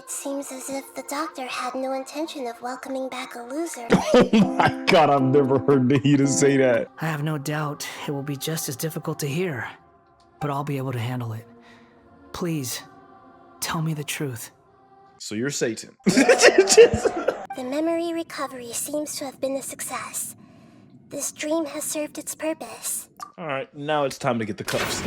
It seems as if the doctor had no intention of welcoming back a loser. Oh my god, I've never heard Nahida say that. I have no doubt it will be just as difficult to hear, but I'll be able to handle it. Please, tell me the truth. So you're Satan. The memory recovery seems to have been a success. This dream has served its purpose. Alright, now it's time to get the cuffs.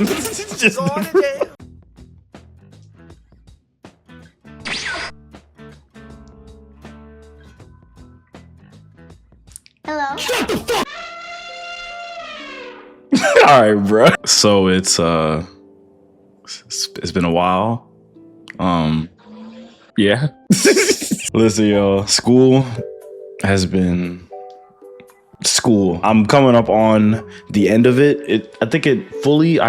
Hello? Alright, bro. So it's been a while. Yeah. Listen, y'all, school has been school. I'm coming up on the end of it. I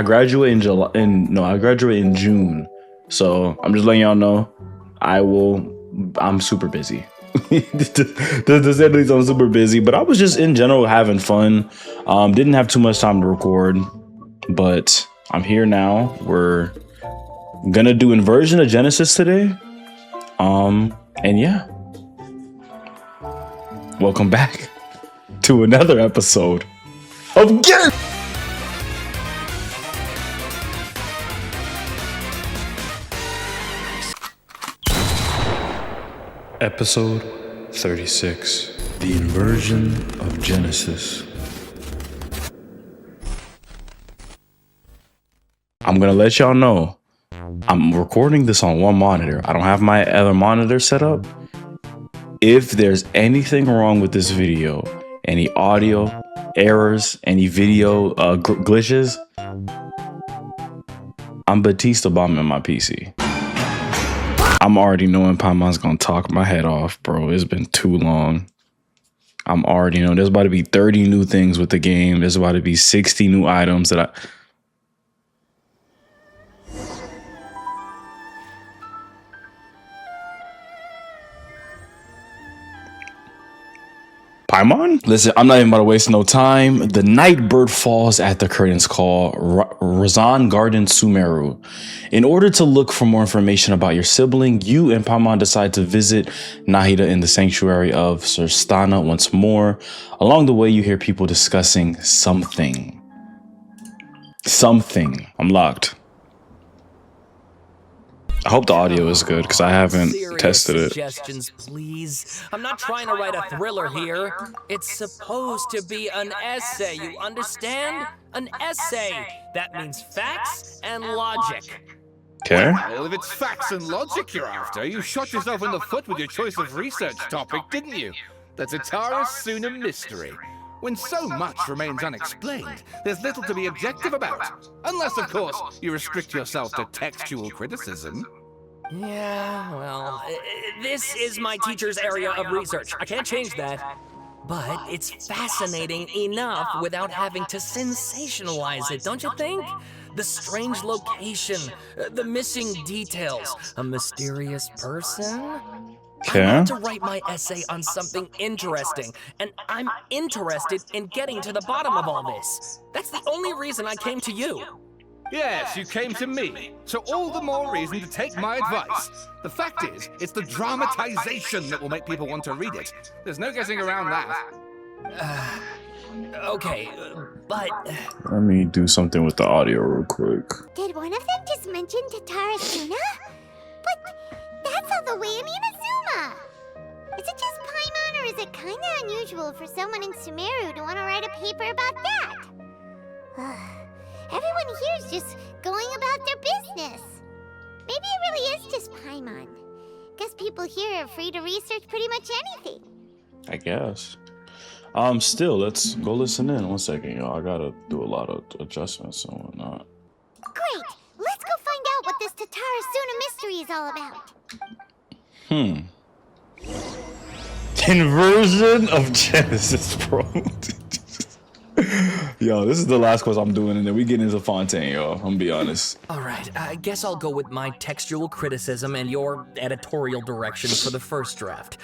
graduate in July. I graduate in June. So I'm just letting y'all know, I'm super busy. To say the least, I'm super busy, but I was just in general having fun. Didn't have too much time to record, but I'm here now. We're gonna do Inversion of Genesis today. And yeah, welcome back to another episode of Genshin. Episode 36, The Inversion of Genesis. I'm gonna let y'all know, I'm recording this on one monitor. I don't have my other monitor set up. If there's anything wrong with this video, any audio errors, any video glitches, I'm Batista bombing my PC. I'm already knowing Paimon's gonna talk my head off, bro. It's been too long. I'm already knowing there's about to be 30 new things with the game. There's about to be 60 new items that Paimon? Listen, I'm not even about to waste no time. The night bird falls at the curtain's call, Razan Garden Sumeru. In order to look for more information about your sibling, you and Paimon decide to visit Nahida in the sanctuary of Surstana once more. Along the way, you hear people discussing something. I'm locked. I hope the audio is good because I haven't tested it. Suggestions, please. I'm not trying to write a thriller here. It's supposed to be an essay, you understand? An essay. That means facts and logic. Okay. Well, if it's facts and logic you're after, you shot yourself in the foot with your choice of research topic, didn't you? The Tatarasuna mystery. When so much remains unexplained, there's little to be objective about. Unless, of course, you restrict yourself to textual criticism. Yeah, well, this is my teacher's area of research. I can't change that. But it's fascinating enough without having to sensationalize it, don't you think? The strange location, the missing details, a mysterious person. Okay. I want to write my essay on something interesting, and I'm interested in getting to the bottom of all this. That's the only reason I came to you. Yes, you came to me, so all the more reason to take my advice. The fact is, it's the dramatization that will make people want to read it. There's no getting around that. Okay, but... Let me do something with the audio real quick. Did one of them just mention Tatarasuna? But that's all the way in Inazuma. Is it just Paimon, or is it kinda unusual for someone in Sumeru to want to write a paper about that? Everyone here is just going about their business. Maybe it really is just Paimon. Guess people here are free to research pretty much anything. I guess. Still, let's go listen in. 1 second, y'all. I gotta do a lot of adjustments and whatnot. Great! Let's go find out what this Tatarasuna mystery is all about. Inversion of Genesis, bro. Yo, this is the last course I'm doing, and then we get into Fontaine, yo. I'm gonna be honest. All right, I guess I'll go with my textual criticism and your editorial direction for the first draft.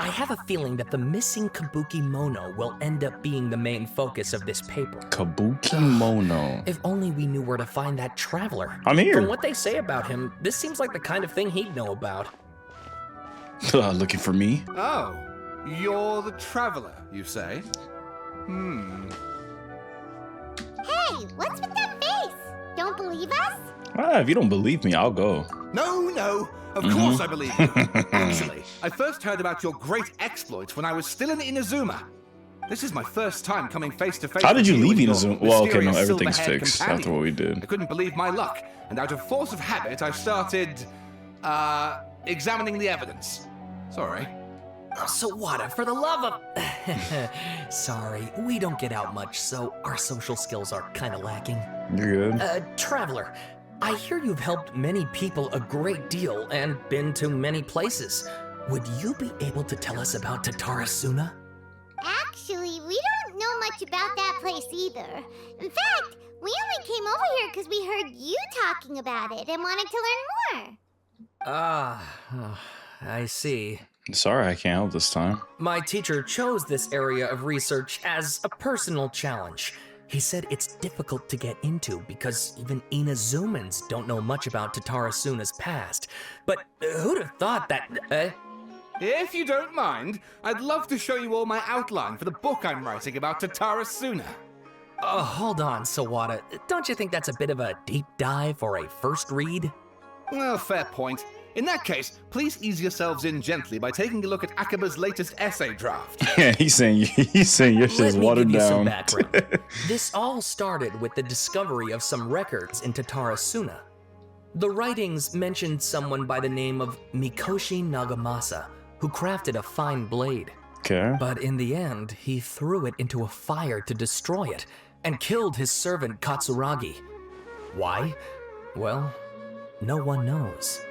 I have a feeling that the missing kabukimono will end up being the main focus of this paper. Kabukimono. If only we knew where to find that traveler. I'm here. From what they say about him, this seems like the kind of thing he'd know about. Looking for me? Oh, you're the traveler, you say? Hey, what's with that face? Don't believe us? If you don't believe me, I'll go. No, of course I believe you. Actually, I first heard about your great exploits when I was still in Inazuma. This is my first time coming face to face. How did you leave with your Inazuma? Well, okay, no, mysterious everything's silver-haired fixed companion. after what we did. I couldn't believe my luck, and out of force of habit, I started, examining the evidence. Sorry. So what? For the love of... Sorry, we don't get out much, so our social skills are kind of lacking. You're good. Traveler, I hear you've helped many people a great deal and been to many places. Would you be able to tell us about Tatarasuna? Actually, we don't know much about that place either. In fact, we only came over here because we heard you talking about it and wanted to learn more. I see. Sorry, I can't help this time. My teacher chose this area of research as a personal challenge. He said it's difficult to get into because even Inazumans don't know much about Tatarasuna's past. But who'd have thought that... If you don't mind, I'd love to show you all my outline for the book I'm writing about Tatarasuna. Hold on, Sawada. Don't you think that's a bit of a deep dive for a first read? Well, fair point. In that case, please ease yourselves in gently by taking a look at Akaba's latest essay draft. Yeah, he's saying your shit's watered Let me give you some down. background. This all started with the discovery of some records in Tatarasuna. The writings mentioned someone by the name of Mikoshi Nagamasa, who crafted a fine blade. Okay. But in the end, he threw it into a fire to destroy it, and killed his servant Katsuragi. Why? Well, no one knows.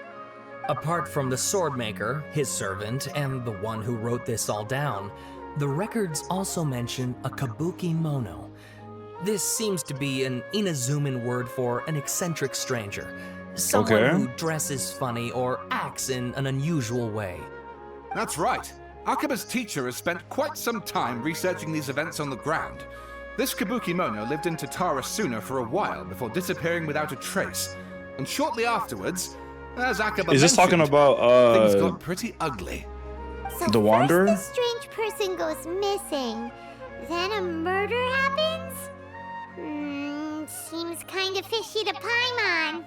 Apart from the swordmaker, his servant, and the one who wrote this all down, the records also mention a kabukimono. This seems to be an Inazuman word for an eccentric stranger, someone Okay. who dresses funny or acts in an unusual way. That's right. Akaba's teacher has spent quite some time researching these events on the ground. This kabukimono lived in Tatarasuna for a while before disappearing without a trace. And shortly afterwards, as Akaba Is this talking mentioned, about things got pretty ugly. So The Wanderer? first the strange person goes missing, then a murder happens? Seems kind of fishy to Paimon.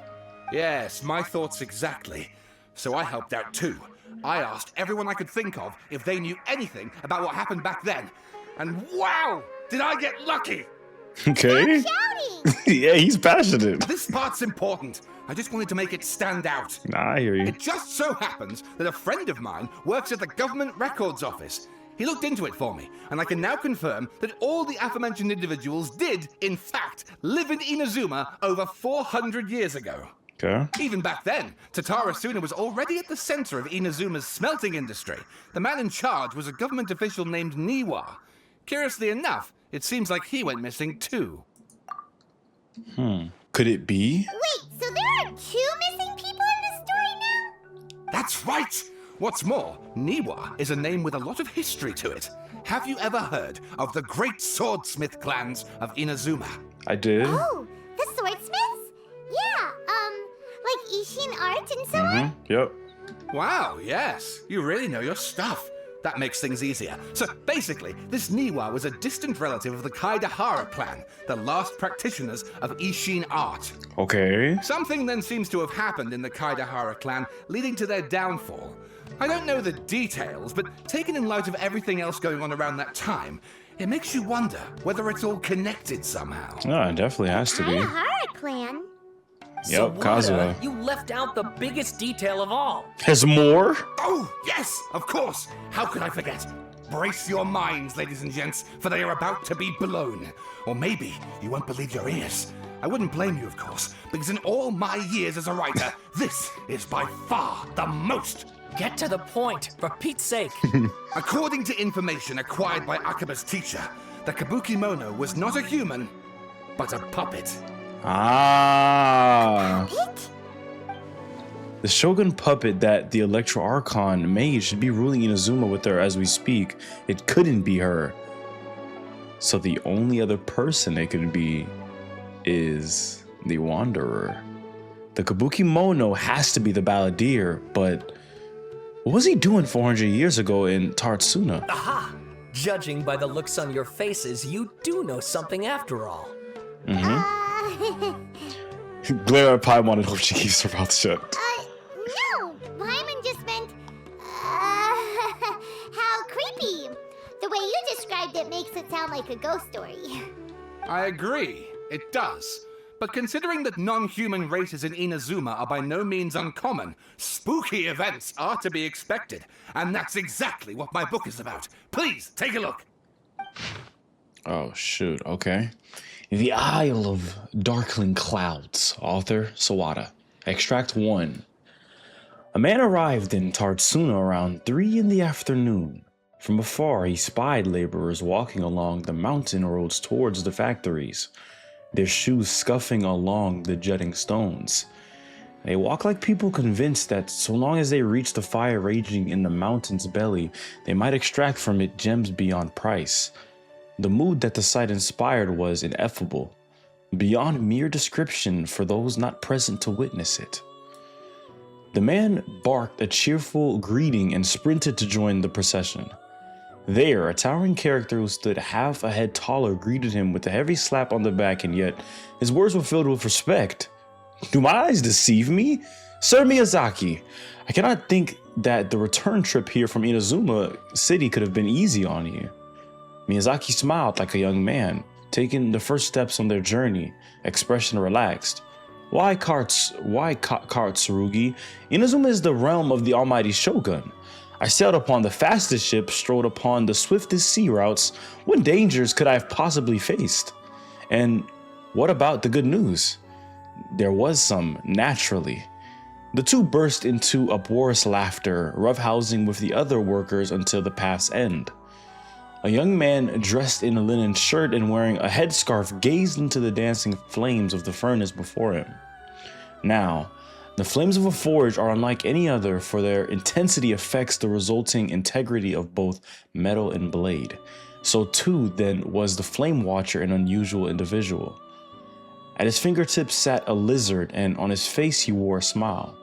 Yes, my thoughts exactly. So I helped out too. I asked everyone I could think of if they knew anything about what happened back then. And wow, did I get lucky! Okay. Shouting! Yeah, he's passionate. This part's important. I just wanted to make it stand out. Nah, I hear you. It just so happens that a friend of mine works at the government records office. He looked into it for me, and I can now confirm that all the aforementioned individuals did, in fact, live in Inazuma over 400 years ago. Okay. Even back then, Tatarasuna was already at the center of Inazuma's smelting industry. The man in charge was a government official named Niwa. Curiously enough, it seems like he went missing too. Could it be? Wait, so there are 2 missing people in this story now? That's right! What's more, Niwa is a name with a lot of history to it. Have you ever heard of the great swordsmith clans of Inazuma? I did. Oh, the swordsmiths? Yeah, like Ishin art and so on? Yep. Wow, yes, you really know your stuff. That makes things easier. So basically, this Niwa was a distant relative of the Kaidahara clan, the last practitioners of Ishin art. Okay. Something then seems to have happened in the Kaidahara clan, leading to their downfall. I don't know the details, but taken in light of everything else going on around that time, it makes you wonder whether it's all connected somehow. No, it definitely has to be. Kaidahara clan? Yep, Sawada, Kazuha. you left out the biggest detail of all. There's more? Oh, yes, of course. How could I forget? Brace your minds, ladies and gents, for they are about to be blown. Or maybe you won't believe your ears. I wouldn't blame you, of course, because in all my years as a writer, this is by far the most. Get to the point, for Pete's sake. According to information acquired by Akaba's teacher, the kabukimono was not a human, but a puppet. Ah. It? The Shogun puppet that the Electro Archon made should be ruling Inazuma with her as we speak. It couldn't be her. So the only other person it could be is the Wanderer. The kabukimono has to be the balladeer, but What was he doing 400 years ago in Tatarasuna? Aha! Judging by the looks on your faces, you do know something after all. Glare at Paimon and hope she keeps her mouth shut. No! Paimon just meant, how creepy. The way you described it makes it sound like a ghost story. I agree, it does. But considering that non-human races in Inazuma are by no means uncommon, spooky events are to be expected. And that's exactly what my book is about. Please, take a look. Oh, shoot. Okay. The Isle of Darkling Clouds. Author, Sawada. Extract 1. A man arrived in Tatarasuna around 3 in the afternoon. From afar, he spied laborers walking along the mountain roads towards the factories, their shoes scuffing along the jutting stones. They walk like people convinced that so long as they reach the fire raging in the mountain's belly, they might extract from it gems beyond price. The mood that the sight inspired was ineffable, beyond mere description for those not present to witness it. The man barked a cheerful greeting and sprinted to join the procession. There, a towering character who stood half a head taller greeted him with a heavy slap on the back, and yet his words were filled with respect. Do my eyes deceive me? Sir Miyazaki, I cannot think that the return trip here from Inazuma City could have been easy on you. Miyazaki smiled like a young man, taking the first steps on their journey, expression relaxed. Why Tsurugi? Inazuma is the realm of the almighty Shogun. I sailed upon the fastest ship, strode upon the swiftest sea routes. What dangers could I have possibly faced? And what about the good news? There was some, naturally. The two burst into uproarious laughter, roughhousing with the other workers until the path's end. A young man dressed in a linen shirt and wearing a headscarf gazed into the dancing flames of the furnace before him. Now, the flames of a forge are unlike any other, for their intensity affects the resulting integrity of both metal and blade. So too, then, was the flame watcher an unusual individual. At his fingertips sat a lizard, and on his face he wore a smile.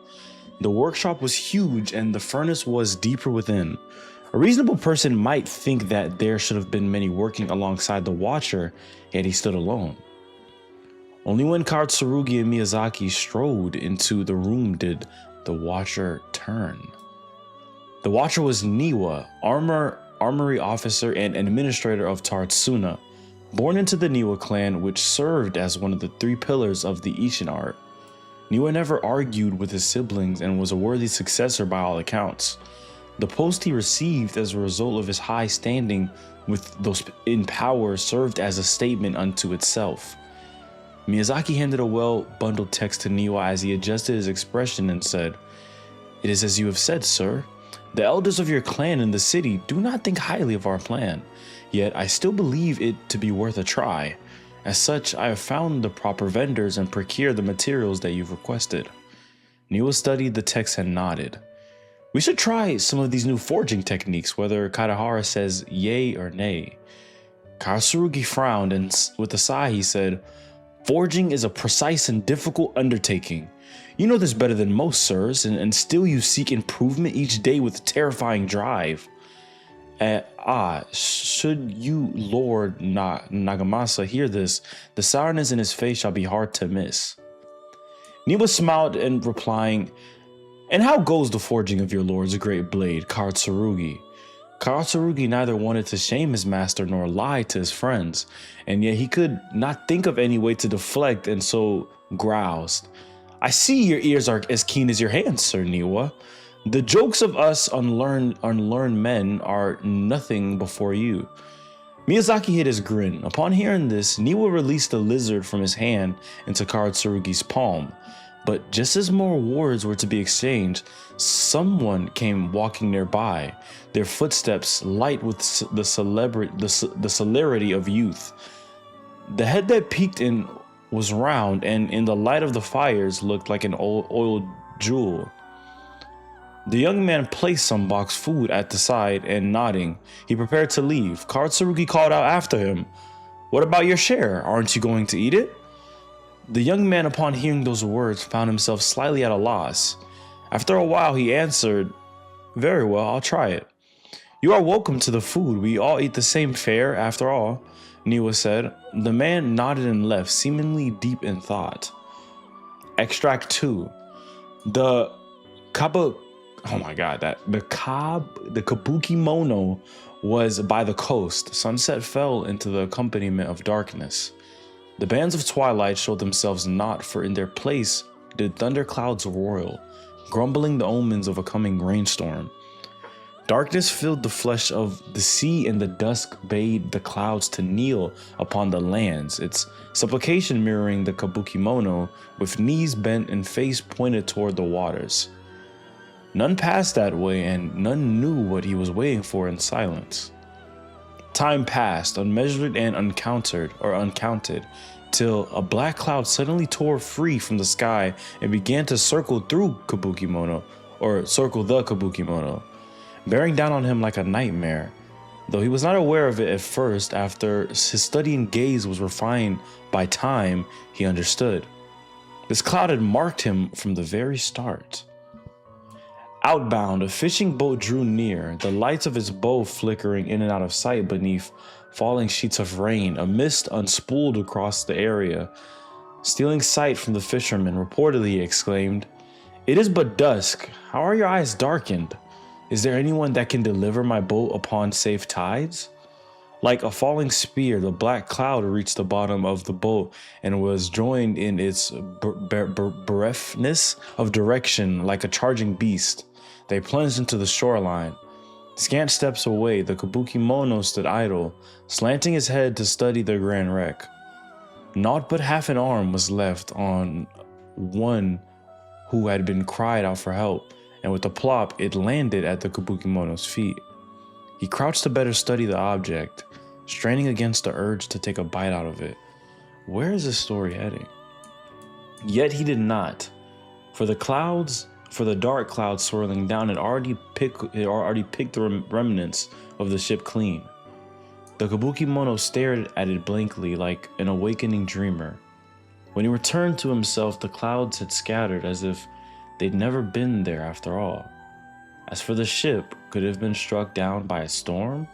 The workshop was huge, and the furnace was deeper within. A reasonable person might think that there should have been many working alongside the watcher, yet he stood alone. Only when Tsurugi and Miyazaki strode into the room did the watcher turn. The watcher was Niwa, armory officer and administrator of Tatarasuna, born into the Niwa clan, which served as one of the 3 pillars of the Ishin art. Niwa never argued with his siblings and was a worthy successor by all accounts. The post he received as a result of his high standing with those in power served as a statement unto itself. Miyazaki handed a well-bundled text to Niwa as he adjusted his expression and said, "It is as you have said, sir. The elders of your clan in the city do not think highly of our plan, yet I still believe it to be worth a try. As such, I have found the proper vendors and procured the materials that you've requested." Niwa studied the text and nodded. "We should try some of these new forging techniques, whether Kadahara says yay or nay." Tsurugi frowned, and with a sigh he said, "Forging is a precise and difficult undertaking. You know this better than most, sirs, and still you seek improvement each day with terrifying drive. Should you, Lord Nagamasa, hear this, the sourness in his face shall be hard to miss." Niwa smiled and replying, "And how goes the forging of your lord's great blade, Tsurugi?" Tsurugi neither wanted to shame his master nor lie to his friends, and yet he could not think of any way to deflect, and so groused, "I see your ears are as keen as your hands, Sir Niwa. The jokes of us unlearned men are nothing before you." Miyazaki hid his grin. Upon hearing this, Niwa released the lizard from his hand into Tsurugi's palm. But just as more words were to be exchanged, someone came walking nearby, their footsteps light with the celerity of youth. The head that peeked in was round, and in the light of the fires looked like an oiled jewel. The young man placed some boxed food at the side, and nodding, he prepared to leave. Tsurugi called out after him, "What about your share? Aren't you going to eat it?" The young man, upon hearing those words, found himself slightly at a loss. After a while, he answered, Very well, I'll try it. You are welcome to the food. We all eat the same fare, after all, Niwa said. The man nodded and left, seemingly deep in thought. Extract 2. The kabukimono was by the coast. Sunset fell into the accompaniment of darkness. The bands of twilight showed themselves not, for in their place did thunderclouds roil, grumbling the omens of a coming rainstorm. Darkness filled the flesh of the sea, and the dusk bade the clouds to kneel upon the lands, its supplication mirroring the kabukimono, with knees bent and face pointed toward the waters. None passed that way, and none knew what he was waiting for in silence. Time passed, unmeasured and uncounted, till a black cloud suddenly tore free from the sky and began to circle the kabukimono, bearing down on him like a nightmare. Though he was not aware of it at first, after his studying gaze was refined by time, he understood. This cloud had marked him from the very start. Outbound, a fishing boat drew near, the lights of its bow flickering in and out of sight beneath falling sheets of rain. A mist unspooled across the area. Stealing sight from the fisherman, reportedly he exclaimed, "It is but dusk. How are your eyes darkened? Is there anyone that can deliver my boat upon safe tides?" Like a falling spear, the black cloud reached the bottom of the boat and was joined in its bereftness of direction like a charging beast. They plunged into the shoreline. Scant steps away, the kabukimono stood idle, slanting his head to study the grand wreck. Naught but half an arm was left on one who had been cried out for help, and with a plop, it landed at the kabukimono's feet. He crouched to better study the object, straining against the urge to take a bite out of it. Where is this story heading? Yet he did not, for the dark clouds swirling down had already picked the remnants of the ship clean. The kabukimono stared at it blankly like an awakening dreamer. When he returned to himself, the clouds had scattered as if they'd never been there after all. As for the ship, could it have been struck down by a storm?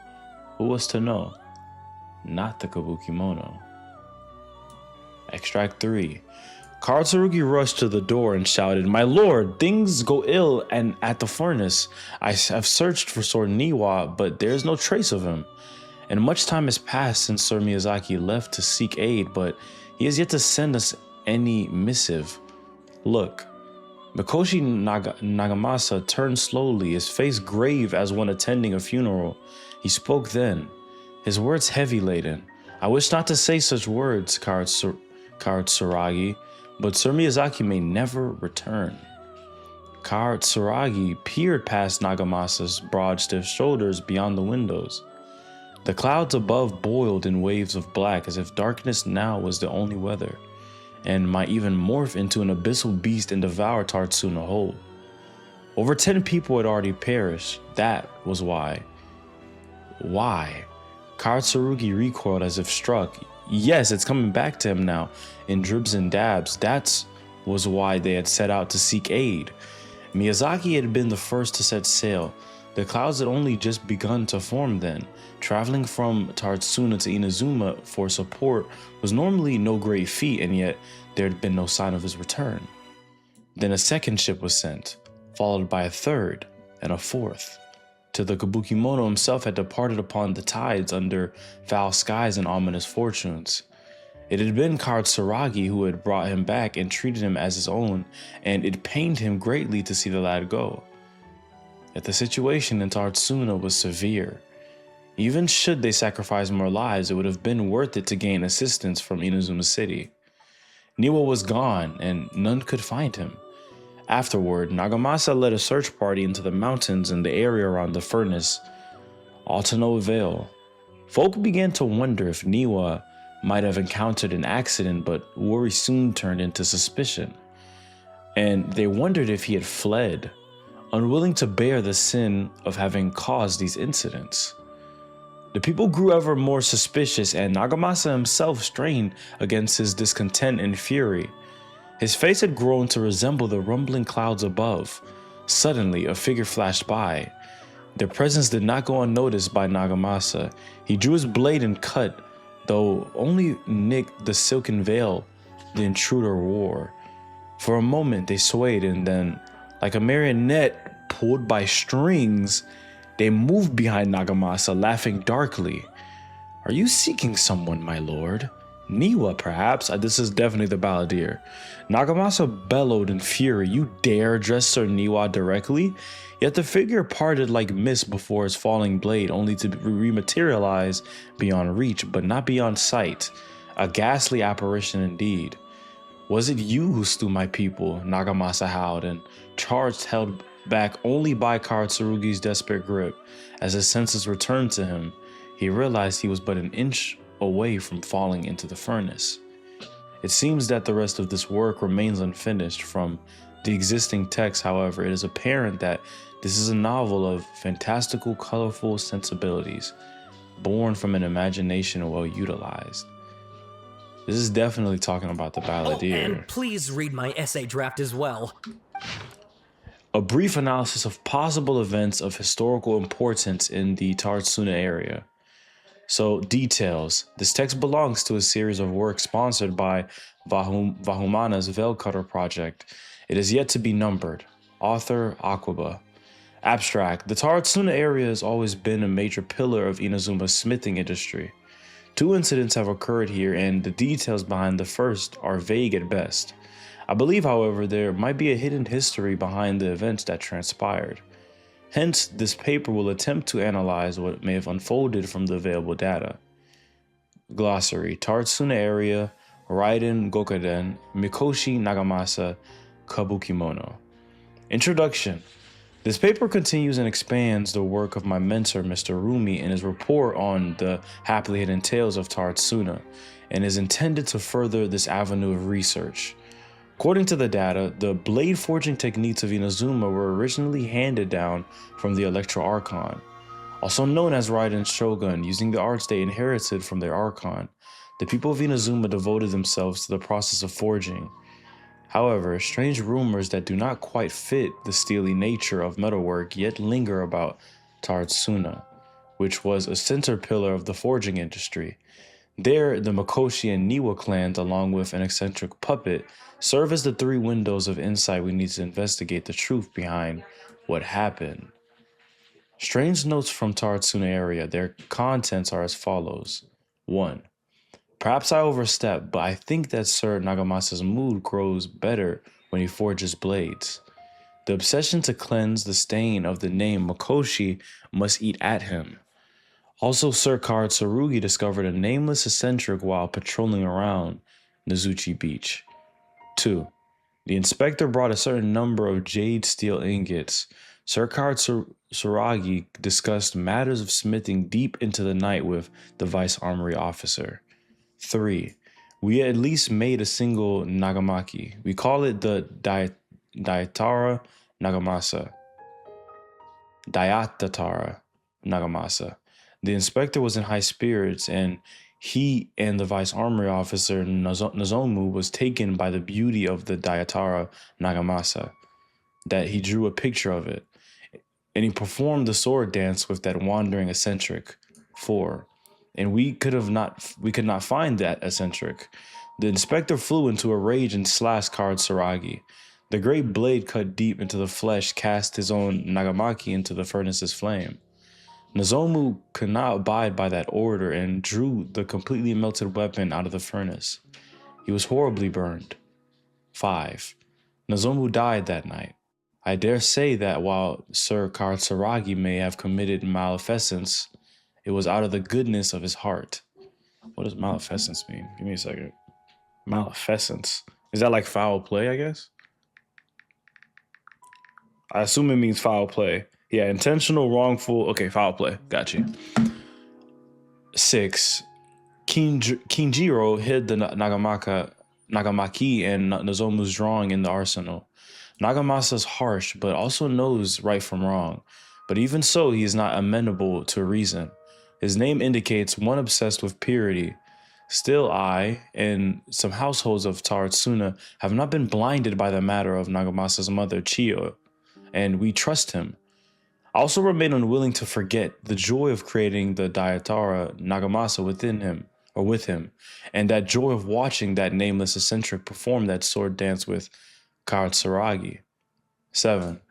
Who was to know? Not the kabukimono. Extract 3. Karatsurugi rushed to the door and shouted, "My lord, things go ill and at the furnace. I have searched for Sword Niwa, but there is no trace of him. And much time has passed since Sir Miyazaki left to seek aid, but he has yet to send us any missive. Look." Mikoshi Nagamasa turned slowly, his face grave as one attending a funeral. He spoke then, his words heavy-laden. "I wish not to say such words, Karatsuragi, but Sir Miyazaki may never return." Karatsuragi peered past Nagamasa's broad, stiff shoulders beyond the windows. The clouds above boiled in waves of black, as if darkness now was the only weather, and might even morph into an abyssal beast and devour Tatarasuna whole. Over 10 people had already perished. That was why. Why? Karatsurugi recoiled as if struck. Yes, it's coming back to him now, in dribs and dabs. That was why they had set out to seek aid. Miyazaki had been the first to set sail. The clouds had only just begun to form then. Traveling from Tatarasuna to Inazuma for support was normally no great feat, and yet there had been no sign of his return. Then a second ship was sent, followed by a third and a fourth, till the kabukimono himself had departed upon the tides under foul skies and ominous fortunes. It had been Karatsuragi who had brought him back and treated him as his own, and it pained him greatly to see the lad go. Yet the situation in Tatarasuna was severe. Even should they sacrifice more lives, it would have been worth it to gain assistance from Inazuma City. Niwa was gone, and none could find him. Afterward, Nagamasa led a search party into the mountains and the area around the furnace, all to no avail. Folk began to wonder if Niwa might have encountered an accident, but worry soon turned into suspicion. And they wondered if he had fled, unwilling to bear the sin of having caused these incidents. The people grew ever more suspicious, and Nagamasa himself strained against his discontent and fury. His face had grown to resemble the rumbling clouds above. Suddenly, a figure flashed by. Their presence did not go unnoticed by Nagamasa. He drew his blade and cut, though only nicked the silken veil the intruder wore. For a moment, they swayed, and then, like a marionette pulled by strings, they moved behind Nagamasa, laughing darkly. "Are you seeking someone, my lord? Niwa, perhaps?" This is definitely the balladeer. Nagamasa bellowed in fury. "You dare address Sir Niwa directly?" Yet the figure parted like mist before his falling blade, only to rematerialize beyond reach, but not beyond sight. A ghastly apparition indeed. "Was it you who slew my people?" Nagamasa howled, and charged, held back only by Tsurugi's desperate grip. As his senses returned to him, he realized he was but an inch away from falling into the furnace. It seems that the rest of this work remains unfinished. From the existing text, however, it is apparent that this is a novel of fantastical, colorful sensibilities, born from an imagination well utilized. This is definitely talking about the balladeer. And please read my essay draft as well. A brief analysis of possible events of historical importance in the Tatarasuna area. So, details. This text belongs to a series of works sponsored by Vahumana's Veil Cutter project. It is yet to be numbered. Author, Aquaba. Abstract. The Tatarasuna area has always been a major pillar of Inazuma's smithing industry. 2 incidents have occurred here, and the details behind the first are vague at best. I believe, however, there might be a hidden history behind the events that transpired. Hence, this paper will attempt to analyze what may have unfolded from the available data. Glossary. Tatarasuna area, Raiden Gokaden, Mikoshi Nagamasa, Kabukimono. Introduction. This paper continues and expands the work of my mentor, Mr. Rumi, in his report on the happily hidden tales of Tatarasuna, and is intended to further this avenue of research. According to the data, the blade forging techniques of Inazuma were originally handed down from the Electro Archon, also known as Raiden's Shogun. Using the arts they inherited from their Archon, the people of Inazuma devoted themselves to the process of forging. However, strange rumors that do not quite fit the steely nature of metalwork yet linger about Tatarasuna, which was a center pillar of the forging industry. There, the Mikoshi and Niwa clans, along with an eccentric puppet, serve as the 3 windows of insight we need to investigate the truth behind what happened. Strange notes from Tatarasuna area. Their contents are as follows. 1. Perhaps I overstep, but I think that Sir Nagamasa's mood grows better when he forges blades. The obsession to cleanse the stain of the name Mikoshi must eat at him. Also, Sir Tsurugi discovered a nameless eccentric while patrolling around Nizuchi Beach. 2. The inspector brought a certain number of jade steel ingots. Sir Tsurugi discussed matters of smithing deep into the night with the vice armory officer. 3. We at least made a single nagamaki. We call it the Daitara Nagamasa. Dayatatara Nagamasa. The inspector was in high spirits, and he and the vice armory officer Nozomu was taken by the beauty of the Daitara Nagamasa, that he drew a picture of it, and he performed the sword dance with that wandering eccentric. 4. And we could not find that eccentric. The inspector flew into a rage and slashed Tsurugi. The great blade cut deep into the flesh, cast his own nagamaki into the furnace's flame. Nozomu could not abide by that order and drew the completely melted weapon out of the furnace. He was horribly burned. 5. Nozomu died that night. I dare say that while Sir Tsurugi may have committed malfeasance, it was out of the goodness of his heart. What does malfeasance mean? Give me a second. Malfeasance. Is that like foul play, I guess? I assume it means foul play. Yeah, intentional, wrongful. Okay, foul play. Got you. 6. Kinjiro hid the nagamaki and Nozomu's drawing in the arsenal. Nagamasa's harsh, but also knows right from wrong. But even so, he is not amenable to reason. His name indicates one obsessed with purity. Still, I, and some households of Tatarasuna, have not been blinded by the matter of Nagamasa's mother, Chiyo, and we trust him. I also remain unwilling to forget the joy of creating the DOTTORE Nagamasa with him, and that joy of watching that nameless eccentric perform that sword dance with Katsuragi. 7.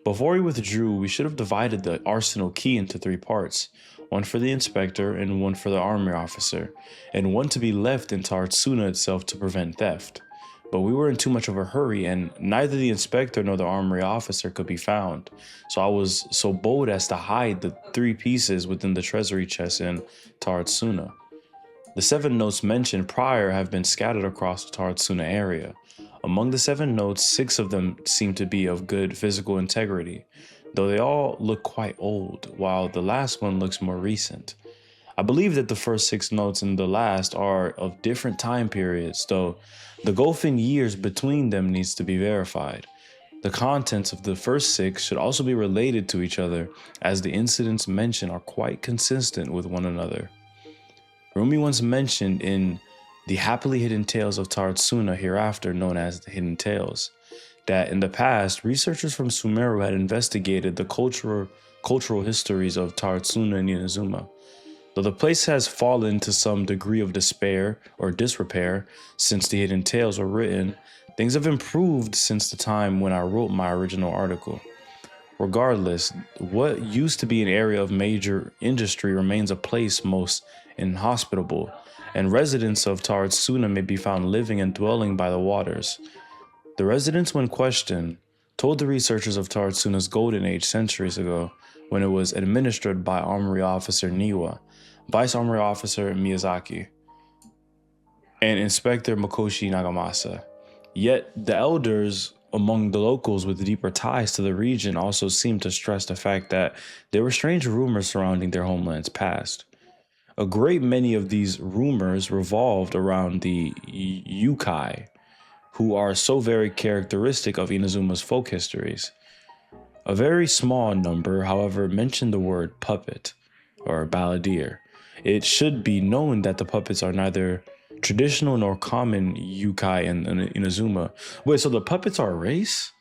Before we withdrew, we should have divided the arsenal key into 3 parts, one for the inspector and one for the armory officer, and one to be left in Tatarasuna itself to prevent theft. But we were in too much of a hurry, and neither the inspector nor the armory officer could be found, so I was so bold as to hide the 3 pieces within the treasury chest in Tatarasuna. The 7 notes mentioned prior have been scattered across the Tatarasuna area. Among the 7 notes, 6 of them seem to be of good physical integrity, though they all look quite old, while the last one looks more recent. I believe that the first 6 notes and the last are of different time periods, though the gulf in years between them needs to be verified. The contents of the first 6 should also be related to each other, as the incidents mentioned are quite consistent with one another. Rumi once mentioned in the happily hidden tales of Tatarasuna, hereafter known as the Hidden Tales, that in the past, researchers from Sumeru had investigated the cultural histories of Tatarasuna and Inazuma. Though the place has fallen to some degree of despair or disrepair since the Hidden Tales were written, things have improved since the time when I wrote my original article. Regardless, what used to be an area of major industry remains a place most inhospitable, and residents of Tatarasuna may be found living and dwelling by the waters. The residents, when questioned, told the researchers of Tatarasuna's golden age centuries ago, when it was administered by Armory Officer Niwa, Vice Armory Officer Miyazaki, and Inspector Makoshi Nagamasa. Yet the elders among the locals with deeper ties to the region also seemed to stress the fact that there were strange rumors surrounding their homeland's past. A great many of these rumors revolved around the yukai, who are so very characteristic of Inazuma's folk histories. A very small number, however, mentioned the word puppet, or balladeer. It should be known that the puppets are neither traditional nor common yukai in Inazuma. Wait, so the puppets are a race?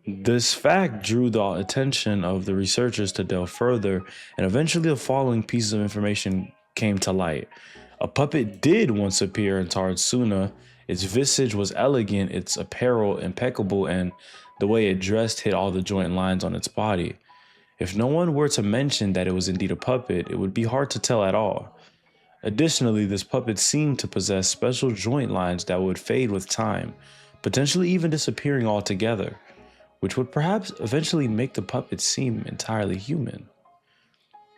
This fact drew the attention of the researchers to delve further, and eventually the following pieces of information came to light. A puppet did once appear in Tatarasuna. Its visage was elegant, its apparel impeccable, and the way it dressed hid all the joint lines on its body. If no one were to mention that it was indeed a puppet, it would be hard to tell at all. Additionally, this puppet seemed to possess special joint lines that would fade with time, potentially even disappearing altogether, which would perhaps eventually make the puppet seem entirely human.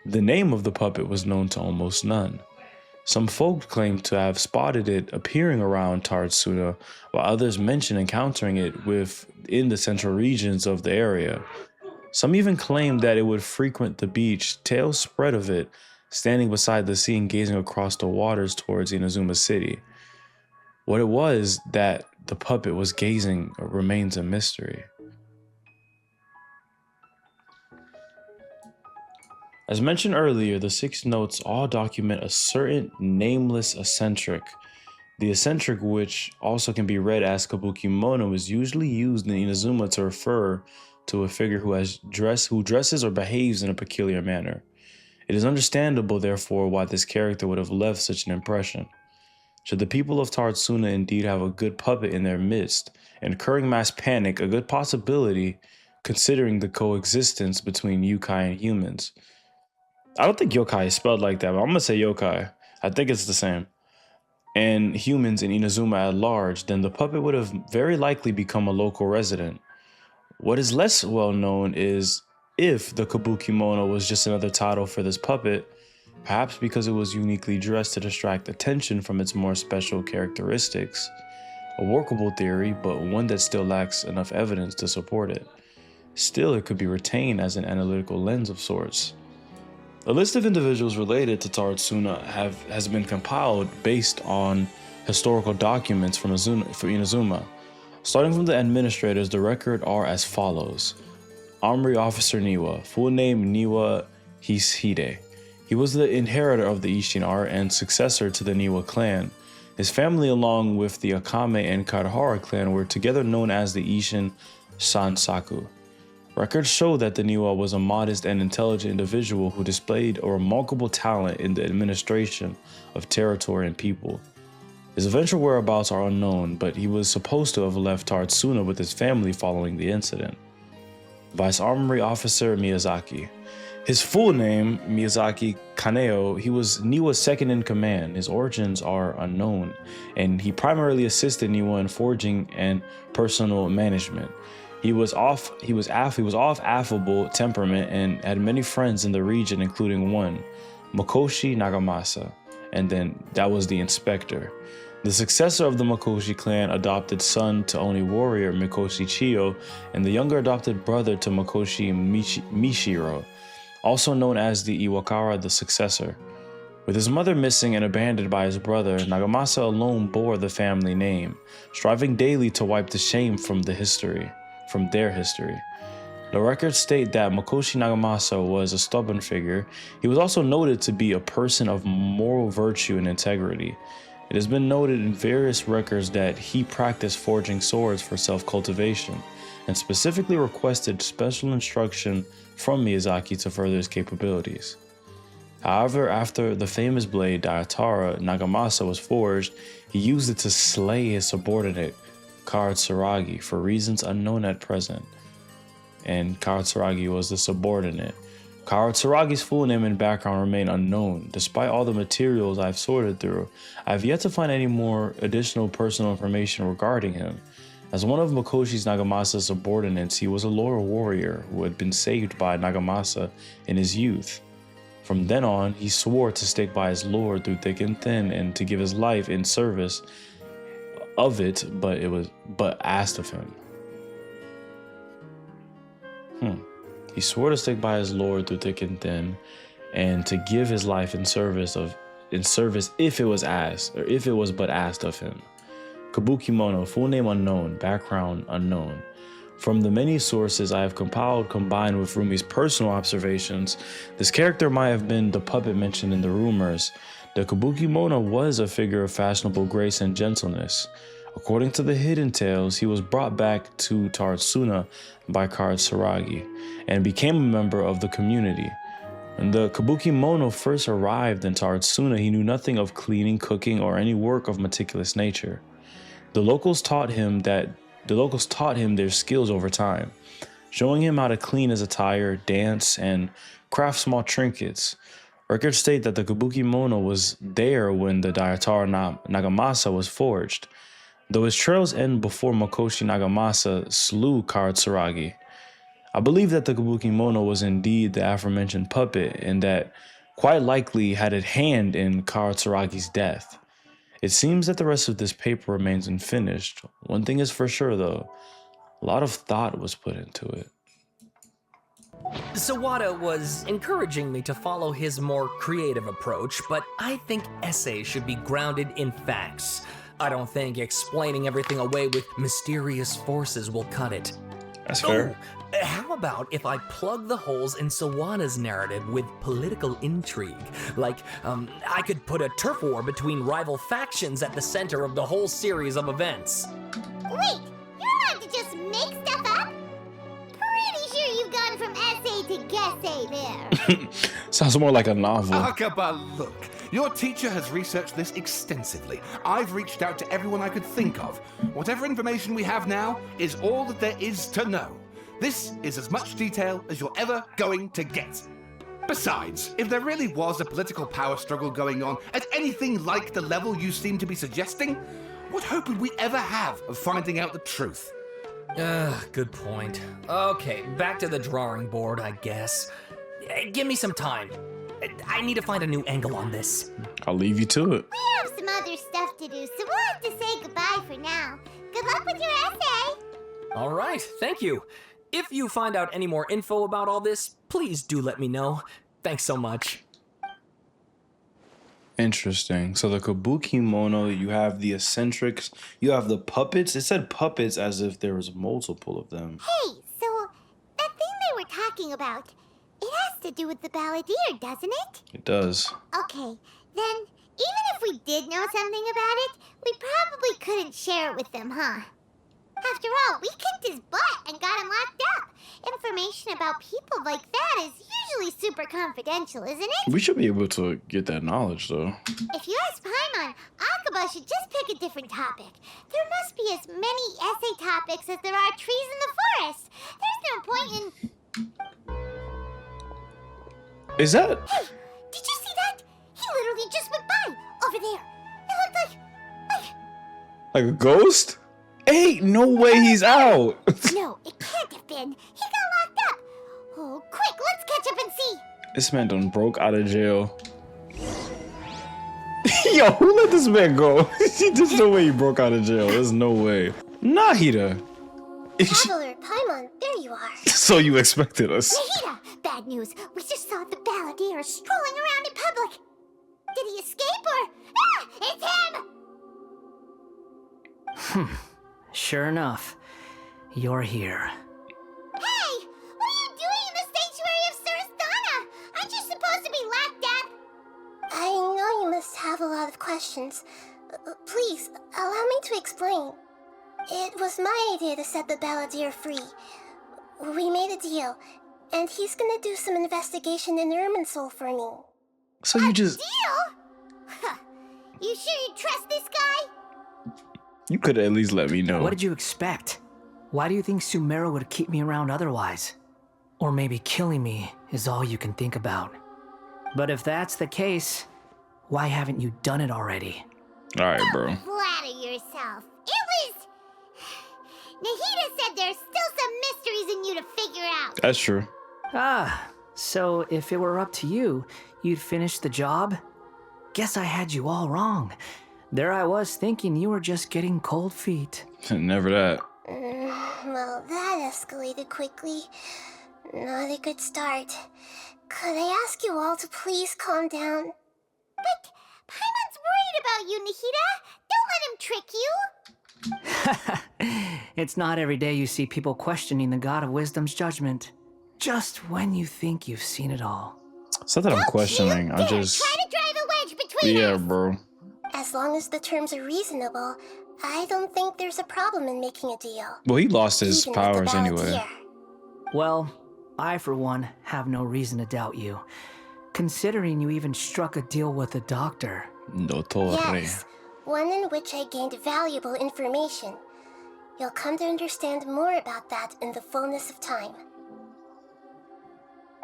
The name of the puppet was known to almost none. Some folk claimed to have spotted it appearing around Tatarasuna, while others mentioned encountering it within the central regions of the area. Some even claimed that it would frequent the beach, tail spread of it, standing beside the sea and gazing across the waters towards Inazuma City. What it was that the puppet was gazing remains a mystery. As mentioned earlier, the 6 notes all document a certain nameless eccentric. The eccentric, which also can be read as kabukimono, is usually used in Inazuma to refer to a figure who dresses or behaves in a peculiar manner. It is understandable, therefore, why this character would have left such an impression. Should the people of Tatarasuna indeed have a good puppet in their midst, incurring mass panic a good possibility considering the coexistence between yukai and humans? I don't think yokai is spelled like that, but I'm gonna say yokai. I think it's the same. And humans in Inazuma at large, then the puppet would have very likely become a local resident. What is less well known is if the kabukimono was just another title for this puppet, perhaps because it was uniquely dressed to distract attention from its more special characteristics. A workable theory, but one that still lacks enough evidence to support it. Still, it could be retained as an analytical lens of sorts. A list of individuals related to Tatarasuna has been compiled based on historical documents for Inazuma. Starting from the administrators, the record are as follows. Armory Officer Niwa, full name Niwa Hishide. He was the inheritor of the Isshin art and successor to the Niwa clan. His family, along with the Akame and Kadahara clan, were together known as the Isshin Sansaku. Records show that the Niwa was a modest and intelligent individual who displayed a remarkable talent in the administration of territory and people. His eventual whereabouts are unknown, but he was supposed to have left Tatarasuna with his family following the incident. Vice Armory Officer Miyazaki. His full name, Miyazaki Kaneo, he was Niwa's second in command. His origins are unknown, and he primarily assisted Niwa in forging and personal management. He was off affable temperament and had many friends in the region, including one, Makoshi Nagamasa, and then that was the inspector. The successor of the Makoshi clan, adopted son to only warrior Mikoshi Chiyo, and the younger adopted brother to Makoshi Mishiro, also known as the Iwakara, the successor. With his mother missing and abandoned by his brother, Nagamasa alone bore the family name, striving daily to wipe the shame from their history. The records state that Makoshi Nagamasa was a stubborn figure. He was also noted to be a person of moral virtue and integrity. It has been noted in various records that he practiced forging swords for self-cultivation, and specifically requested special instruction from Miyazaki to further his capabilities. However, after the famous blade Daitara Nagamasa was forged, he used it to slay his subordinate Karatsuragi for reasons unknown at present. And Karatsuragi was the subordinate. Karatsuragi's full name and background remain unknown. Despite all the materials I've sorted through, I've yet to find any more additional personal information regarding him. As one of Makoshi Nagamasa's subordinates, he was a loyal warrior who had been saved by Nagamasa in his youth. From then on, he swore to stick by his lord through thick and thin and to give his life in service of it, but asked of him. He swore to stick by his lord through thick and thin, and to give his life in service if it was but asked of him. Kabukimono, full name unknown, background unknown. From the many sources I have compiled combined with Rumi's personal observations, this character might have been the puppet mentioned in the rumors. The kabukimono was a figure of fashionable grace and gentleness. According to the hidden tales, he was brought back to Tatarasuna by Karatsuragi and became a member of the community. When the kabukimono first arrived in Tatarasuna, he knew nothing of cleaning, cooking, or any work of meticulous nature. The locals taught him their skills over time, showing him how to clean his attire, dance, and craft small trinkets. Records state that the kabukimono was there when the Daitara Nagamasa was forged, though his trails end before Makoshi Nagamasa slew Karatsuragi. I believe that the kabukimono was indeed the aforementioned puppet, and that quite likely had a hand in Karatsuragi's death. It seems that the rest of this paper remains unfinished. One thing is for sure though, a lot of thought was put into it. Sawada was encouraging me to follow his more creative approach, but I think essays should be grounded in facts. I don't think explaining everything away with mysterious forces will cut it. That's fair. How about if I plug the holes in Sawada's narrative with political intrigue? Like, I could put a turf war between rival factions at the center of the whole series of events. Wait, you're allowed to just make stuff up? Pretty sure you've gone from essay to guessay there. Sounds more like a novel. Akaba, look. Your teacher has researched this extensively. I've reached out to everyone I could think of. Whatever information we have now is all that there is to know. This is as much detail as you're ever going to get. Besides, if there really was a political power struggle going on at anything like the level you seem to be suggesting, what hope would we ever have of finding out the truth? Good point. Okay, back to the drawing board, I guess. Give me some time. I need to find a new angle on this. I'll leave you to it. We have some other stuff to do, so we'll have to say goodbye for now. Good luck with your essay. All right, thank you. If you find out any more info about all this, please do let me know. Thanks so much. Interesting. So the kabukimono, you have the eccentrics, you have the puppets. It said puppets as if there was multiple of them. Hey, so that thing they were talking about, it has to do with the balladeer, doesn't it? It does. Okay, then even if we did know something about it, we probably couldn't share it with them, huh? After all, we kicked his butt and got him locked up. Information about people like that is usually super confidential, isn't it? We should be able to get that knowledge, though. If you ask Paimon, Akaba should just pick a different topic. There must be as many essay topics as there are trees in the forest. There's no point in... Is that... Hey, did you see that? He literally just went by, over there. It looked like a ghost? Ain't no way he's out. No, it can't have been. He got locked up. Oh, quick, let's catch up and see. This man done broke out of jail. Yo, who let this man go? There's no way he broke out of jail. There's no way. Nahida. Traveler, Paimon, there you are. So you expected us. Nahida, bad news. We just saw the balladeer strolling around in public. Did he escape or... Ah, it's him! Sure enough, you're here. Hey, what are you doing in the sanctuary of Surasthana? Aren't you supposed to be locked up? I know you must have a lot of questions. Please, allow me to explain. It was my idea to set the balladeer free. We made a deal, and he's gonna do some investigation in Irminsul for me. So you just... Deal? Huh. You sure you trust this guy? You could at least let me know. What did you expect? Why do you think Sumeru would keep me around otherwise? Or maybe killing me is all you can think about. But if that's the case, why haven't you done it already? Alright, bro. Don't flatter yourself. It was... Nahida said there's still some mysteries in you to figure out. That's true. Ah, so if it were up to you, you'd finish the job? Guess I had you all wrong. There I was thinking you were just getting cold feet. Never that. Well, that escalated quickly. Not a good start. Could I ask you all to please calm down? But Paimon's worried about you, Nahida. Don't let him trick you. It's not every day you see people questioning the God of Wisdom's judgment. Just when you think you've seen it all. It's not that I'm questioning. I just... Try to drive a wedge between Yeah, us. bro. As long as the terms are reasonable, I don't think there's a problem in making a deal. Well, he lost his Even with the powers anyway. balladeer. Well, I for one have no reason to doubt you, considering you even struck a deal with the doctor. DOTTORE. Yes, one in which I gained valuable information. You'll come to understand more about that in the fullness of time.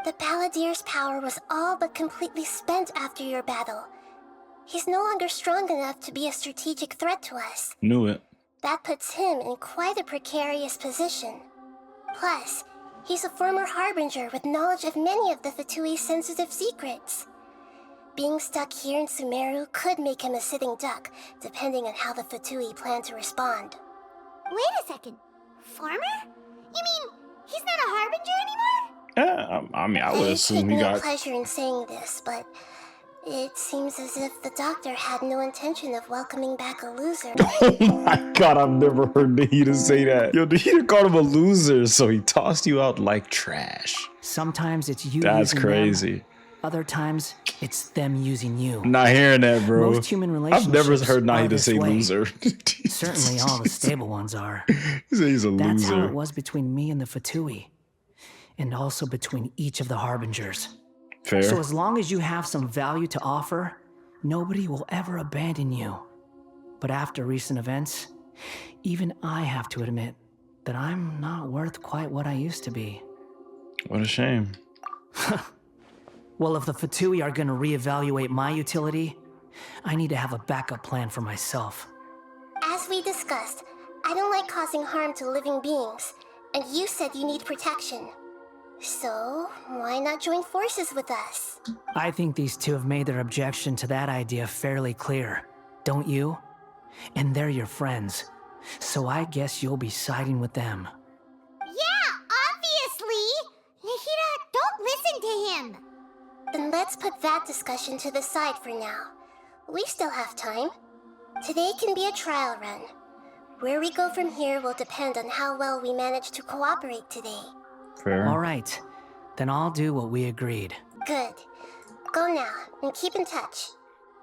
The balladeer's power was all but completely spent after your battle. He's no longer strong enough to be a strategic threat to us. Knew it. That puts him in quite a precarious position. Plus, he's a former harbinger with knowledge of many of the Ftui's sensitive secrets. Being stuck here in Sumeru could make him a sitting duck, depending on how the Ftui plan to respond. Wait a second. Farmer? You mean he's not a harbinger anymore? Yeah, I mean, I would assume he I take no got... pleasure in saying this, but it seems as if the doctor had no intention of welcoming back a loser. Oh my god, I've never heard Nahida say that. Yo, Nahida called him a loser, so he tossed you out like trash. Sometimes it's you That's using crazy. them. Other times, it's them using you. Not hearing that, bro. Most human I've never relationships heard are Nahida this say way. loser. Certainly all the stable ones are. He said he's a That's how loser. it was between me and the Ftui. And also between each of the harbingers. Fair. So as long as you have some value to offer, nobody will ever abandon you. But after recent events, even I have to admit that I'm not worth quite what I used to be. What a shame. Well, if the Ftui are gonna reevaluate my utility, I need to have a backup plan for myself. As we discussed, I don't like causing harm to living beings, and you said you need protection. So, why not join forces with us? I think these two have made their objection to that idea fairly clear, don't you? And they're your friends, so I guess you'll be siding with them. Yeah, obviously! Nahida, don't listen to him! Then let's put that discussion to the side for now. We still have time. Today can be a trial run. Where we go from here will depend on how well we manage to cooperate today. Fair. All right, then I'll do what we agreed. Good. Go now, and keep in touch.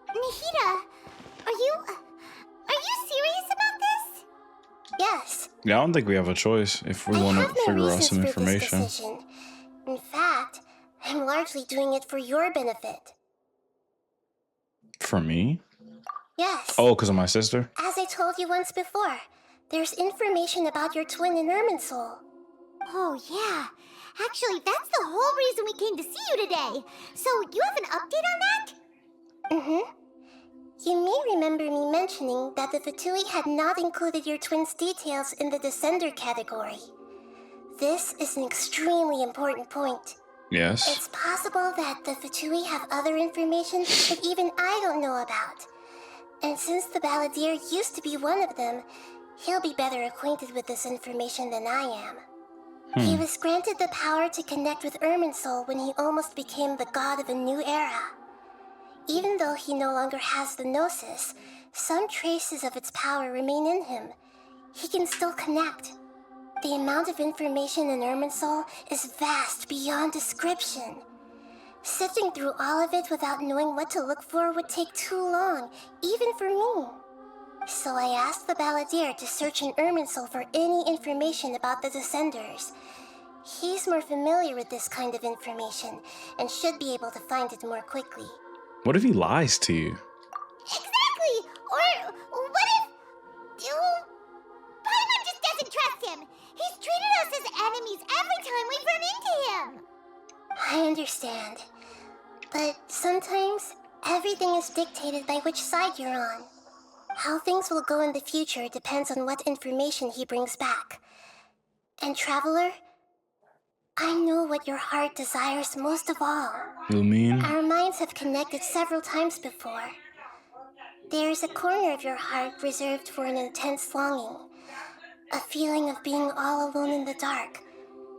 Nahida, are you serious about this? Yes. Yeah, I don't think we have a choice if we I want to have no figure out reasons some for this information. decision. In fact, I'm largely doing it for your benefit. For me? Yes. Oh, because of my sister? As I told you once before, there's information about your twin in Irminsul. Oh, yeah. Actually, that's the whole reason we came to see you today. So, you have an update on that? Mm-hmm. You may remember me mentioning that the Pte had not included your twin's details in the Descender category. This is an extremely important point. Yes. It's possible that the Pte have other information that even I don't know about. And since the balladeer used to be one of them, he'll be better acquainted with this information than I am. He was granted the power to connect with Irminsul when he almost became the god of a new era. Even though he no longer has the Gnosis, some traces of its power remain in him. He can still connect. The amount of information in Irminsul is vast beyond description. Sifting through all of it without knowing what to look for would take too long, even for me. So I asked the balladeer to search in Irminsul for any information about the Descenders. He's more familiar with this kind of information and should be able to find it more quickly. What if he lies to you? Exactly! Or what if... Paimon just doesn't trust him! He's treated us as enemies every time we've run into him! I understand. But sometimes, everything is dictated by which side you're on. How things will go in the future depends on what information he brings back. And Traveler, I know what your heart desires most of all. You mean? Our minds have connected several times before. There's a corner of your heart reserved for an intense longing. A feeling of being all alone in the dark,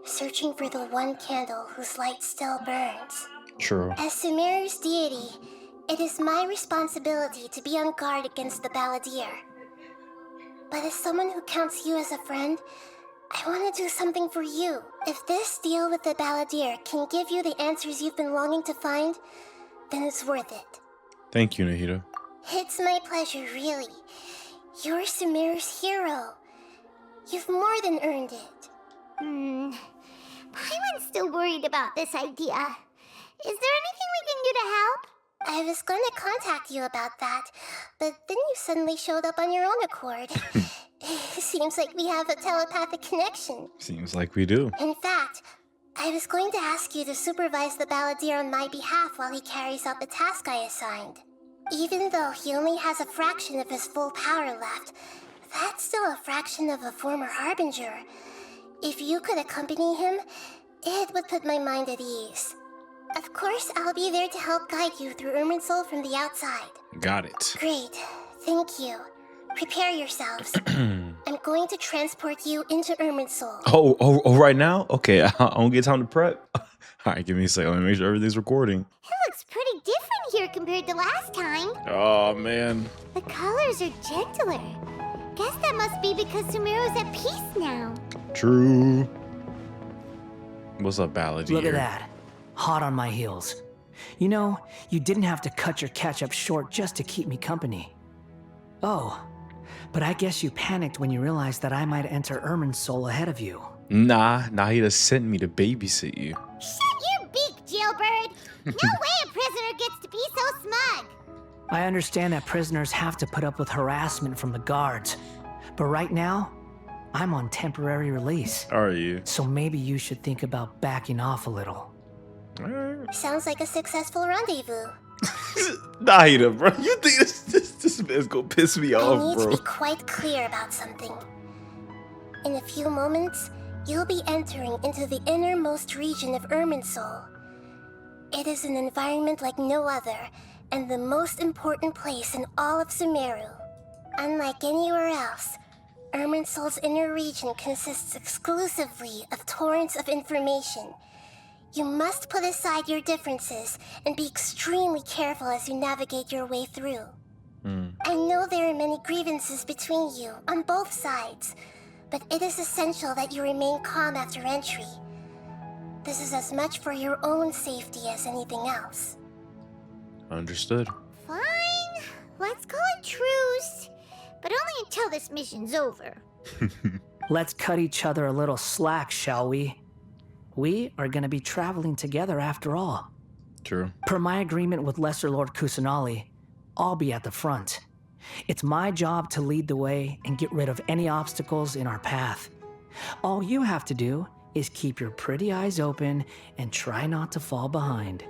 searching for the one candle whose light still burns. True. As Sumeru's deity, it is my responsibility to be on guard against the balladeer. But as someone who counts you as a friend, I want to do something for you. If this deal with the balladeer can give you the answers you've been longing to find, then it's worth it. Thank you, Nahida. It's my pleasure, really. You're Sumeru's hero. You've more than earned it. Paimon's still worried about this idea. Is there anything we can do to help? I was going to contact you about that, but then you suddenly showed up on your own accord. Seems like we have a telepathic connection. Seems like we do. In fact, I was going to ask you to supervise the balladeer on my behalf while he carries out the task I assigned. Even though he only has a fraction of his full power left, that's still a fraction of a former harbinger. If you could accompany him, it would put my mind at ease. Of course, I'll be there to help guide you through Irminsul from the outside. Got it. Great. Thank you. Prepare yourselves. I'm going to transport you into Irminsul. Oh, right now? Okay, I don't get time to prep. All right, give me a second. Let me make sure everything's recording. It looks pretty different here compared to last time. Oh, man. The colors are gentler. Guess that must be because Sumeru's at peace now. True. What's up, balladeer? Look at that. Hot on my heels. You know, you didn't have to cut your catch-up short just to keep me company. Oh, but I guess you panicked when you realized that I might enter Irminsul ahead of you. Nah, Nahida sent me to babysit you. Shut your beak, jailbird! No way a prisoner gets to be so smug! I understand that prisoners have to put up with harassment from the guards, but right now, I'm on temporary release. Are you? So maybe you should think about backing off a little. Sounds like a successful rendezvous. Nahida, bro. You think this man's gonna piss me I off, need to bro? be quite clear about something. In a few moments, you'll be entering into the innermost region of Irminsul. It is an environment like no other, and the most important place in all of Sumeru. Unlike anywhere else, Irminsul's inner region consists exclusively of torrents of information. You must put aside your differences and be extremely careful as you navigate your way through. I know there are many grievances between you on both sides, but it is essential that you remain calm after entry. This is as much for your own safety as anything else. Understood. Fine. Let's call it truce. But only until this mission's over. Let's cut each other a little slack, shall we? We are gonna be traveling together after all. True. Per my agreement with Lesser Lord Kusanali, I'll be at the front. It's my job to lead the way and get rid of any obstacles in our path. All you have to do is keep your pretty eyes open and try not to fall behind.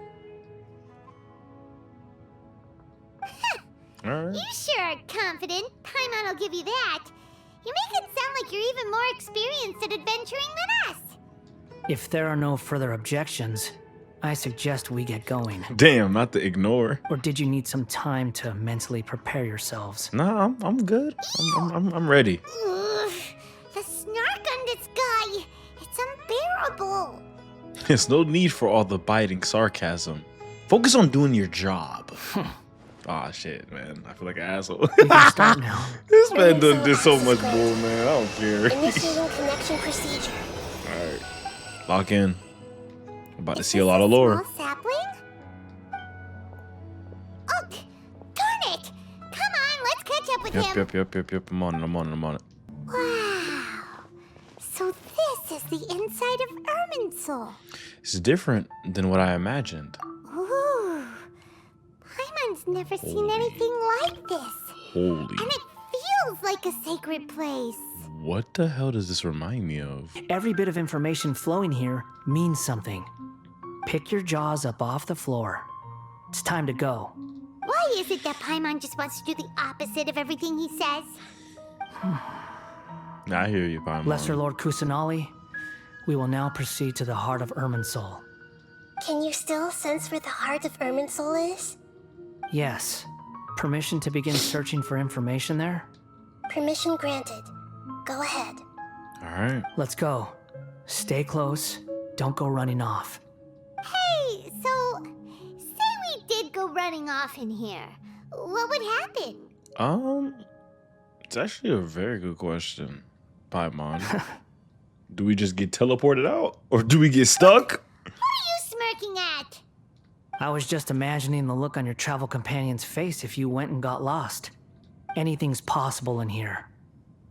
All right. You sure are confident. Paimon will give you that. You make it sound like you're even more experienced at adventuring than us. If there are no further objections, I suggest we get going. Damn, not to ignore. Or did you need some time to mentally prepare yourselves? Nah, I'm good. I'm ready. Ugh, the snark on this guy. It's unbearable. There's no need for all the biting sarcasm. Focus on doing your job. Aw, shit, man. I feel like an asshole. We can start now. This man done did so much bull, man. I don't care. Initiating connection procedure. Alright. Lock in. I'm about to Is see a this lot of lore. Small sapling? Oh, darn it! Come on, let's catch up with him. Yep. I'm on it. Wow. So this is the inside of Irminsul. It's different than what I imagined. Ooh. Paimon's never seen anything like this. Holy. And it feels like a sacred place. What the hell does this remind me of? Every bit of information flowing here means something. Pick your jaws up off the floor. It's time to go. Why is it that Paimon just wants to do the opposite of everything he says? I hear you, Paimon. Lesser Lord Kusanali, we will now proceed to the heart of Irminsul. Can you still sense where the heart of Irminsul is? Yes. Permission to begin searching for information there? Permission granted. Go ahead. Alright. Let's go. Stay close. Don't go running off. Hey, so say we did go running off in here. What would happen? It's actually a very good question, Paimon. Do we just get teleported out? Or do we get stuck? What are you smirking at? I was just imagining the look on your travel companion's face if you went and got lost. Anything's possible in here.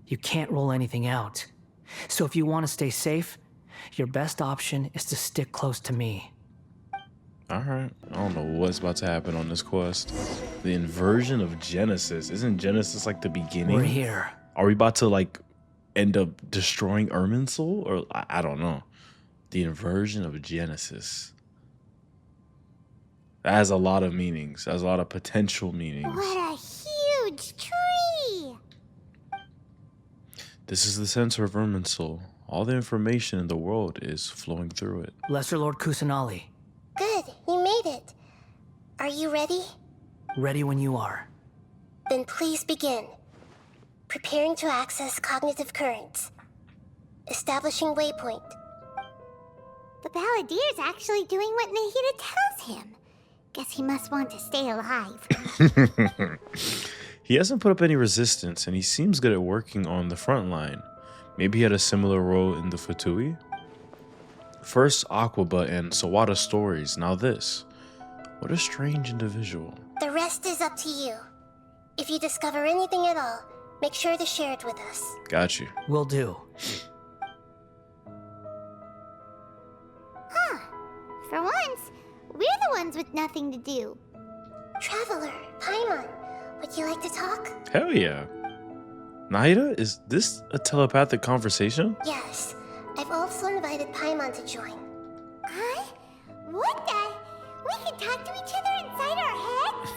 You can't rule anything out. So if you want to stay safe, your best option is to stick close to me. Alright. I don't know what's about to happen on this quest. The inversion of Genesis. Isn't Genesis like the beginning? We're here. Are we about to like end up destroying Irminsul? Or I don't know. The inversion of Genesis. That has a lot of meanings. That has a lot of potential meanings. What a huge tree! This is the center of Irminsul. All the information in the world is flowing through it. Lesser Lord Kusanali, Good, you made it. Are you ready? ready when you are. Then please begin. Preparing to access cognitive currents. Establishing waypoint. The balladeer's actually doing what Nahida tells him. Guess he must want to stay alive. He hasn't put up any resistance, and he seems good at working on the front line. Maybe he had a similar role in the Fatui? First Aquaba and Sawada stories, now this. What a strange individual. The rest is up to you. If you discover anything at all, make sure to share it with us. Got you. Will do. Huh. For once, we're the ones with nothing to do. Traveler, Paimon, would you like to talk? Hell yeah. Nahida, is this a telepathic conversation? Yes. I've also invited Paimon to join. Huh? What the? We can talk to each other inside our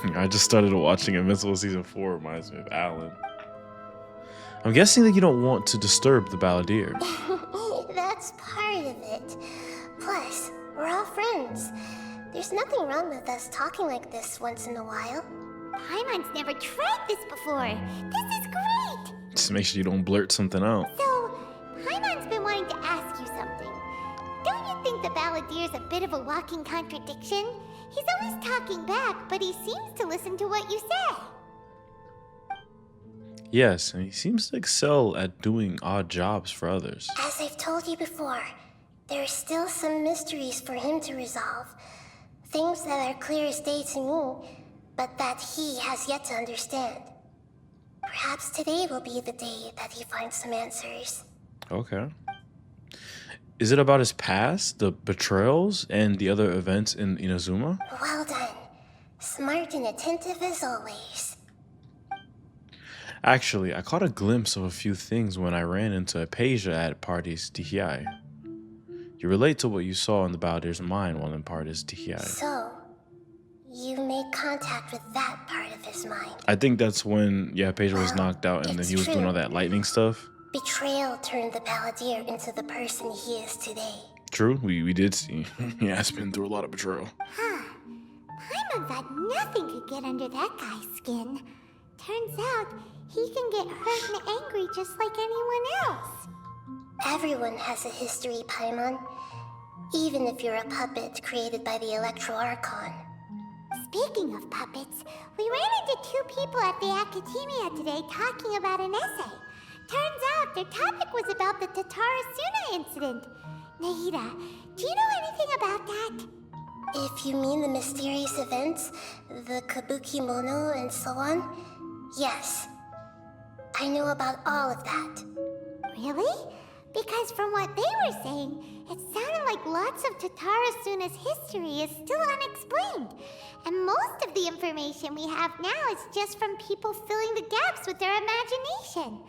heads? I just started watching Invincible Season 4, reminds me of Alan. I'm guessing that you don't want to disturb the balladeer. That's part of it. Plus, we're all friends. There's nothing wrong with us talking like this once in a while. Paimon's never tried this before. This is great! Just make sure you don't blurt something out. So, Paimon's been wanting to ask you something. Don't you think the balladeer's a bit of a walking contradiction? He's always talking back, but he seems to listen to what you say. Yes, and he seems to excel at doing odd jobs for others. As I've told you before, there are still some mysteries for him to resolve. Things that are clear as day to me, but that he has yet to understand. Perhaps today will be the day that he finds some answers. Okay. Is it about his past, the betrayals, and the other events in Inazuma? Well done. Smart and attentive as always. Actually, I caught a glimpse of a few things when I ran into Apasia at Party's Tihai. You relate to what you saw in the balladeer's mind while in Party's Tihai. So, you made contact with that part of his mind. I think that's when, yeah, Apasia was knocked out and then he was doing all that lightning stuff. Betrayal turned the balladeer into the person he is today. True, we did see. Yeah, has been through a lot of betrayal. Huh. Paimon thought nothing could get under that guy's skin. Turns out, he can get hurt and angry just like anyone else. Everyone has a history, Paimon. Even if you're a puppet created by the Archon. Speaking of puppets, we ran into two people at the Academia today talking about an essay. Turns out their topic was about the Tatarasuna incident. Nahida, do you know anything about that? If you mean the mysterious events, the kabukimono and so on, yes. I know about all of that. Really? Because from what they were saying, it sounded like lots of Tatarasuna's history is still unexplained. And most of the information we have now is just from people filling the gaps with their imagination.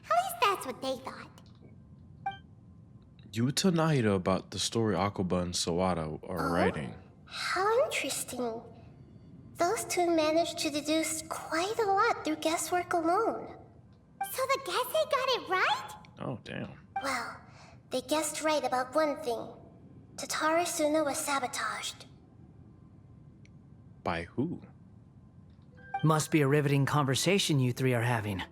At least that's what they thought. You would tell Nahida about the story Akuba and Sawada are writing. How interesting. Those two managed to deduce quite a lot through guesswork alone. So the Gese got it right? Oh, damn. Well, they guessed right about one thing. Tatarasuna was sabotaged. By who? Must be a riveting conversation you three are having.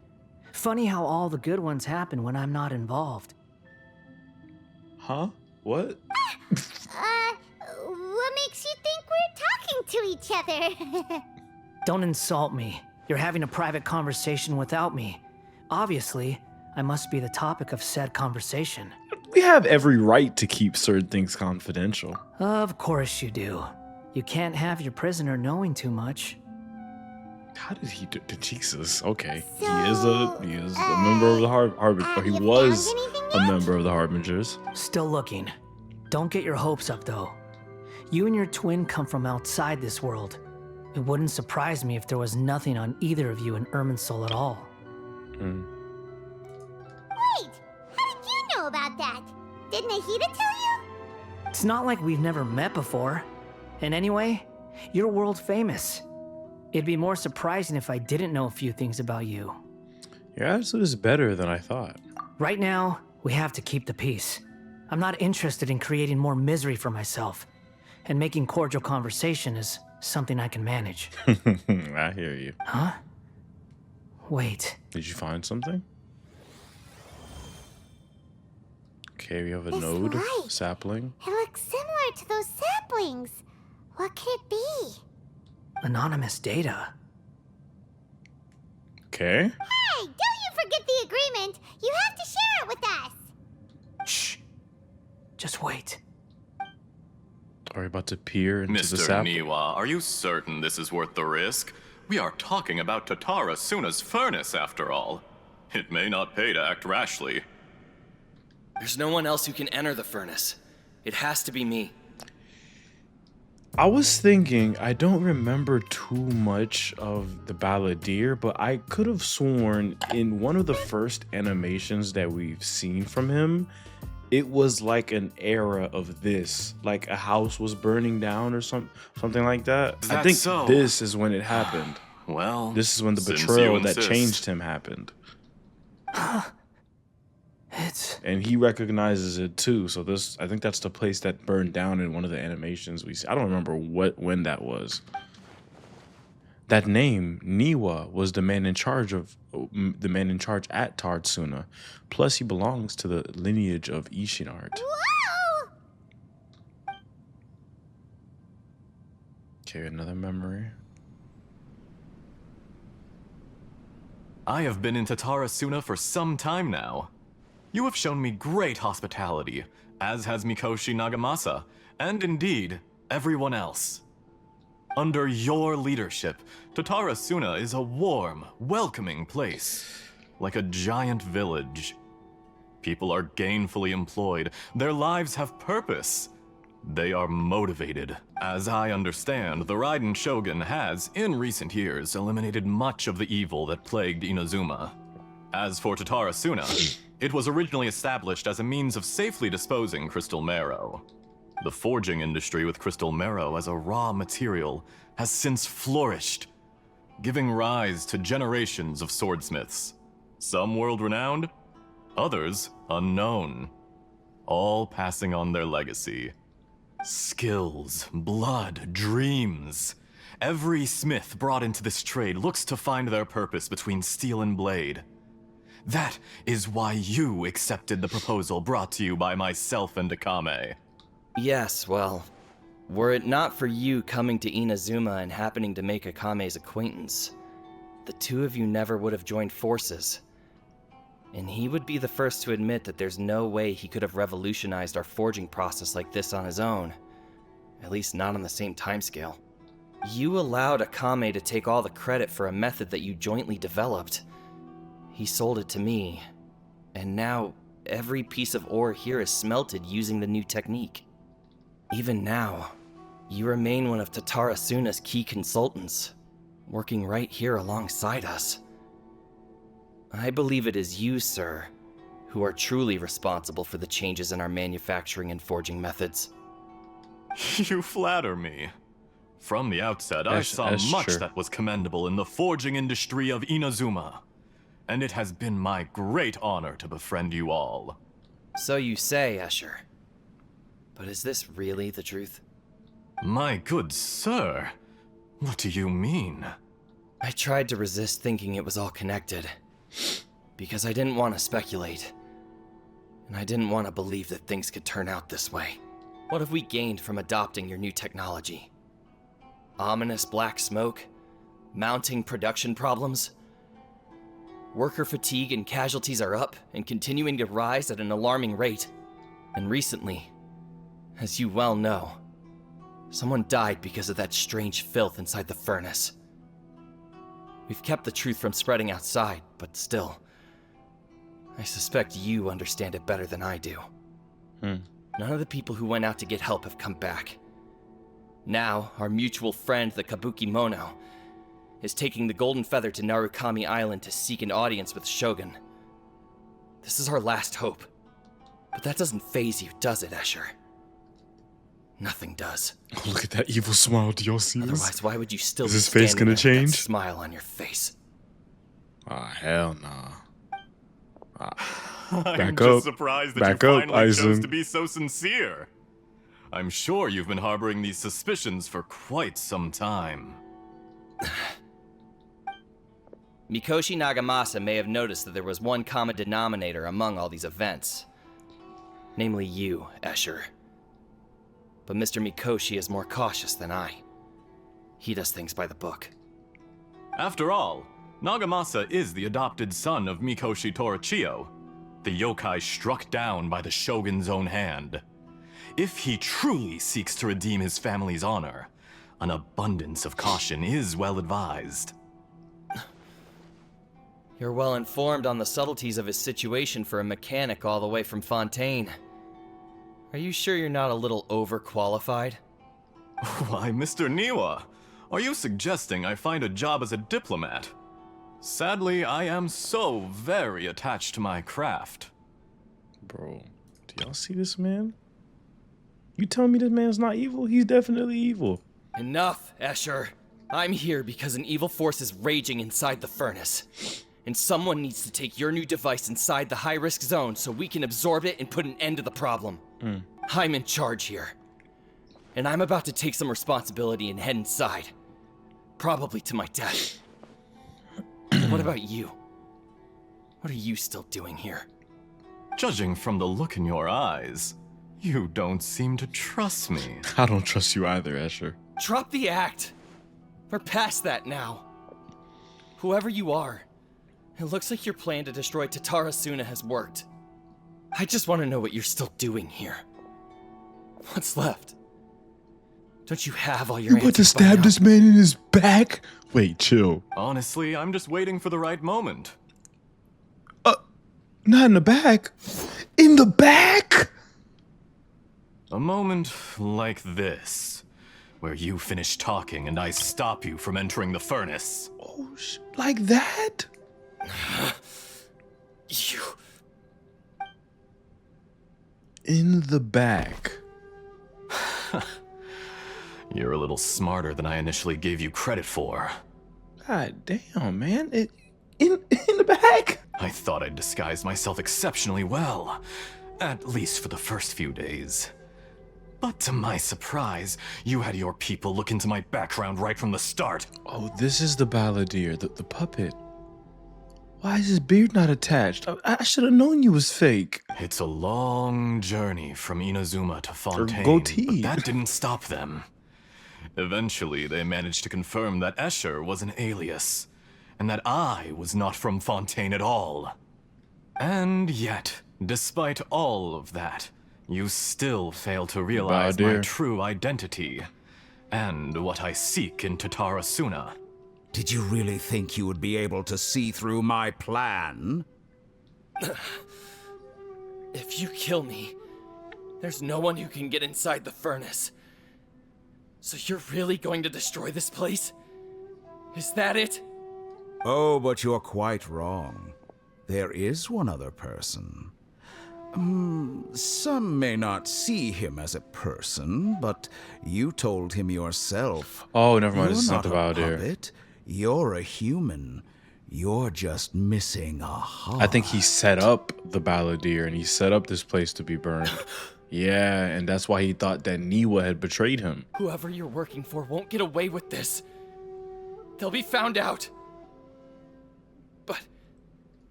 Funny how all the good ones happen when I'm not involved. Huh? What? What makes you think we're talking to each other? Don't insult me. You're having a private conversation without me. Obviously, I must be the topic of said conversation. We have every right to keep certain things confidential. Of course you do. You can't have your prisoner knowing too much. How did he do? Jesus. Okay. So, he is a member of the Harbingers. Or he you was found anything a yet? member of the Harbingers. Still looking. Don't get your hopes up, though. You and your twin come from outside this world. It wouldn't surprise me if there was nothing on either of you in Irminsul at all. Mm. Wait, how did you know about that? Did Nahida tell you? It's not like we've never met before. And anyway, you're world famous. It'd be more surprising if I didn't know a few things about you. Your attitude is better than I thought. Right now, we have to keep the peace. I'm not interested in creating more misery for myself. And making cordial conversation is something I can manage. I hear you. Huh? Wait. Did you find something? Okay, we have a This node, light. sapling. It looks similar to those saplings. What could it be? Anonymous data. Okay. Hey, don't you forget the agreement. You have to share it with us. Shh. Just wait. Are we about to peer into the Mr. sapling? Niwa, are you certain this is worth the risk? We are talking about Tatarasuna's furnace, after all. It may not pay to act rashly. There's no one else who can enter the furnace. It has to be me. I was thinking, I don't remember too much of the balladeer, but I could have sworn in one of the first animations that we've seen from him, it was like an era of this, like a house was burning down or something like that. Is I that think so? this is when it happened. Well, This is when the since betrayal you that insist. changed him happened. It's... And he recognizes it too. So this, I think that's the place that burned down in one of the animations we see. I don't remember when that was. That name, Niwa, was the man in charge at Tatarasuna. Plus, he belongs to the lineage of Ishin art. Whoa! Okay, another memory. I have been in Tatarasuna for some time now. You have shown me great hospitality, as has Mikoshi Nagamasa, and indeed, everyone else. Under your leadership, Tatarasuna is a warm, welcoming place, like a giant village. People are gainfully employed. Their lives have purpose. They are motivated. As I understand, the Raiden Shogun has, in recent years, eliminated much of the evil that plagued Inazuma. As for Tatarasuna, it was originally established as a means of safely disposing crystal marrow. The forging industry with crystal marrow as a raw material has since flourished, giving rise to generations of swordsmiths. Some world-renowned, others unknown, all passing on their legacy. Skills, blood, dreams. Every smith brought into this trade looks to find their purpose between steel and blade. That is why you accepted the proposal brought to you by myself and Akame. Yes, well, were it not for you coming to Inazuma and happening to make Akame's acquaintance, the two of you never would have joined forces. And he would be the first to admit that there's no way he could have revolutionized our forging process like this on his own. At least not on the same timescale. You allowed Akame to take all the credit for a method that you jointly developed. He sold it to me, and now every piece of ore here is smelted using the new technique. Even now, you remain one of Tatarasuna's key consultants, working right here alongside us. I believe it is you, sir, who are truly responsible for the changes in our manufacturing and forging methods. You flatter me. From the outset, I saw much that was commendable in the forging industry of Inazuma, and it has been my great honor to befriend you all. So you say, Escher. But is this really the truth? My good sir, what do you mean? I tried to resist thinking it was all connected, because I didn't want to speculate, and I didn't want to believe that things could turn out this way. What have we gained from adopting your new technology? Ominous black smoke? Mounting production problems? Worker fatigue and casualties are up and continuing to rise at an alarming rate. And recently, as you well know, someone died because of that strange filth inside the furnace. We've kept the truth from spreading outside, but still, I suspect you understand it better than I do. None of the people who went out to get help have come back. Now, our mutual friend, the kabukimono, is taking the Golden Feather to Narukami Island to seek an audience with Shogun. This is our last hope. But that doesn't faze you, does it, Escher? Nothing does. Oh, look at that evil smile. Do y'all see this? Otherwise, why would you still Is be his face standing gonna there with that change? smile on your face? Ah, hell nah. I'm Back just up. surprised that Back you up, finally chose Aizen. to be so sincere. I'm sure you've been harboring these suspicions for quite some time. Mikoshi Nagamasa may have noticed that there was one common denominator among all these events. Namely you, Escher. But Mr. Mikoshi is more cautious than I. He does things by the book. After all, Nagamasa is the adopted son of Mikoshi Torichiyo, the yokai struck down by the Shogun's own hand. If he truly seeks to redeem his family's honor, an abundance of caution is well advised. You're well informed on the subtleties of his situation for a mechanic all the way from Fontaine. Are you sure you're not a little overqualified? Why, Mr. Niwa, are you suggesting I find a job as a diplomat? Sadly, I am so very attached to my craft. Bro, do y'all see this man? You telling me this man's not evil? He's definitely evil. Enough, Escher. I'm here because an evil force is raging inside the furnace. And someone needs to take your new device inside the high-risk zone so we can absorb it and put an end to the problem. I'm in charge here. And I'm about to take some responsibility and head inside. Probably to my death. What about you? What are you still doing here? Judging from the look in your eyes, you don't seem to trust me. I don't trust you either, Escher. Drop the act! We're past that now. Whoever you are, it looks like your plan to destroy Tatarasuna has worked. I just want to know what you're still doing here. What's left? Don't you have all your You about to answers by stab now? this man in his back? Wait, chill. Honestly, I'm just waiting for the right moment. Not in the back. In the back? A moment like this, where you finish talking and I stop you from entering the furnace. Oh, like that? You... In the back. You're a little smarter than I initially gave you credit for. God damn, man. In the back? I thought I'd disguised myself exceptionally well, at least for the first few days. But to my surprise, you had your people look into my background right from the start. Oh, this is the balladeer, the puppet. Why is his beard not attached? I should have known you was fake. It's a long journey from Inazuma to Fontaine, goatee. but that didn't stop them. Eventually, they managed to confirm that Escher was an alias, and that I was not from Fontaine at all. And yet, despite all of that, you still fail to realize my true identity, and what I seek in Tatarasuna. Did you really think you would be able to see through my plan? If you kill me, there's no one who can get inside the furnace. So you're really going to destroy this place? Is that it? Oh, but you're quite wrong. There is one other person. Some may not see him as a person, but you told him yourself. Oh, never mind. You're This is not not a the balladeer. puppet. You're a human. You're just missing a heart. I think he set up the balladeer and he set up this place to be burned. Yeah, and that's why he thought that Niwa had betrayed him. Whoever you're working for won't get away with this. They'll be found out. But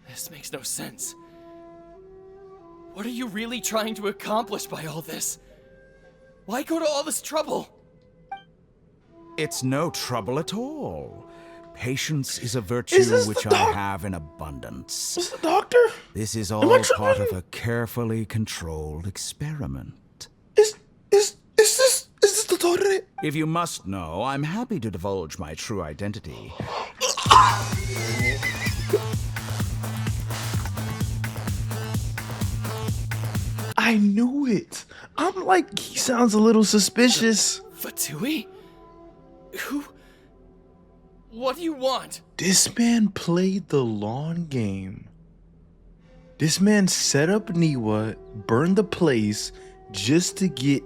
this makes no sense. What are you really trying to accomplish by all this? Why go to all this trouble? It's no trouble at all. Patience is a virtue which I have in abundance. Is the doctor? This is all part of a carefully controlled experiment. Is this the doctor? If you must know, I'm happy to divulge my true identity. I knew it. I'm like, he sounds a little suspicious. Fatui? Who? What do you want? This man played the long game. This man set up Niwa, burned the place just to get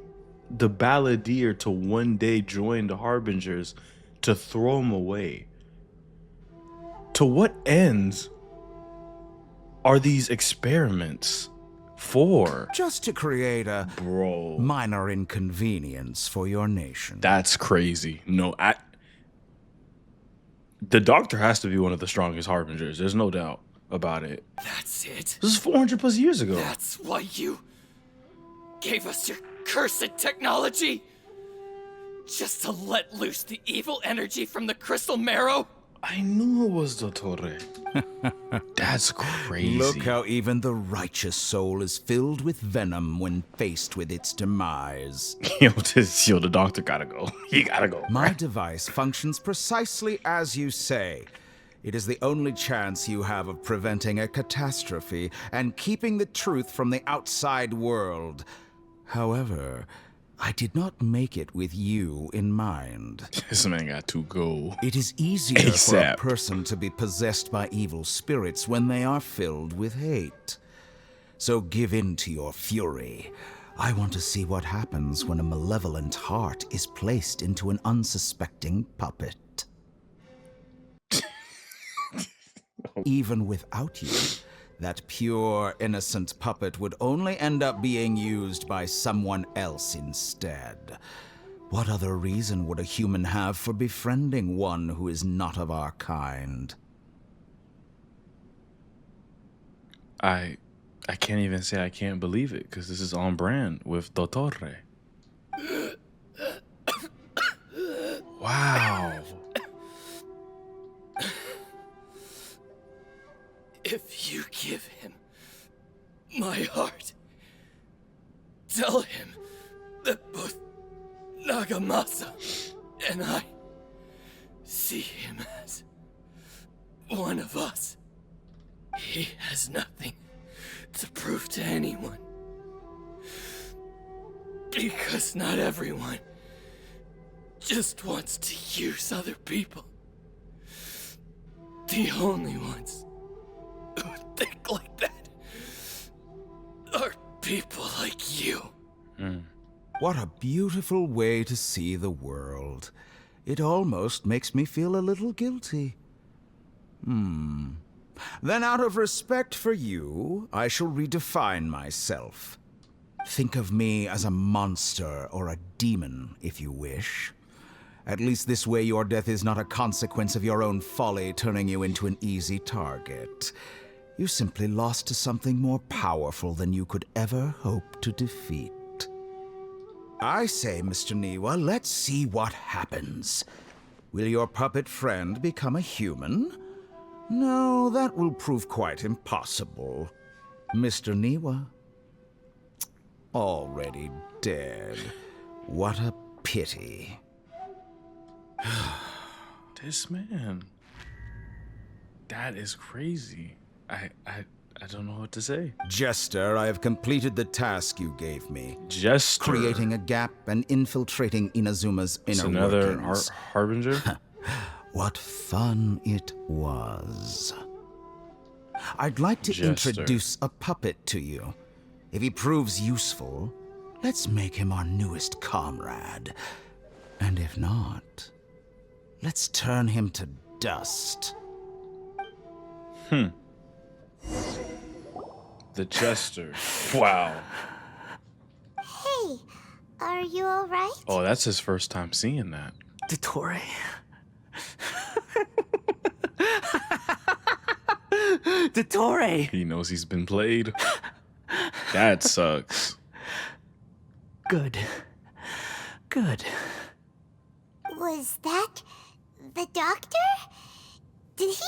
the balladeer to one day join the Harbingers to throw him away. To what ends are these experiments for? Just to create a Bro, minor inconvenience for your nation. that's crazy. No, the doctor has to be one of the strongest Harbingers. There's no doubt about it. That's it. This is 400 plus years ago. That's why you gave us your cursed technology? Just to let loose the evil energy from the crystal marrow? I knew it was DOTTORE. That's crazy. Look how even the righteous soul is filled with venom when faced with its demise. the doctor gotta go. He gotta go. My device functions precisely as you say. It is the only chance you have of preventing a catastrophe and keeping the truth from the outside world. However, I did not make it with you in mind. This man got to go. It is easier for a ASAP. person to be possessed by evil spirits when they are filled with hate. So give in to your fury. I want to see what happens when a malevolent heart is placed into an unsuspecting puppet. Even without you, that pure, innocent puppet would only end up being used by someone else instead. What other reason would a human have for befriending one who is not of our kind? I can't even say I can't believe it, because this is on brand with DOTTORE. Wow. If you give him my heart, tell him that both Nagamasa and I see him as one of us. He has nothing to prove to anyone. Because not everyone just wants to use other people. The only ones who think like that are people like you. What a beautiful way to see the world. It almost makes me feel a little guilty. Then out of respect for you, I shall redefine myself. Think of me as a monster or a demon, if you wish. At least this way your death is not a consequence of your own folly turning you into an easy target. You simply lost to something more powerful than you could ever hope to defeat. I say, Mr. Niwa, let's see what happens. Will your puppet friend become a human? No, that will prove quite impossible. Mr. Niwa? Already dead. What a pity. This man. That is crazy. I don't know what to say. Jester, I have completed the task you gave me. Jester. Creating a gap and infiltrating Inazuma's It's inner another workings. harbinger? What fun it was. I'd like to Jester. introduce a puppet to you. If he proves useful, let's make him our newest comrade. And if not, let's turn him to dust. The Jester. Wow. Hey, are you alright? Oh, that's his first time seeing that. DOTTORE. DOTTORE. He knows he's been played. That sucks. Good. Good. Was that the doctor? Did he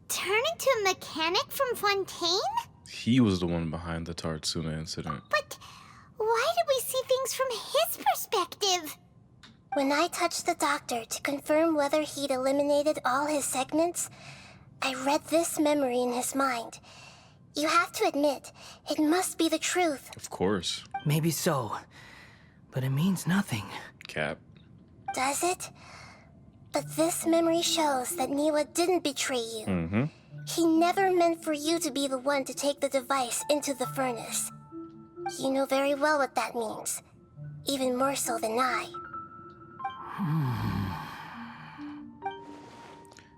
turn into a mechanic from Fontaine? He was the one behind the Tatarasuna incident. But why did we see things from his perspective? When I touched the doctor to confirm whether he'd eliminated all his segments, I read this memory in his mind. You have to admit, it must be the truth. Of course. Maybe so, but it means nothing. Cap. Does it? But this memory shows that Niwa didn't betray you. He never meant for you to be the one to take the device into the furnace. You know very well what that means. Even more so than I.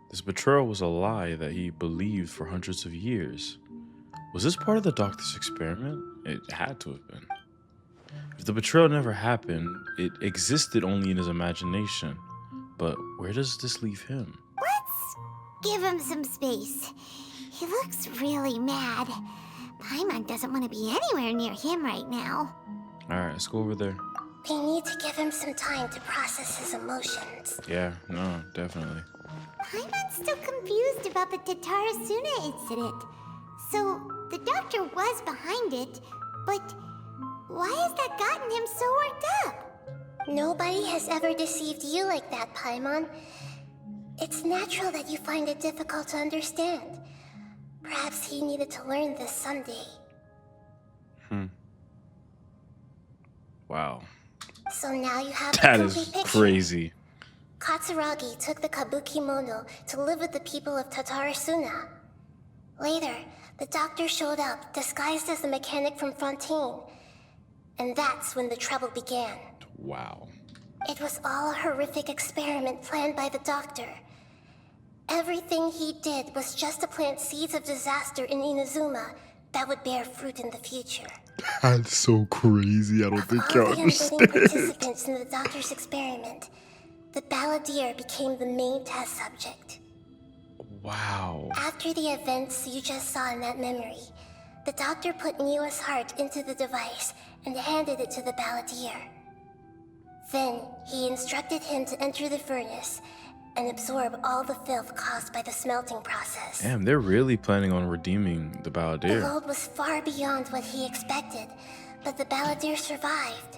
This betrayal was a lie that he believed for hundreds of years. Was this part of the doctor's experiment? It had to have been. If the betrayal never happened, it existed only in his imagination. But where does this leave him? Let's give him some space. He looks really mad. Paimon doesn't want to be anywhere near him right now. Alright, let's go over there. We need to give him some time to process his emotions. Yeah, no, definitely. Paimon's still confused about the Tatarasuna incident. So, the doctor was behind it, but why has that gotten him so worked up? Nobody has ever deceived you like that, Paimon. It's natural that you find it difficult to understand. Perhaps he needed to learn this someday. Wow. So now you have That the is complete picture. crazy. Katsuragi took the kabukimono to live with the people of Tatarasuna. Later, the doctor showed up, disguised as the mechanic from Fontaine. And that's when the trouble began. Wow. It was all a horrific experiment planned by the doctor. Everything he did was just to plant seeds of disaster in Inazuma that would bear fruit in the future. That's so crazy. I don't think Of y'all all the unwitting participants in the doctor's experiment, the balladeer became the main test subject. Wow. After the events you just saw in that memory, the doctor put Niwa's heart into the device and handed it to the balladeer. Then, he instructed him to enter the furnace and absorb all the filth caused by the smelting process. Damn, they're really planning on redeeming the The balladeer. load was far beyond what he expected, but the balladeer survived.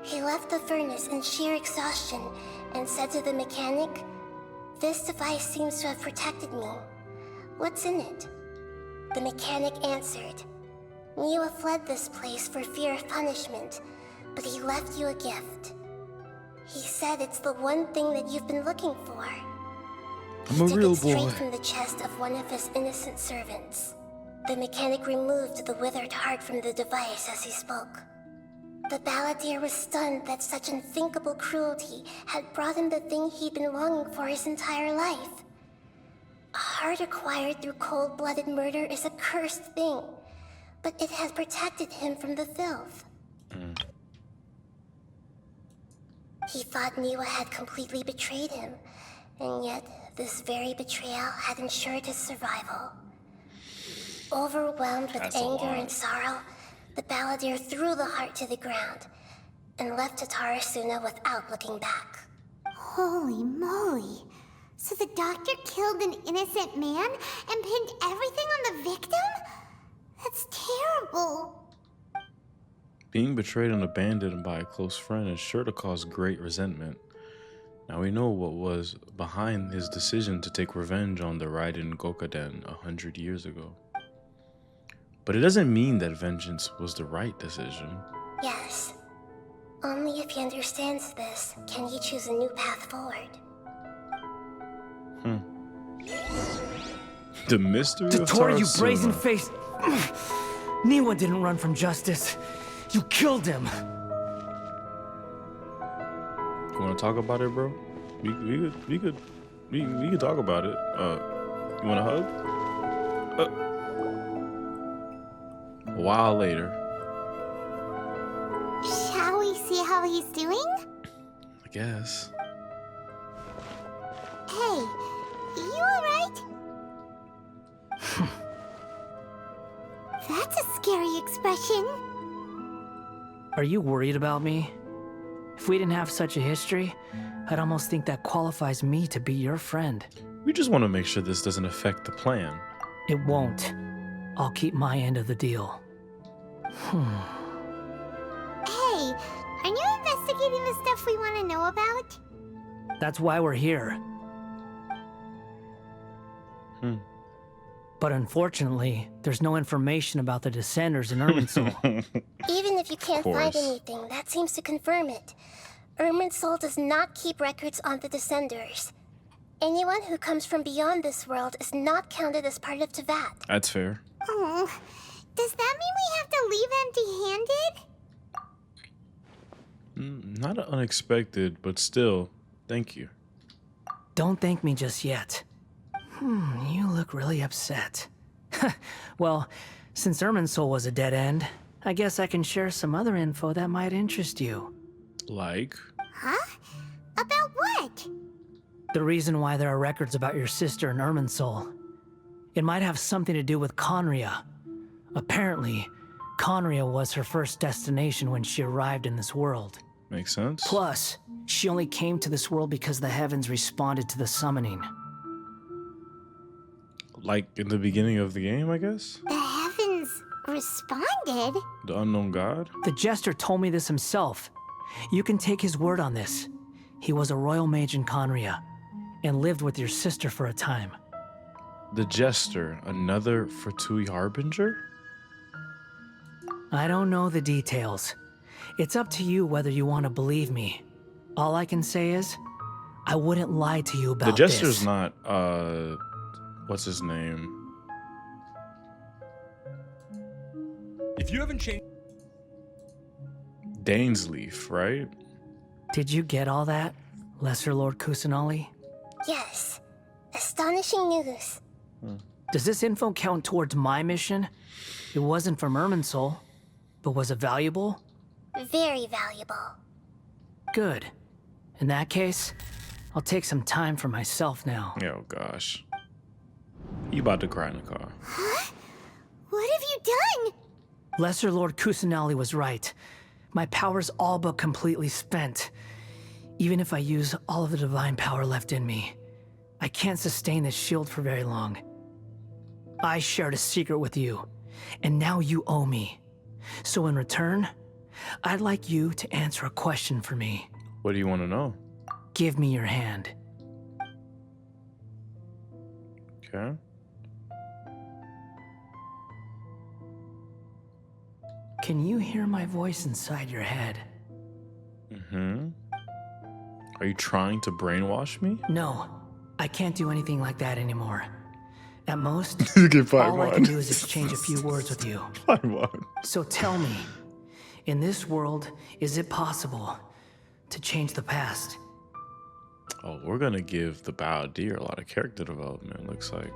He left the furnace in sheer exhaustion and said to the mechanic, "This device seems to have protected me. What's in it?" The mechanic answered, "Niwa fled this place for fear of punishment, but he left you a gift. He said it's the one thing that you've been looking for." I'm a real He took it boy. straight from the chest of one of his innocent servants. The mechanic removed the withered heart from the device as he spoke. The balladeer was stunned that such unthinkable cruelty had brought him the thing he'd been longing for his entire life. A heart acquired through cold-blooded murder is a cursed thing, but it has protected him from the filth. He thought Niwa had completely betrayed him, and yet this very betrayal had ensured his survival. Overwhelmed with anger and sorrow, the balladeer threw the heart to the ground and left Tatarasuna without looking back. Holy moly. So the doctor killed an innocent man and pinned everything on the victim? That's terrible. Being betrayed and abandoned by a close friend is sure to cause great resentment. Now we know what was behind his decision to take revenge on the Raiden Gokaden 100 years ago. But it doesn't mean that vengeance was the right decision. Yes. Only if he understands this can he choose a new path forward. The mystery of DOTTORE, you Tatarasuna. brazen-faced... Niwa didn't run from justice. You killed him. You want to talk about it, bro? We could talk about it. You want a hug? A while later, Shall we see how he's doing? I guess. Hey, you alright? That's a scary expression. Are you worried about me? If we didn't have such a history, I'd almost think that qualifies me to be your friend. We just want to make sure this doesn't affect the plan. It won't. I'll keep my end of the deal. Hey, aren't you investigating the stuff we want to know about? That's why we're here. But unfortunately, there's no information about the Descenders in Irminsul. Even if you can't find course. anything, that seems to confirm it. Irminsul does not keep records on the Descenders. Anyone who comes from beyond this world is not counted as part of Teyvat. That's fair. Oh, does that mean we have to leave empty-handed? Not unexpected, but still, thank you. Don't thank me just yet. You look really upset. Well, since Irminsul was a dead end, I guess I can share some other info that might interest you. Like? Huh? About what? The reason why there are records about your sister in Irminsul. It might have something to do with Conria. Apparently, Conria was her first destination when she arrived in this world. Makes sense. Plus, she only came to this world because the heavens responded to the summoning. Like in the beginning of the game, I guess? The heavens responded? The unknown god? The Jester told me this himself. You can take his word on this. He was a royal mage in Conria, and lived with your sister for a time. The Jester, another Fatui Harbinger? I don't know the details. It's up to you whether you want to believe me. All I can say is, I wouldn't lie to you about The Jester's this. not, what's his name? If you haven't changed... Dainsleaf, right? Did you get all that, Lesser Lord Kusanali? Yes. Astonishing news. Does this info count towards my mission? It wasn't from Irminsul, but was it valuable? Very valuable. Good. In that case, I'll take some time for myself now. Oh gosh. You about to cry in the car. Huh? What have you done? Lesser Lord Kusanali was right. My power's all but completely spent. Even if I use all of the divine power left in me, I can't sustain this shield for very long. I shared a secret with you, and now you owe me. So in return, I'd like you to answer a question for me. What do you want to know? Give me your hand. Okay. Can you hear my voice inside your head? Mm-hmm. Are you trying to brainwash me? No, I can't do anything like that anymore. At most, Okay, fine, all I can do is exchange a few words with you. Fine. So tell me, in this world, is it possible to change the past? Oh, we're gonna give the balladeer a lot of character development, looks like.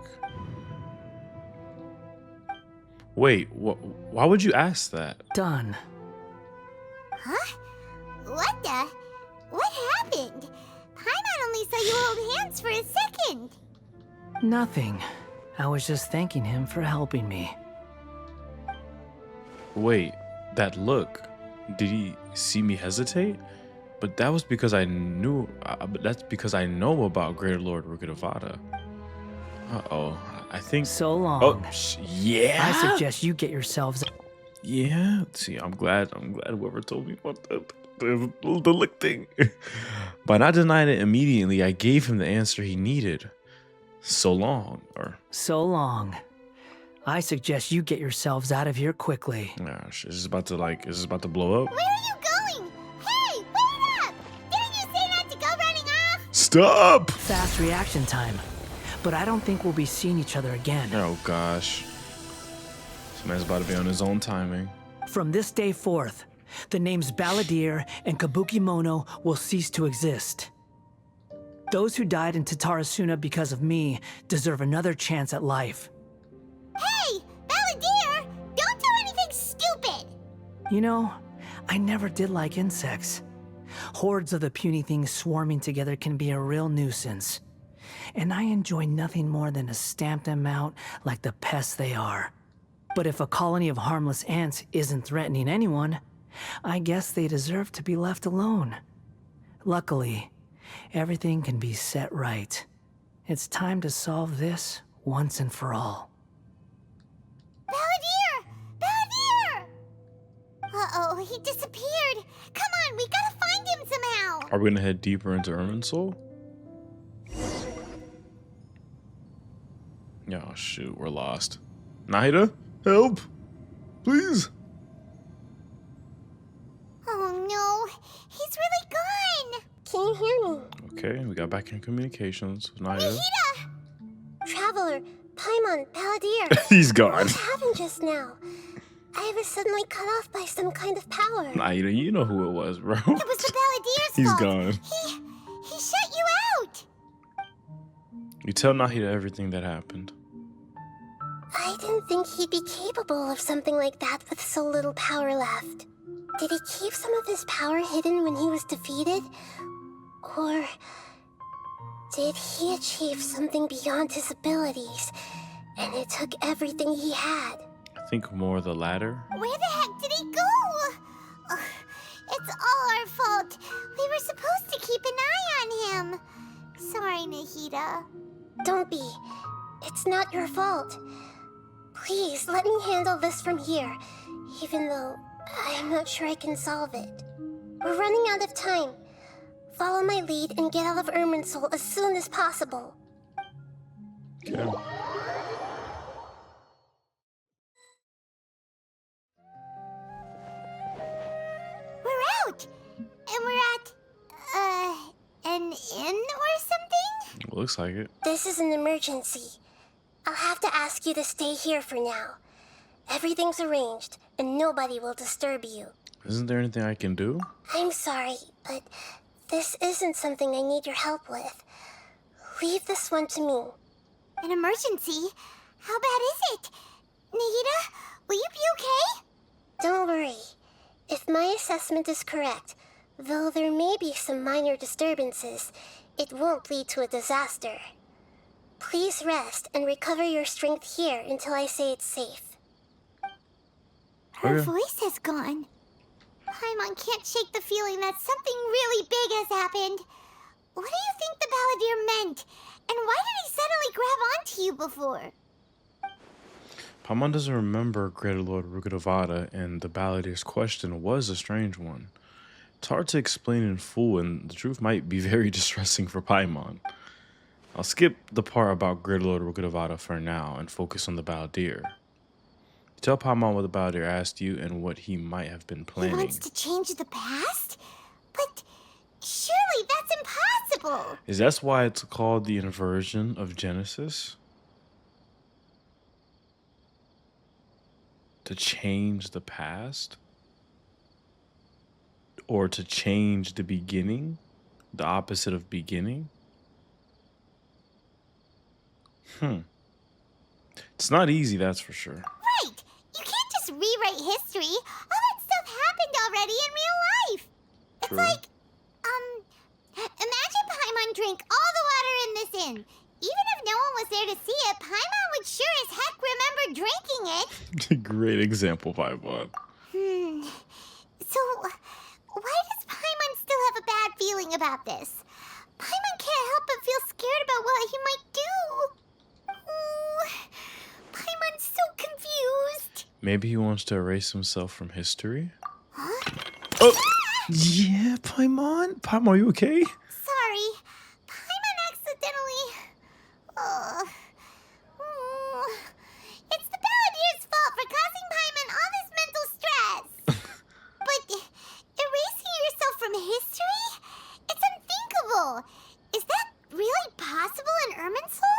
Wait, why would you ask that? Done. Huh? What the? What happened? Paimon only saw you hold hands for a second. Nothing. I was just thanking him for helping me. Wait, that look. Did he see me hesitate? But that was because I knew. But that's because I know about Greater Lord Rukadavada. Uh-oh. I think. So long. Oh, yeah. I suggest you get yourselves. Yeah. See, I'm glad whoever told me about the look thing. By not denying it immediately, I gave him the answer he needed. So long, or. So long. I suggest you get yourselves out of here quickly. Gosh, is this about to blow up? Where are you going? Hey, wait up! Didn't you say not to go running off? Stop! Fast reaction time. But I don't think we'll be seeing each other again. Oh gosh. This man's about to be on his own timing. From this day forth, the names Balladeer and Kabukimono will cease to exist. Those who died in Tatarasuna because of me deserve another chance at life. Hey, balladeer! Don't do anything stupid! You know, I never did like insects. Hordes of the puny things swarming together can be a real nuisance. And I enjoy nothing more than to stamp them out like the pests they are. But if a colony of harmless ants isn't threatening anyone, I guess they deserve to be left alone. Luckily, everything can be set right. It's time to solve this once and for all. Balladeer! Balladeer! Uh-oh, he disappeared. Come on, we gotta find him somehow. Are we gonna head deeper into Irminsul? Oh shoot, we're lost. Nahida, help! Please! Oh no, he's really gone. Can you hear me? Okay, we got back in communications with Nahida. Nahida! Traveler, Paimon, Balladeer. He's gone. What happened just now? I was suddenly cut off by some kind of power. Nahida, you know who it was, bro. It was the Balladier's He's fault. gone. He shut you out. You tell Nahida everything that happened. I didn't think he'd be capable of something like that with so little power left. Did he keep some of his power hidden when he was defeated? Or did he achieve something beyond his abilities, and it took everything he had? I think more the latter. Where the heck did he go? Ugh, it's all our fault. We were supposed to keep an eye on him. Sorry, Nahida. Don't be. It's not your fault. Please, let me handle this from here, even though I'm not sure I can solve it. We're running out of time. Follow my lead and get out of Irminsul as soon as possible. Okay. We're out! And we're at, an inn or something? Looks like it. This is an emergency. I'll have to ask you to stay here for now. Everything's arranged, and nobody will disturb you. Isn't there anything I can do? I'm sorry, but this isn't something I need your help with. Leave this one to me. An emergency? How bad is it? Nahida, will you be okay? Don't worry. If my assessment is correct, though there may be some minor disturbances, it won't lead to a disaster. Please rest and recover your strength here until I say it's safe. Her Okay. voice has gone. Paimon can't shake the feeling that something really big has happened. What do you think the Balladeer meant? And why did he suddenly grab onto you before? Paimon doesn't remember Greater Lord Rukkhadevata, and the Balladeer's question was a strange one. It's hard to explain in full, and the truth might be very distressing for Paimon. I'll skip the part about Greater Lord Rukkhadevata for now and focus on the Balladeer. Tell Paimon what the Balladeer asked you and what he might have been planning. He wants to change the past? But surely that's impossible! Is that why it's called the Inversion of Genesis? To change the past? Or to change the beginning? The opposite of beginning? It's not easy, that's for sure. Right! You can't just rewrite history. All that stuff happened already in real life. True. It's like, imagine Paimon drank all the water in this inn. Even if no one was there to see it, Paimon would sure as heck remember drinking it. Great example, Paimon. So, why does Paimon still have a bad feeling about this? Paimon can't help but feel scared about what he might do. Oh, Paimon's so confused. Maybe he wants to erase himself from history? Huh? Oh! Yeah, Paimon? Paimon, are you okay? Sorry. Paimon accidentally... It's the Balladeer's fault for causing Paimon all this mental stress. But erasing yourself from history? It's unthinkable. Is that really possible in Irminsul?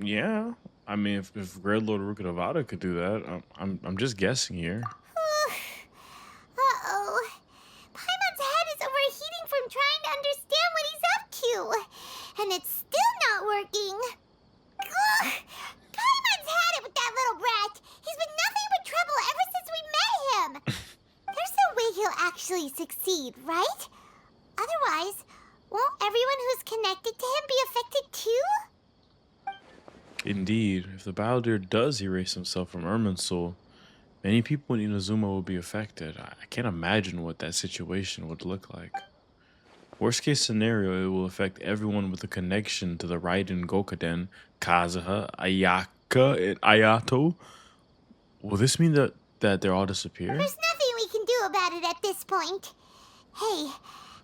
Yeah. I mean, if Great Lord Rukkhadevata could do that, I'm just guessing here. Uh-oh. Paimon's head is overheating from trying to understand what he's up to. And it's still not working. Ugh. Paimon's had it with that little brat. He's been nothing but trouble ever since we met him. There's no way he'll actually succeed, right? Otherwise, won't everyone who's connected to him be affected too? Indeed, if the Balladeer does erase himself from Irminsul, many people in Inazuma will be affected. I can't imagine what that situation would look like. Worst case scenario, it will affect everyone with a connection to the Raiden Gokaden, Kazuha, Ayaka, and Ayato. Will this mean that they're all disappear? There's nothing we can do about it at this point. Hey,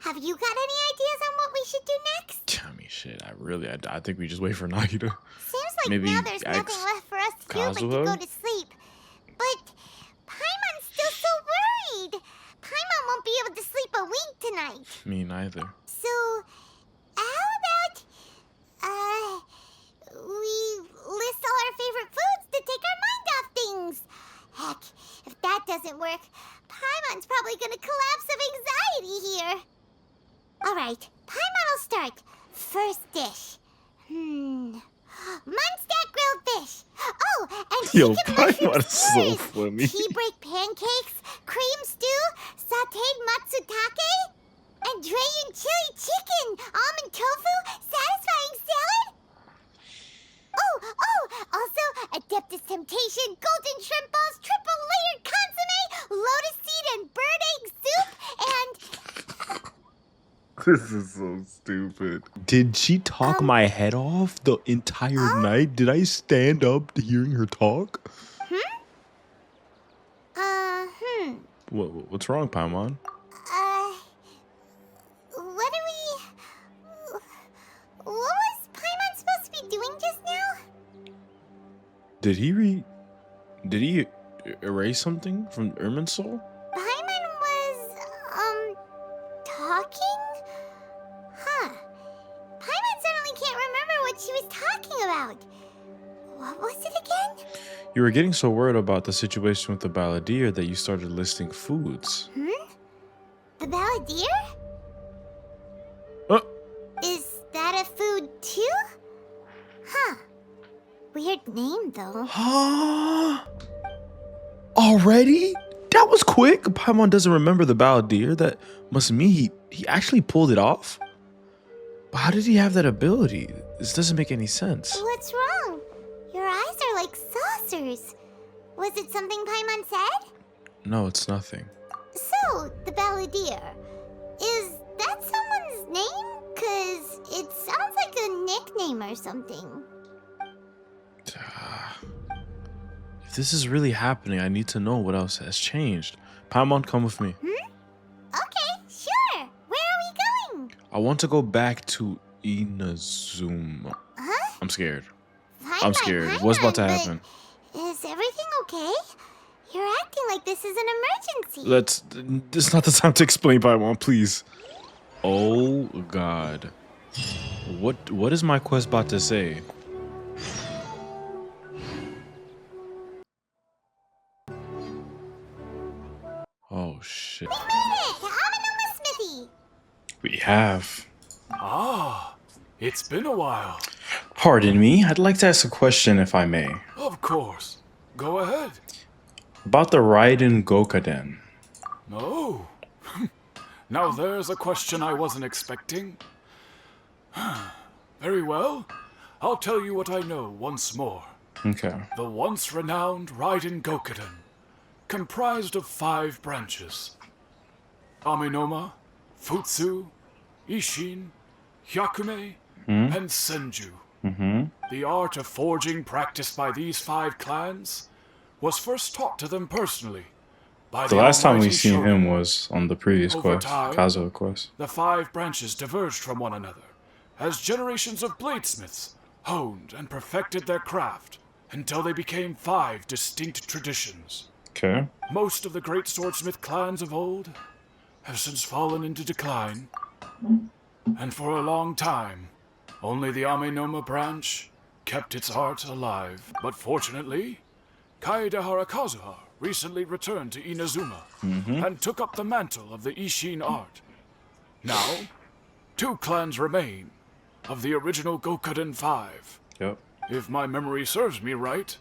have you got any ideas on what we should do next? I mean, shit, I think we just wait for Nagita. Seems like Maybe now there's nothing left for us to do but to Kazuha? go to sleep. But Paimon's still so worried. Paimon won't be able to sleep a wink tonight. Me neither. So, how about, we list all our favorite foods to take our mind off things? Heck, if that doesn't work, Paimon's probably gonna collapse of anxiety here. Alright, Paimon will start. First dish. Munstack grilled fish. Oh, and Yo, chicken Paimon mushroom is so skewers, funny. tea break pancakes, cream stew, sauteed matsutake, and Dragon chili chicken, almond tofu, satisfying salad. Oh, also Adeptus Temptation, golden shrimp balls, triple layered consomme, lotus seed and bird egg soup, and... This is so stupid. Did she talk my head off the entire night? Did I stand up hearing her talk? What's wrong, Paimon? What was Paimon supposed to be doing just now? Did he erase something from Irminsul? Paimon was, talking? Huh. Paimon suddenly can't remember what she was talking about. What was it again? You were getting so worried about the situation with the Balladeer that you started listing foods. The Balladeer? Is that a food too? Huh. Weird name though. Already? That was quick. Paimon doesn't remember the Balladeer. That must mean he actually pulled it off. But how did he have that ability? This doesn't make any sense. What's wrong? Your eyes are like saucers. Was it something Paimon said? No, it's nothing. So, the Balladeer. Is that someone's name? 'Cause it sounds like a nickname or something. If this is really happening, I need to know what else has changed. Paimon, come with me. Okay, sure. Where are we going? I want to go back to Inazuma. Huh? I'm scared. Fine, I'm scared. Paimon, What's about to but happen? Is everything okay? You're acting like this is an emergency. This is not the time to explain, Paimon, please. Oh God. What is my quest about to say? Oh shit. We made it! To Amanuma Smithy! We have. Ah, it's been a while. Pardon me, I'd like to ask a question if I may. Of course. Go ahead. About the Raiden Gokaden. Oh. Now there's a question I wasn't expecting. Very well. I'll tell you what I know once more. Okay. The once renowned Raiden Gokaden, comprised of 5 branches. Aminoma, Futsu, Ishin, Hyakume, and Senju. The art of forging practiced by these 5 clans was first taught to them personally by The last time we almighty seen Shogun. him was on the previous Over quest, time, Kazuha quest. The 5 branches diverged from one another as generations of bladesmiths honed and perfected their craft until they became 5 distinct traditions. Okay. Most of the great swordsmith clans of old have since fallen into decline, and for a long time, only the Aminoma branch kept its art alive. But fortunately, Kaedehara Kazuha recently returned to Inazuma and took up the mantle of the Ishin art. Now, 2 clans remain of the original Gokaden 5. Yep. If my memory serves me right,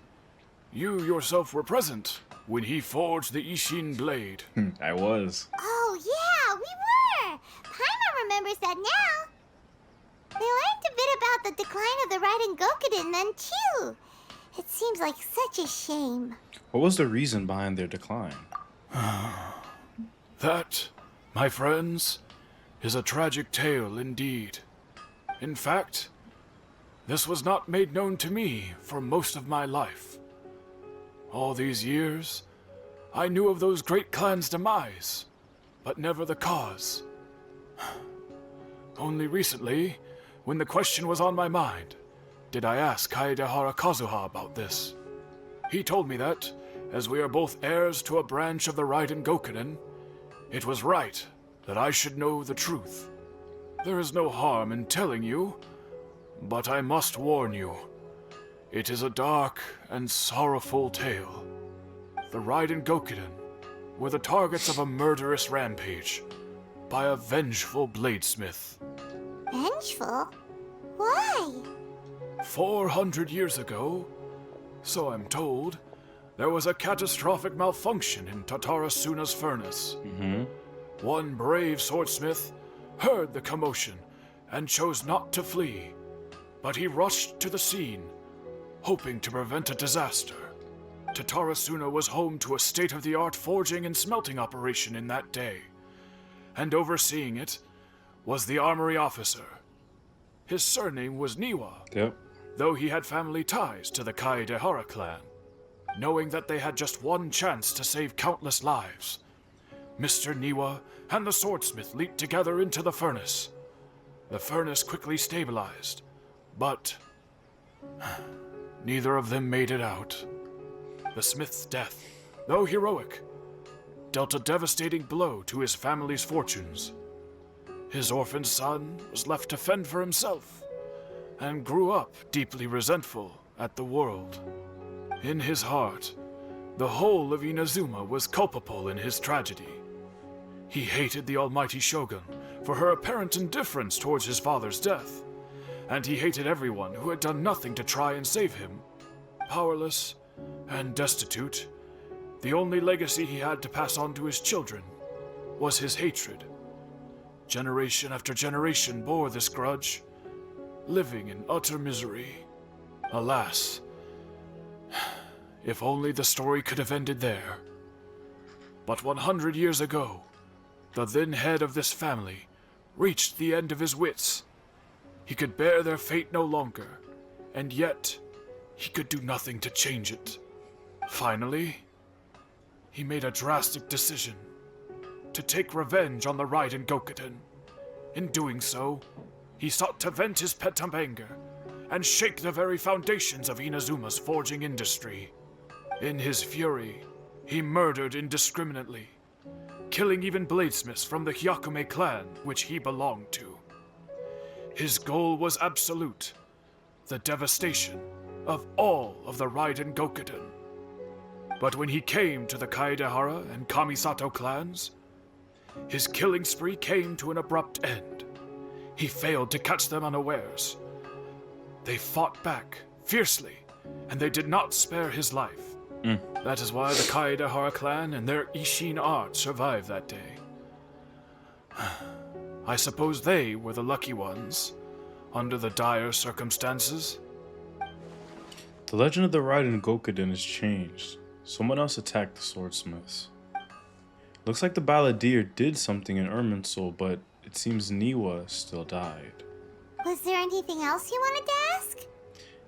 you yourself were present when he forged the Ishin blade. I was. Oh, yeah, we were! Paimon remembers that now. They learned a bit about the decline of the Raiden Gokaden then, too. It seems like such a shame. What was the reason behind their decline? That, my friends, is a tragic tale indeed. In fact, this was not made known to me for most of my life. All these years, I knew of those great clans' demise, but never the cause. Only recently, when the question was on my mind, did I ask Kaedehara Kazuha about this. He told me that, as we are both heirs to a branch of the Raiden Gokaden, it was right that I should know the truth. There is no harm in telling you, but I must warn you. It is a dark and sorrowful tale. The Raiden Gokaden were the targets of a murderous rampage by a vengeful bladesmith. Vengeful? Why? 400 years ago, so I'm told, there was a catastrophic malfunction in Tatarasuna's furnace. One brave swordsmith heard the commotion and chose not to flee, but he rushed to the scene, hoping to prevent a disaster. Tatarasuna was home to a state-of-the-art forging and smelting operation in that day, and overseeing it was the armory officer. His surname was Niwa, Yep. though he had family ties to the Kaedehara clan. Knowing that they had just one chance to save countless lives, Mr. Niwa and the swordsmith leaped together into the furnace. The furnace quickly stabilized, but neither of them made it out. The smith's death, though heroic, dealt a devastating blow to his family's fortunes. His orphaned son was left to fend for himself, and grew up deeply resentful at the world. In his heart, the whole of Inazuma was culpable in his tragedy. He hated the almighty Shogun for her apparent indifference towards his father's death, and he hated everyone who had done nothing to try and save him. Powerless and destitute, the only legacy he had to pass on to his children was his hatred. Generation after generation bore this grudge, living in utter misery. Alas, if only the story could have ended there. But 100 years ago, the then head of this family reached the end of his wits. He could bear their fate no longer, and yet he could do nothing to change it. Finally, he made a drastic decision to take revenge on the Raiden Gokuden. In doing so, he sought to vent his pent up anger and shake the very foundations of Inazuma's forging industry. In his fury, he murdered indiscriminately, killing even bladesmiths from the Hyakume clan which he belonged to. His goal was absolute, the devastation of all of the Raiden Gokuden. But when he came to the Kaedehara and Kamisato clans, his killing spree came to an abrupt end. He failed to catch them unawares. They fought back fiercely, and they did not spare his life. That is why the Kaedehara clan and their Ishin art survived that day. I suppose they were the lucky ones, under the dire circumstances. The legend of the Raiden Gokuden has changed. Someone else attacked the swordsmiths. Looks like the balladeer did something in Irminsul, but it seems Niwa still died. Was there anything else you wanted to ask?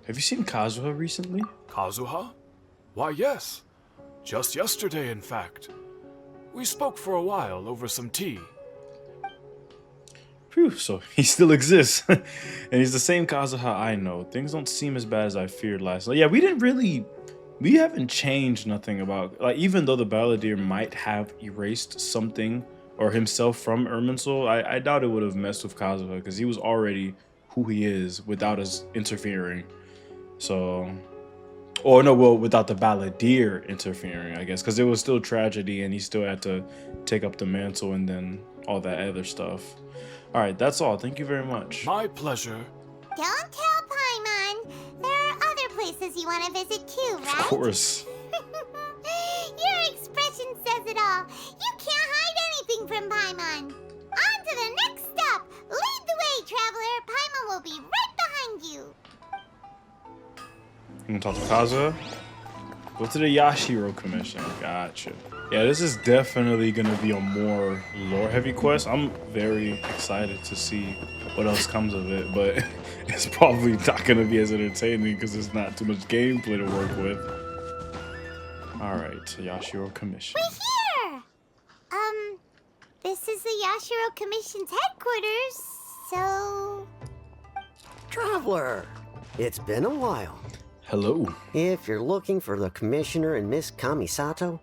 Have you seen Kazuha recently? Kazuha? Why, yes. Just yesterday, in fact. We spoke for a while over some tea. Phew, so he still exists. And he's the same Kazuha I know. Things don't seem as bad as I feared last night. Yeah, we haven't changed nothing about, like, even though the balladeer might have erased something or himself from Irminsul, I doubt it would have messed with Kazuha because he was already who he is without us interfering. So, or no, well, without the balladeer interfering, I guess, because it was still tragedy and he still had to take up the mantle and then all that other stuff. All right, that's all. Thank you very much. My pleasure. Don't tell Paimon. There are other places you want to visit too, right? Of course. Your expression says it all. You can't hide anything from Paimon. On to the next stop. Lead the way, traveler. Paimon will be right behind you. You want to talk to Kazuha? Go to the Yashiro Commission. Gotcha. Yeah, this is definitely going to be a more lore-heavy quest. I'm very excited to see what else comes of it, but it's probably not going to be as entertaining because there's not too much gameplay to work with. All right, Yashiro Commission. We're here! This is the Yashiro Commission's headquarters, so... Traveler, it's been a while. Hello. If you're looking for the Commissioner and Miss Kamisato,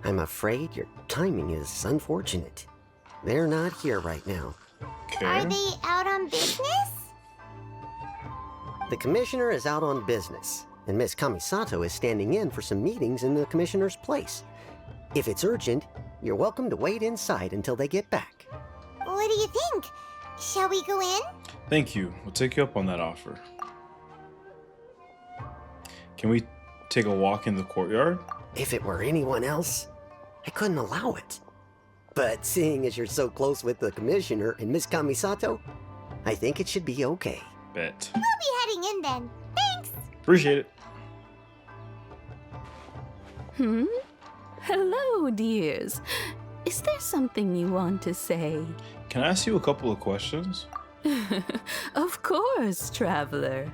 I'm afraid your timing is unfortunate. They're not here right now. Okay. Are they out on business? The Commissioner is out on business, and Miss Kamisato is standing in for some meetings in the Commissioner's place. If it's urgent, you're welcome to wait inside until they get back. What do you think? Shall we go in? Thank you. We'll take you up on that offer. Can we take a walk in the courtyard? If it were anyone else, I couldn't allow it. But seeing as you're so close with the Commissioner and Miss Kamisato, I think it should be okay. Bet. We'll be heading in then. Thanks! Appreciate it. Hello, dears. Is there something you want to say? Can I ask you a couple of questions? Of course, traveler.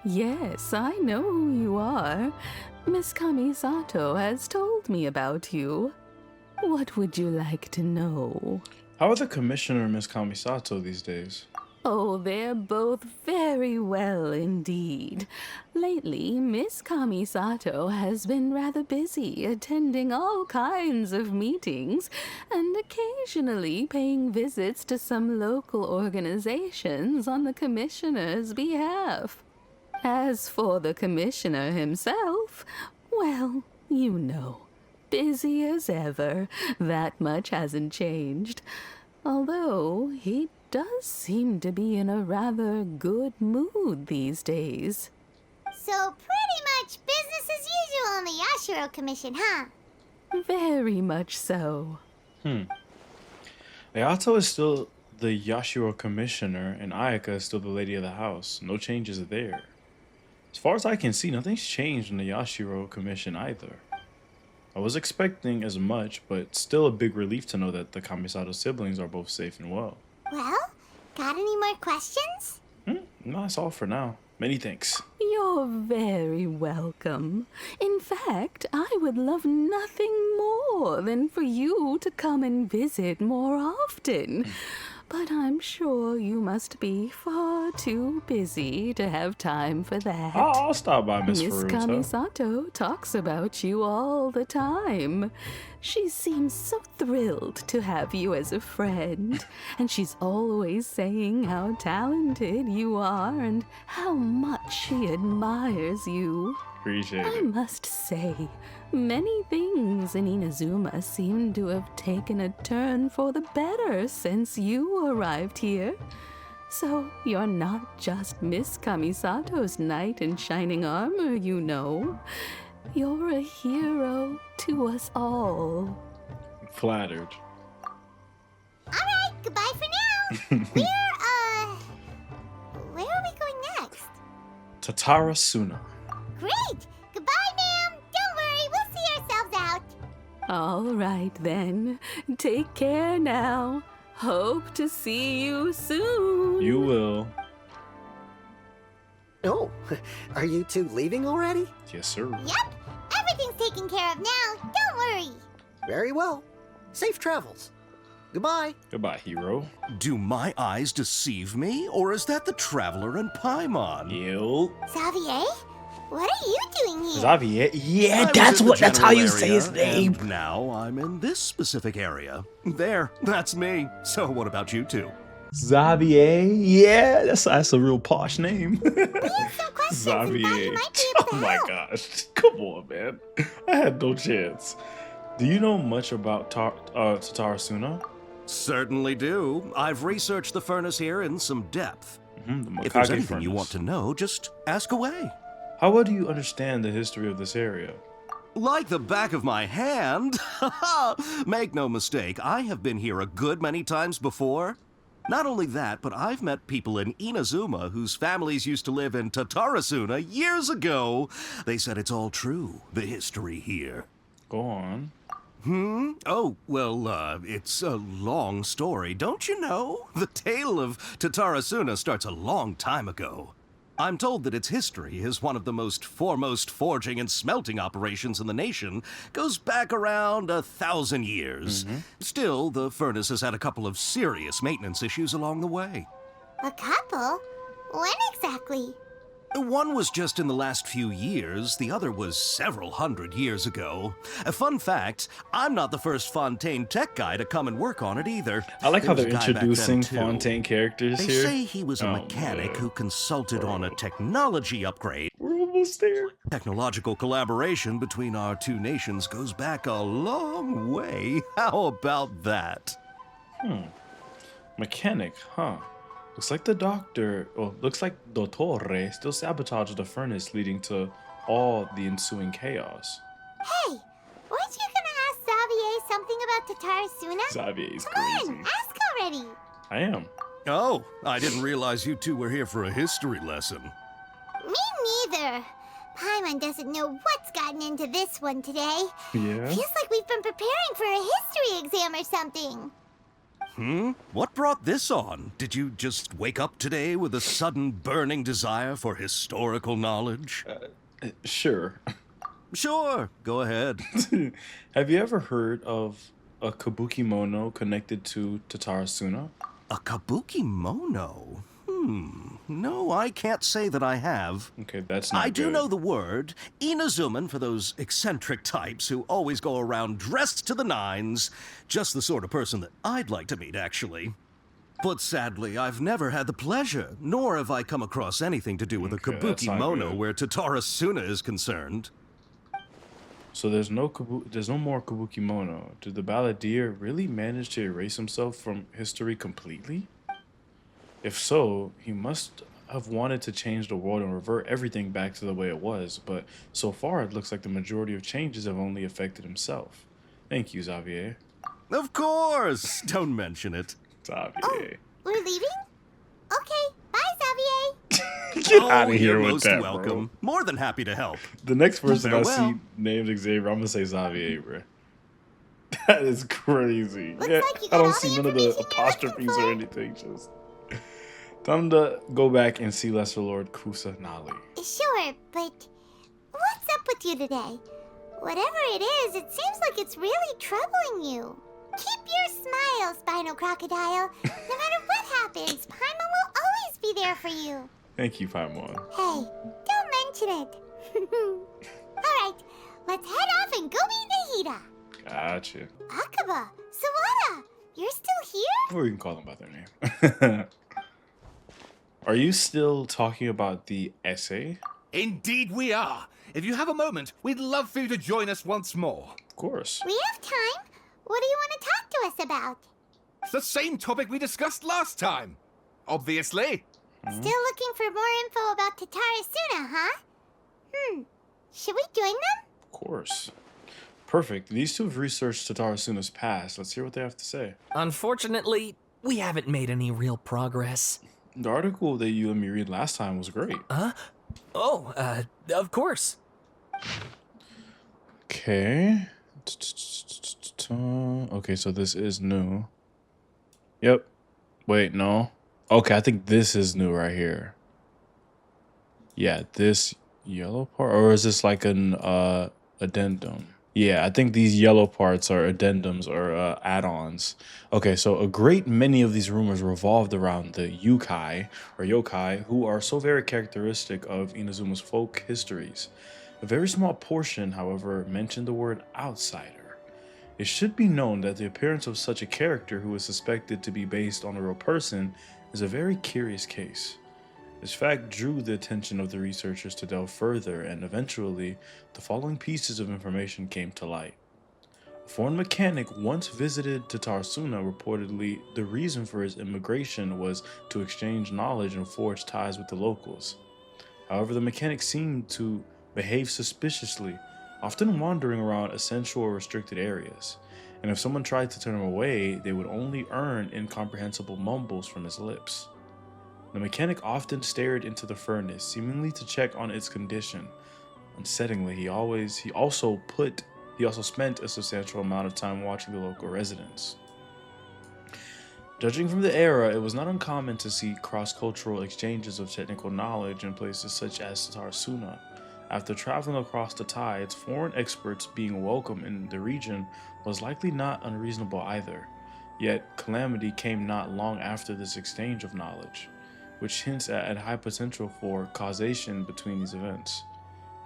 Yes, I know who you are. Miss Kamisato has told me about you. What would you like to know? How are the Commissioner and Miss Kamisato these days? Oh, they're both very well indeed. Lately, Miss Kamisato has been rather busy attending all kinds of meetings and occasionally paying visits to some local organizations on the Commissioner's behalf. As for the Commissioner himself, well, you know, busy as ever. That much hasn't changed. Although he does seem to be in a rather good mood these days. So pretty much business as usual in the Yashiro Commission, huh? Very much so. Ayato is still the Yashiro Commissioner, and Ayaka is still the Lady of the House. No changes there. As far as I can see, nothing's changed in the Yashiro Commission either. I was expecting as much, but still a big relief to know that the Kamisato siblings are both safe and well. Well, got any more questions? No, that's all for now. Many thanks. You're You're very welcome. In fact, I would love nothing more than for you to come and visit more often. But I'm sure you must be far too busy to have time for that. I'll stop by, Miss Miss Furuta. Kamisato talks about you all the time. She seems so thrilled to have you as a friend, and she's always saying how talented you are and how much she admires you. Appreciate I it. must say, many things in Inazuma seem to have taken a turn for the better since you arrived here. So you're not just Miss Kamisato's knight in shining armor, you know. You're a hero to us all. Flattered. Alright, goodbye for now. Where are we going next? Tatarasuna. Great! Goodbye, ma'am! Don't worry, we'll see ourselves out. All right then. Take care now. Hope to see you soon. You will. Oh, are you two leaving already? Yes, sir. Yep, everything's taken care of now. Don't worry. Very well. Safe travels. Goodbye. Goodbye, hero. Do my eyes deceive me, or is that the Traveler and Paimon? You. Xavier? What are you doing here? Xavier? Yeah, I was in the that's how you general say his area, name. and now I'm in this specific area. There, that's me. So what about you two? Xavier? Yeah, that's a real posh name. Xavier. Oh my gosh. Come on, man. I had no chance. Do you know much about Tatarasuna? Certainly do. I've researched the furnace here in some depth. The If there's Makage anything you furnace. want to know, just ask away. How well do you understand the history of this area? Like the back of my hand. Make no mistake, I have been here a good many times before. Not only that, but I've met people in Inazuma whose families used to live in Tatarasuna years ago. They said it's all true, the history here. Go on. Oh, well, it's a long story, don't you know? The tale of Tatarasuna starts a long time ago. I'm told that its history is one of the most foremost forging and smelting operations in the nation, goes back around 1,000 years. Still, the furnace has had a couple of serious maintenance issues along the way. A couple? When exactly? One was just in the last few years, the other was several hundred years ago. A fun fact, I'm not the first Fontaine tech guy to come and work on it either. I like how There they're was a guy back then, introducing too. Fontaine characters They here. say he was a mechanic man. who consulted on a technology upgrade. We're almost there. Technological collaboration between our two nations goes back a long way. How about that? Mechanic, huh? Looks like the doctor, looks like DOTTORE still sabotaged the furnace, leading to all the ensuing chaos. Hey, weren't you gonna ask Xavier something about Tatarasuna? Xavier's Come crazy. on, ask already. I am. Oh, I didn't realize you two were here for a history lesson. Me neither. Paimon doesn't know what's gotten into this one today. Yeah? Feels like we've been preparing for a history exam or something. What brought this on? Did you just wake up today with a sudden burning desire for historical knowledge? Sure. Sure, go ahead. Have you ever heard of a kabukimono connected to Tatarasuna? A kabukimono? No, I can't say that I have. Okay, that's not I do good. know the word. Inazuman for those eccentric types who always go around dressed to the nines. Just the sort of person that I'd like to meet, actually. But sadly, I've never had the pleasure, nor have I come across anything to do with Okay, a that's not kabukimono good. where Tatarasuna is concerned. So there's no more kabukimono. Did the balladeer really manage to erase himself from history completely? If so, he must have wanted to change the world and revert everything back to the way it was, but so far it looks like the majority of changes have only affected himself. Thank you, Xavier. Of course! Don't mention it. Xavier. We're leaving? Okay, bye, Xavier. Get Oh, out of here you're with most that, welcome. More than happy to help. The next person I Farewell. see named Xavier, I'm gonna say Xavier, bro. That is crazy. Looks Yeah, like you I got don't all see the none of the information you're looking apostrophes or for. anything. Just Tell him to go back and see Lesser Lord Kusanali. Sure, but what's up with you today? Whatever it is, it seems like it's really troubling you. Keep your smile, Spinal Crocodile. No matter what happens, Paimon will always be there for you. Thank you, Paimon. Hey, don't mention it. Alright, let's head off and go meet Nahida. Gotcha. Akaba, Sawada, you're still here? Or you can call them by their name. Are you still talking about the essay? Indeed we are. If you have a moment, we'd love for you to join us once more. Of course. We have time. What do you want to talk to us about? It's the same topic we discussed last time. Obviously. Still looking for more info about Tatarasuna, huh? Should we join them? Of course. Perfect. These two have researched Tatarasuna's past. Let's hear what they have to say. Unfortunately, we haven't made any real progress. The article that you let me read last time was great. Huh? Oh, of course. Okay. Okay, so this is new. Yep. Wait, no. Okay, I think this is new right here. Yeah, this yellow part, or is this like an addendum? Yeah, I think these yellow parts are addendums or add-ons. Okay, so a great many of these rumors revolved around the yokai, or yokai, who are so very characteristic of Inazuma's folk histories. A very small portion, however, mentioned the word outsider. It should be known that the appearance of such a character who is suspected to be based on a real person is a very curious case. This fact drew the attention of the researchers to delve further, and eventually, the following pieces of information came to light. A foreign mechanic once visited Tatarasuna. Reportedly, the reason for his immigration was to exchange knowledge and forge ties with the locals. However, the mechanic seemed to behave suspiciously, often wandering around essential or restricted areas, and if someone tried to turn him away, they would only earn incomprehensible mumbles from his lips. The mechanic often stared into the furnace, seemingly to check on its condition. Unsettlingly, he also spent a substantial amount of time watching the local residents. Judging from the era, it was not uncommon to see cross-cultural exchanges of technical knowledge in places such as Tatarasuna. After traveling across the tides, foreign experts being welcome in the region was likely not unreasonable either. Yet, calamity came not long after this exchange of knowledge, which hints at a high potential for causation between these events.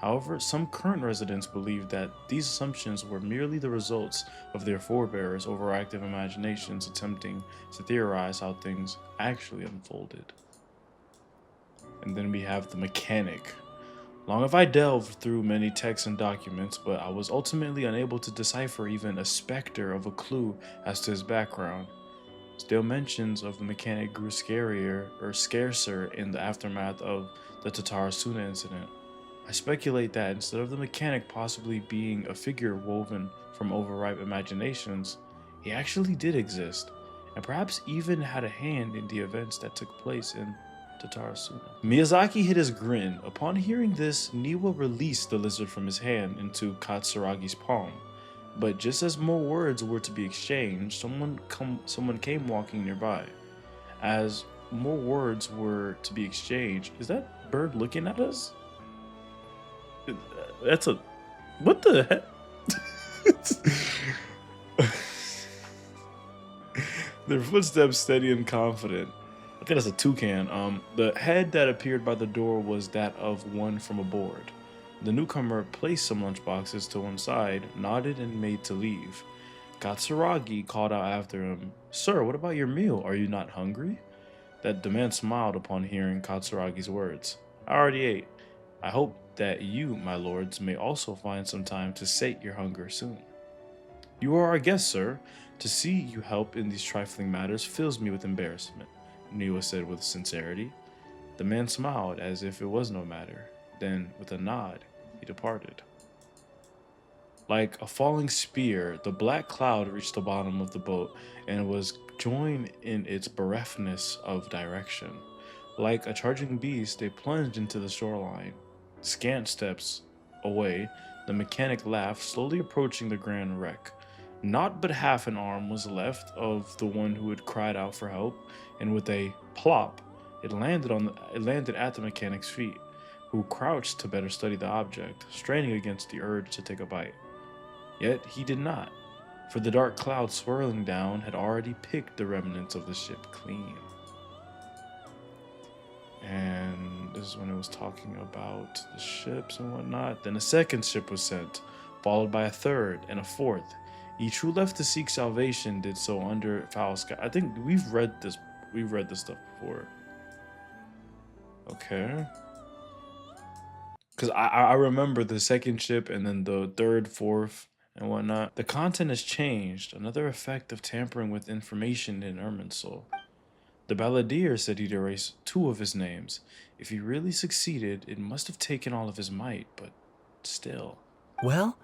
However, some current residents believe that these assumptions were merely the results of their forebears' overactive imaginations attempting to theorize how things actually unfolded. And then we have the mechanic. Long have I delved through many texts and documents, but I was ultimately unable to decipher even a specter of a clue as to his background. Still, mentions of the mechanic grew scarcer in the aftermath of the Tatarasuna incident. I speculate that instead of the mechanic possibly being a figure woven from overripe imaginations, he actually did exist, and perhaps even had a hand in the events that took place in Tatarasuna. Miyazaki hid his grin. Upon hearing this, Niwa released the lizard from his hand into Katsuragi's palm. But just as more words were to be exchanged, someone came walking nearby. As more words were to be exchanged, is that bird looking at us? What the heck? Their footsteps steady and confident. I think that's a toucan. The head that appeared by the door was that of one from aboard. The newcomer placed some lunchboxes to one side, nodded, and made to leave. Katsuragi called out after him, "Sir, what about your meal? Are you not hungry?" The man smiled upon hearing Katsuragi's words. "I already ate. I hope that you, my lords, may also find some time to sate your hunger soon." "You are our guest, sir. To see you help in these trifling matters fills me with embarrassment," Niwa said with sincerity. The man smiled as if it was no matter. Then, with a nod, he departed. Like a falling spear, the black cloud reached the bottom of the boat and was joined in its bereftness of direction. Like a charging beast, they plunged into the shoreline. Scant steps away, the mechanic laughed, slowly approaching the grand wreck. Not but half an arm was left of the one who had cried out for help, and with a plop, It landed at the mechanic's feet, who crouched to better study the object, straining against the urge to take a bite. Yet he did not, for the dark cloud swirling down had already picked the remnants of the ship clean. And this is when it was talking about the ships and whatnot. Then a second ship was sent, followed by a third and a fourth. Each who left to seek salvation did so under foul sky. I think we've read this stuff before. Okay. Because I remember the second ship and then the third, fourth, and whatnot. The content has changed, another effect of tampering with information in Irminsul. The balladeer said he'd erase 2 of his names. If he really succeeded, it must have taken all of his might, but still. Well,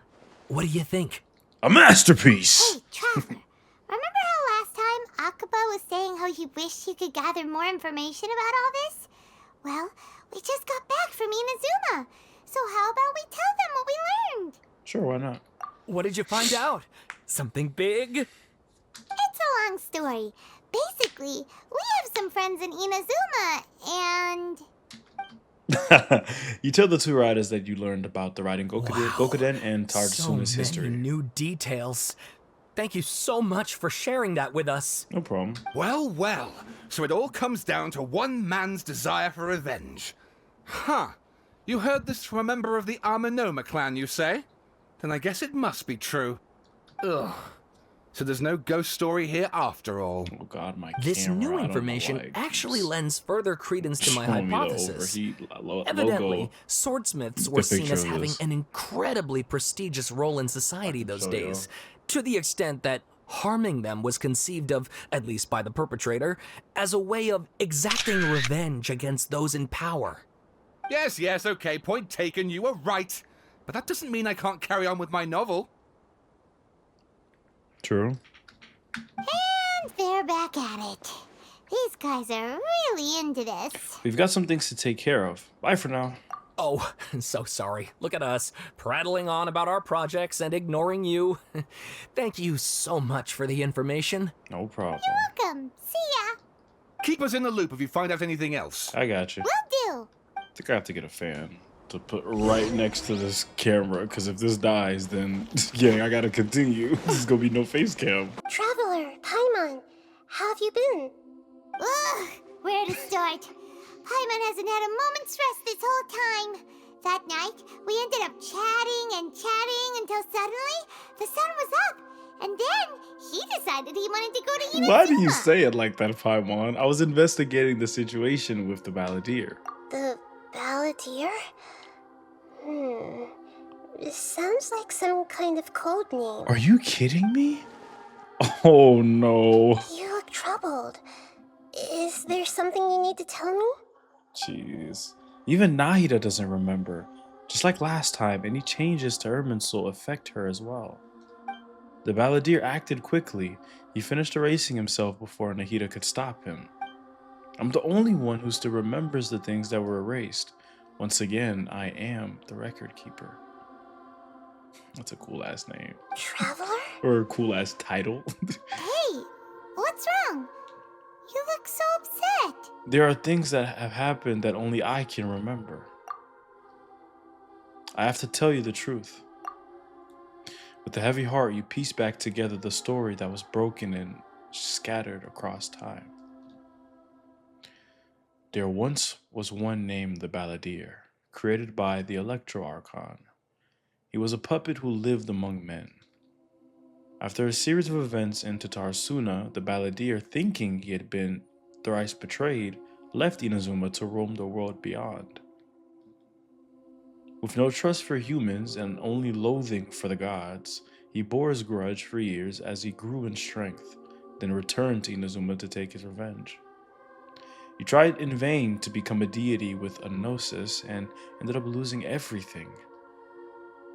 what do you think? A masterpiece! Hey, Trevor, remember how last time Akaba was saying how he wished he could gather more information about all this? Well, we just got back from Inazuma, so how about we tell them what we learned? Sure, why not? What did you find out? Something big? It's a long story. Basically, we have some friends in Inazuma, and... You tell the 2 riders that you learned about the riding Gokuden and Tatarasuna's so history. Many new details. Thank you so much for sharing that with us. No problem. Well, well. So it all comes down to one man's desire for revenge. Huh. You heard this from a member of the Armanoma clan, you say? Then I guess it must be true. Ugh. So there's no ghost story here after all. Oh god, my This camera, new information actually lends further credence to my hypothesis. Evidently, swordsmiths were seen as having an incredibly prestigious role in society those days, to the extent that harming them was conceived of, at least by the perpetrator, as a way of exacting revenge against those in power. Yes, okay, point taken, you were right. But that doesn't mean I can't carry on with my novel. True. And they're back at it. These guys are really into this. We've got some things to take care of. Bye for now. Oh, so sorry. Look at us, prattling on about our projects and ignoring you. Thank you so much for the information. No problem. You're welcome. See ya. Keep us in the loop if you find out anything else. I got you. Will do. I think I have to get a fan to put right next to this camera, because if this dies, then yeah, I gotta continue. There's gonna be no face cam. Traveler, Paimon, how have you been? Ugh, where to start? Paimon hasn't had a moment's rest this whole time. That night, we ended up chatting until suddenly the sun was up, and then he decided he wanted to go to Inazuma. Why do you say it like that, Paimon? I was investigating the situation with the balladeer. The balladeer? It sounds like some kind of code name. Are you kidding me? Oh no. You look troubled. Is there something you need to tell me? Jeez. Even Nahida doesn't remember. Just like last time, any changes to Irminsul affect her as well. The balladeer acted quickly. He finished erasing himself before Nahida could stop him. I'm the only one who still remembers the things that were erased. Once again, I am the record keeper. That's a cool ass name. Traveler? Or a cool ass title. Hey, what's wrong? You look so upset. There are things that have happened that only I can remember. I have to tell you the truth. With a heavy heart, you piece back together the story that was broken and scattered across time. There once was one named the Balladeer, created by the Archon. He was a puppet who lived among men. After a series of events in Tatarasuna, the Balladeer, thinking he had been thrice betrayed, left Inazuma to roam the world beyond. With no trust for humans and only loathing for the gods, he bore his grudge for years as he grew in strength, then returned to Inazuma to take his revenge. He tried in vain to become a deity with a gnosis and ended up losing everything.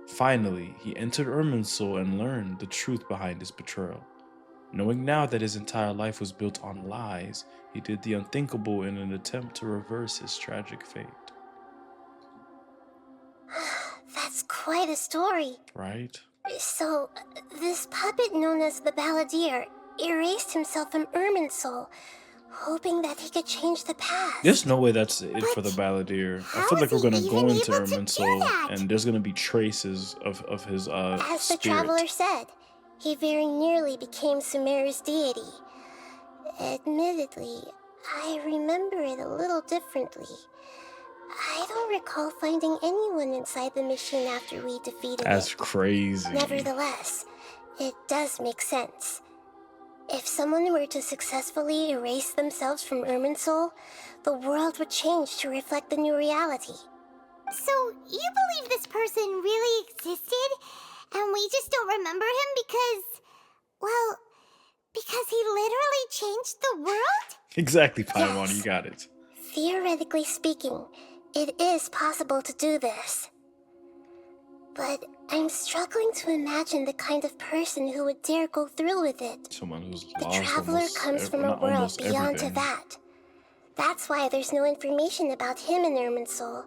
Finally, he entered Irminsul and learned the truth behind his betrayal. Knowing now that his entire life was built on lies, he did the unthinkable in an attempt to reverse his tragic fate. That's quite a story. Right? So, this puppet known as the Balladeer erased himself from Irminsul. hoping that he could change the past. There's no way that's it for the balladeer. I feel like we're gonna go into Irminsul and there's gonna be traces of his As the spirit. traveler said, he very nearly became Sumeru's deity. Admittedly, I remember it a little differently. I don't recall finding anyone inside the machine after we defeated That's it. crazy. Nevertheless, it does make sense. If someone were to successfully erase themselves from Irminsul, the world would change to reflect the new reality. So, you believe this person really existed, and we just don't remember him because, well, because he literally changed the world? Exactly, Paimon, Yes. you got it. Theoretically speaking, it is possible to do this. But I'm struggling to imagine the kind of person who would dare go through with it. Someone who's The lost traveler comes from a not world almost beyond everything. to that. That's why there's no information about him in Irminsul,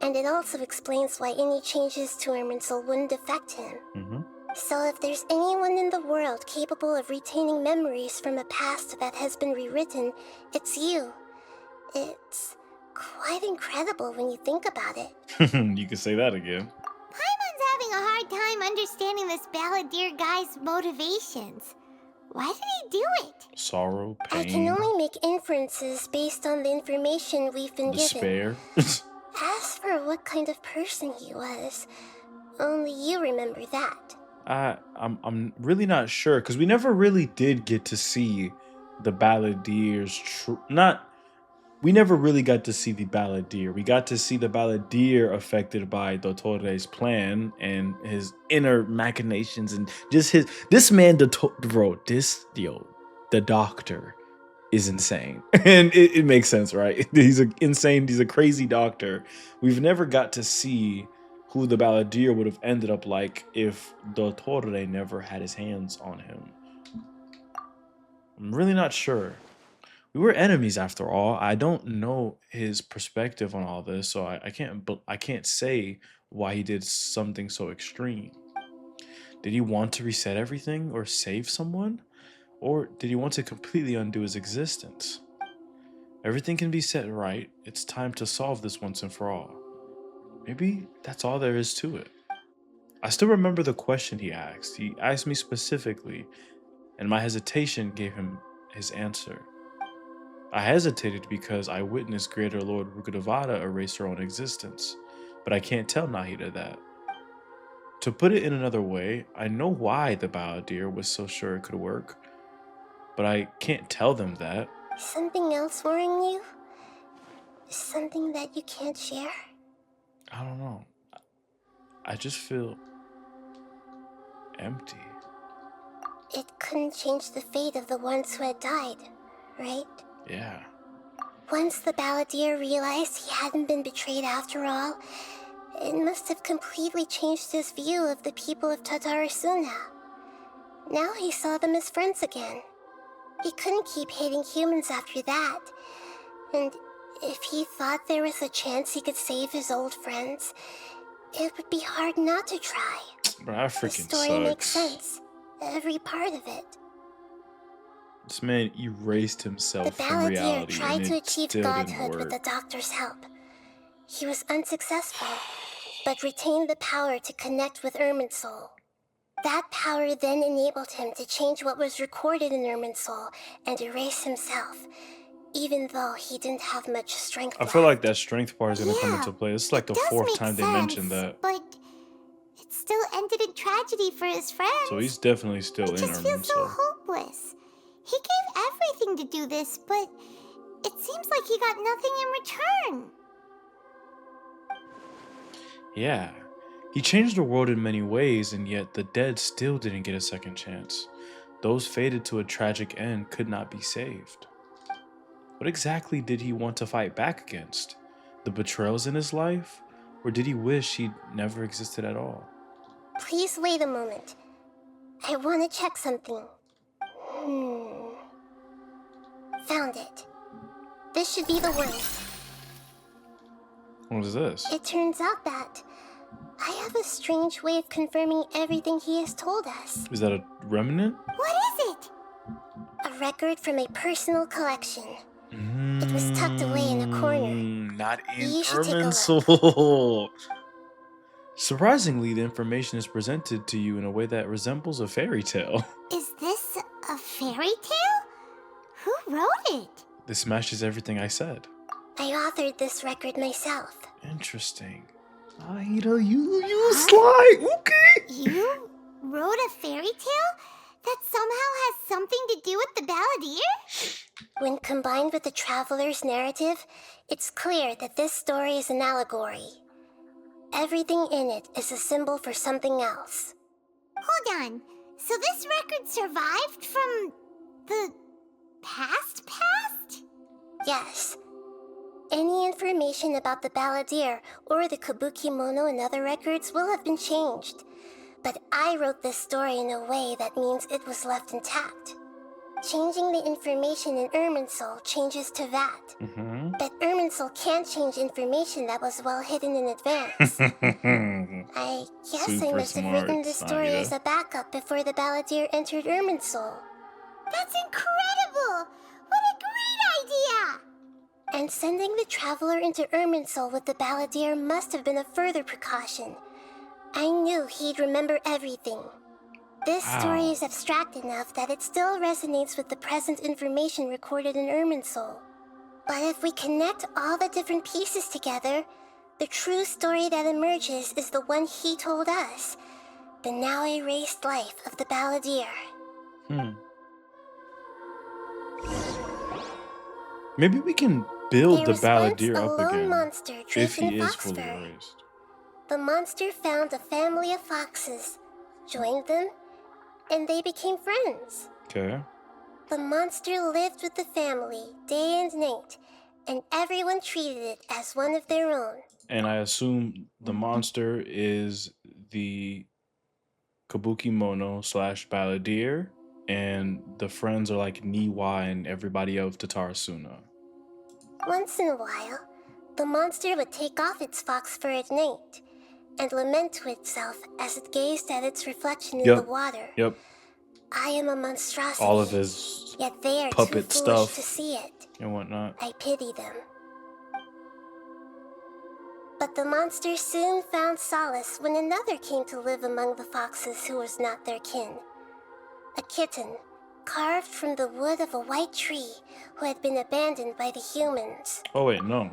and it also explains why any changes to Irminsul wouldn't affect him. Mm-hmm. So if there's anyone in the world capable of retaining memories from a past that has been rewritten, it's you. It's quite incredible when you think about it. You can say that again. Paimon's having a hard time understanding this balladeer guy's motivations. Why did he do it? Sorrow, I can pain, only make inferences based on the information we've been given. despair. As for what kind of person he was, only you remember that. I'm really not sure because we never really did get to see the balladeer's we never really got to see the balladeer. We got to see the balladeer affected by DOTTORE's plan and his inner machinations and just the doctor is insane. And it makes sense, right? He's a crazy doctor. We've never got to see who the balladeer would have ended up like if DOTTORE never had his hands on him. I'm really not sure. We were enemies after all. I don't know his perspective on all this, so I can't say why he did something so extreme. Did he want to reset everything or save someone? Or did he want to completely undo his existence? Everything can be set right. It's time to solve this once and for all. Maybe that's all there is to it. I still remember the question he asked. He asked me specifically, and my hesitation gave him his answer. I hesitated because I witnessed Greater Lord Rukkhadevata erase her own existence, but I can't tell Nahida that. To put it in another way, I know why the balladeer was so sure it could work, but I can't tell them that. Something else worrying you? Something that you can't share? I don't know. I just feel empty. It couldn't change the fate of the ones who had died, right? Yeah. Once the balladeer realized he hadn't been betrayed after all, it must have completely changed his view of the people of Tatarasuna. Now he saw them as friends again. He couldn't keep hating humans after that. And if he thought there was a chance he could save his old friends, it would be hard not to try. Bro, that The freaking story makes sucks. sense. Every part of it. This man erased The himself from balladeer reality tried and to it achieve still didn't godhood with work. the doctor's help. He was unsuccessful, but retained the power to connect with Irminsul. That power then enabled him to change what was recorded in Irminsul and erase himself, even though he didn't have much strength I left. feel like that strength part is gonna come Yeah, into play. This is like the does fourth make time they sense, mentioned that. But it still ended in tragedy for his friends. So he's definitely still It in just feels so Irminsul. hopeless. He gave everything to do this, but it seems like he got nothing in return. Yeah. He changed the world in many ways, and yet the dead still didn't get a second chance. Those fated to a tragic end could not be saved. What exactly did he want to fight back against? The betrayals in his life? Or did he wish he'd never existed at all? Please wait a moment. I want to check something. Found it. This should be the one. What is this? It turns out that I have a strange way of confirming everything he has told us. Is that a remnant? What is it? A record from a personal collection. It was tucked away in a corner. Not in You should take a look. Irminsul. Surprisingly, the information is presented to you in a way that resembles a fairy tale. Is this a fairy tale? Who wrote it? This matches everything I said. I authored this record myself. Interesting. Aida, you sly. Okay. You wrote a fairy tale that somehow has something to do with the balladeer? When combined with the traveler's narrative, it's clear that this story is an allegory. Everything in it is a symbol for something else. Hold on. So this record survived from the past? Yes. Any information about the balladeer or the kabukimono and other records will have been changed. But I wrote this story in a way that means it was left intact. Changing the information in Irminsul changes to that. But Irminsul can't change information that was well hidden in advance. I guess I Super must have written smart, this story Aida. as a backup before the balladeer entered Irminsul. That's incredible! What a great idea! And sending the traveler into Irminsul with the balladeer must have been a further precaution. I knew he'd remember everything. This story is abstract enough that it still resonates with the present information recorded in Irminsul. But if we connect all the different pieces together, the true story that emerges is the one he told us. The now erased life of the balladeer. Maybe we can build There the was once balladeer a up lone again. monster If draped he in is fox fully fur. erased. The monster found a family of foxes, joined them, and they became friends. Okay. The monster lived with the family day and night, and everyone treated it as one of their own. And I assume the monster is the kabukimono / balladeer, and the friends are like Niwa and everybody of Tatarasuna. Once in a while, the monster would take off its fox fur at night and lament to itself as it gazed at its reflection in the water. Yep. I am a monstrosity. All of his Yet they are puppet too foolish stuff to see it. and whatnot. I pity them. But the monster soon found solace when another came to live among the foxes who was not their kin. A kitten, carved from the wood of a white tree who had been abandoned by the humans. Oh wait, no.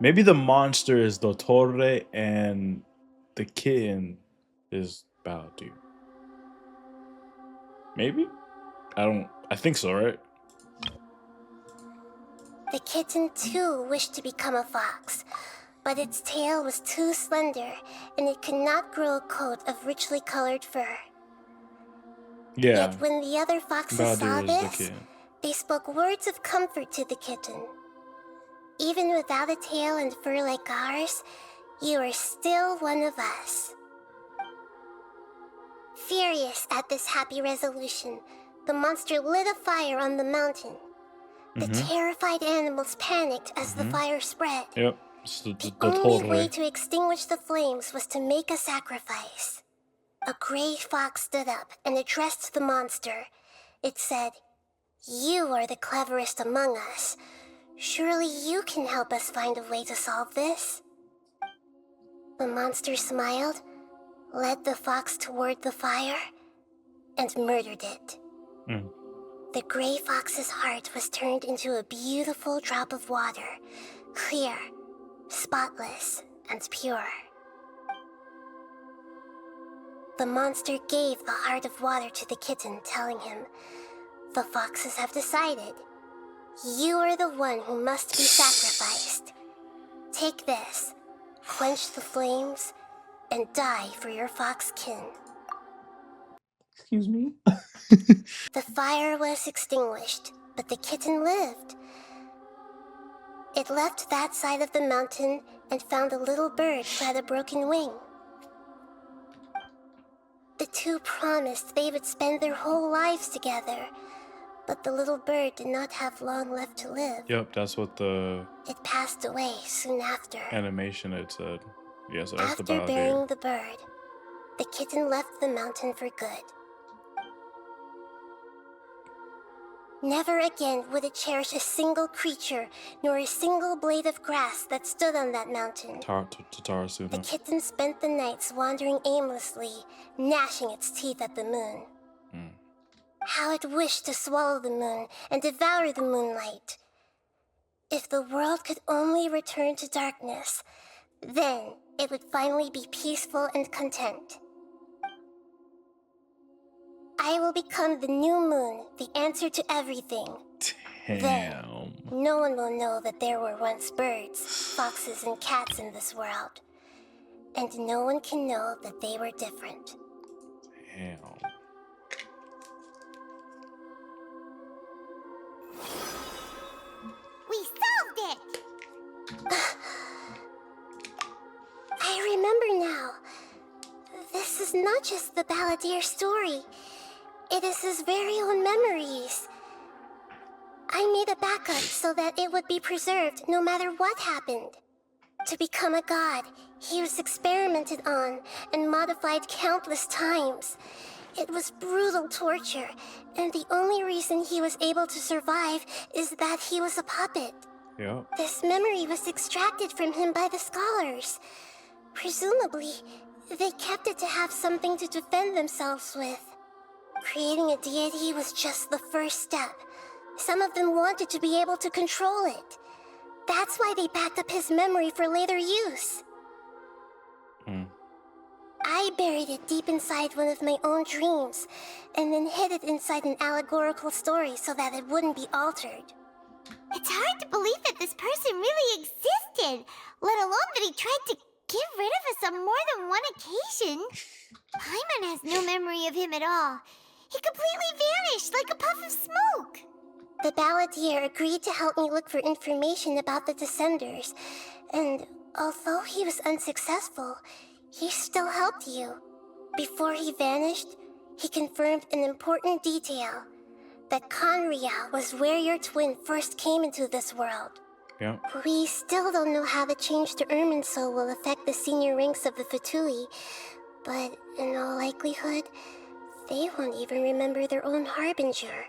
Maybe the monster is DOTTORE and the kitten is balladeer. Maybe? I think so, right? The kitten too wished to become a fox, but its tail was too slender and it could not grow a coat of richly colored fur. Yeah. Yet when the other foxes saw Balladeer is the this, kitten. they spoke words of comfort to the kitten. Even without a tail and fur like ours, you are still one of us. Furious at this happy resolution, the monster lit a fire on the mountain. The terrified animals panicked as the fire spread. Yep. It's the The only way DOTTORE. to extinguish the flames was to make a sacrifice. A gray fox stood up and addressed the monster. It said, "You are the cleverest among us. Surely you can help us find a way to solve this." The monster smiled, led the fox toward the fire, and murdered it. The gray fox's heart was turned into a beautiful drop of water, clear, spotless, and pure. The monster gave the heart of water to the kitten, telling him, "The foxes have decided. You are the one who must be sacrificed. Take this, quench the flames, and die for your fox kin." Excuse me? The fire was extinguished, but the kitten lived. It left that side of the mountain and found a little bird who had a broken wing. The two promised they would spend their whole lives together, but the little bird did not have long left to live. Yep, that's what the It passed away soon after. animation had said. Yeah, so that's After the burying balladeer. the bird, the kitten left the mountain for good. Never again would it cherish a single creature, nor a single blade of grass that stood on that mountain. Tatarasuna. The kitten spent the nights wandering aimlessly, gnashing its teeth at the moon. How it wished to swallow the moon and devour the moonlight. If the world could only return to darkness, then it would finally be peaceful and content. I will become the new moon, the answer to everything. Damn. Then, no one will know that there were once birds, foxes, and cats in this world. And no one can know that they were different. Damn. We solved it! I remember now. This is not just the balladeer story. It is his very own memories. I made a backup so that it would be preserved no matter what happened. To become a god, he was experimented on and modified countless times. It was brutal torture, and the only reason he was able to survive is that he was a puppet. Yeah. This memory was extracted from him by the scholars. Presumably, they kept it to have something to defend themselves with. Creating a deity was just the first step. Some of them wanted to be able to control it. That's why they backed up his memory for later use. I buried it deep inside one of my own dreams, and then hid it inside an allegorical story so that it wouldn't be altered. It's hard to believe that this person really existed, let alone that he tried to get rid of us on more than one occasion. Paimon has no memory of him at all. He completely vanished like a puff of smoke. The balladeer agreed to help me look for information about the Descenders, and although he was unsuccessful, he still helped you. Before he vanished, he confirmed an important detail, that Conria was where your twin first came into this world. Yeah. We still don't know how the change to Irminsul will affect the senior ranks of the Pte, but in all likelihood, they won't even remember their own harbinger.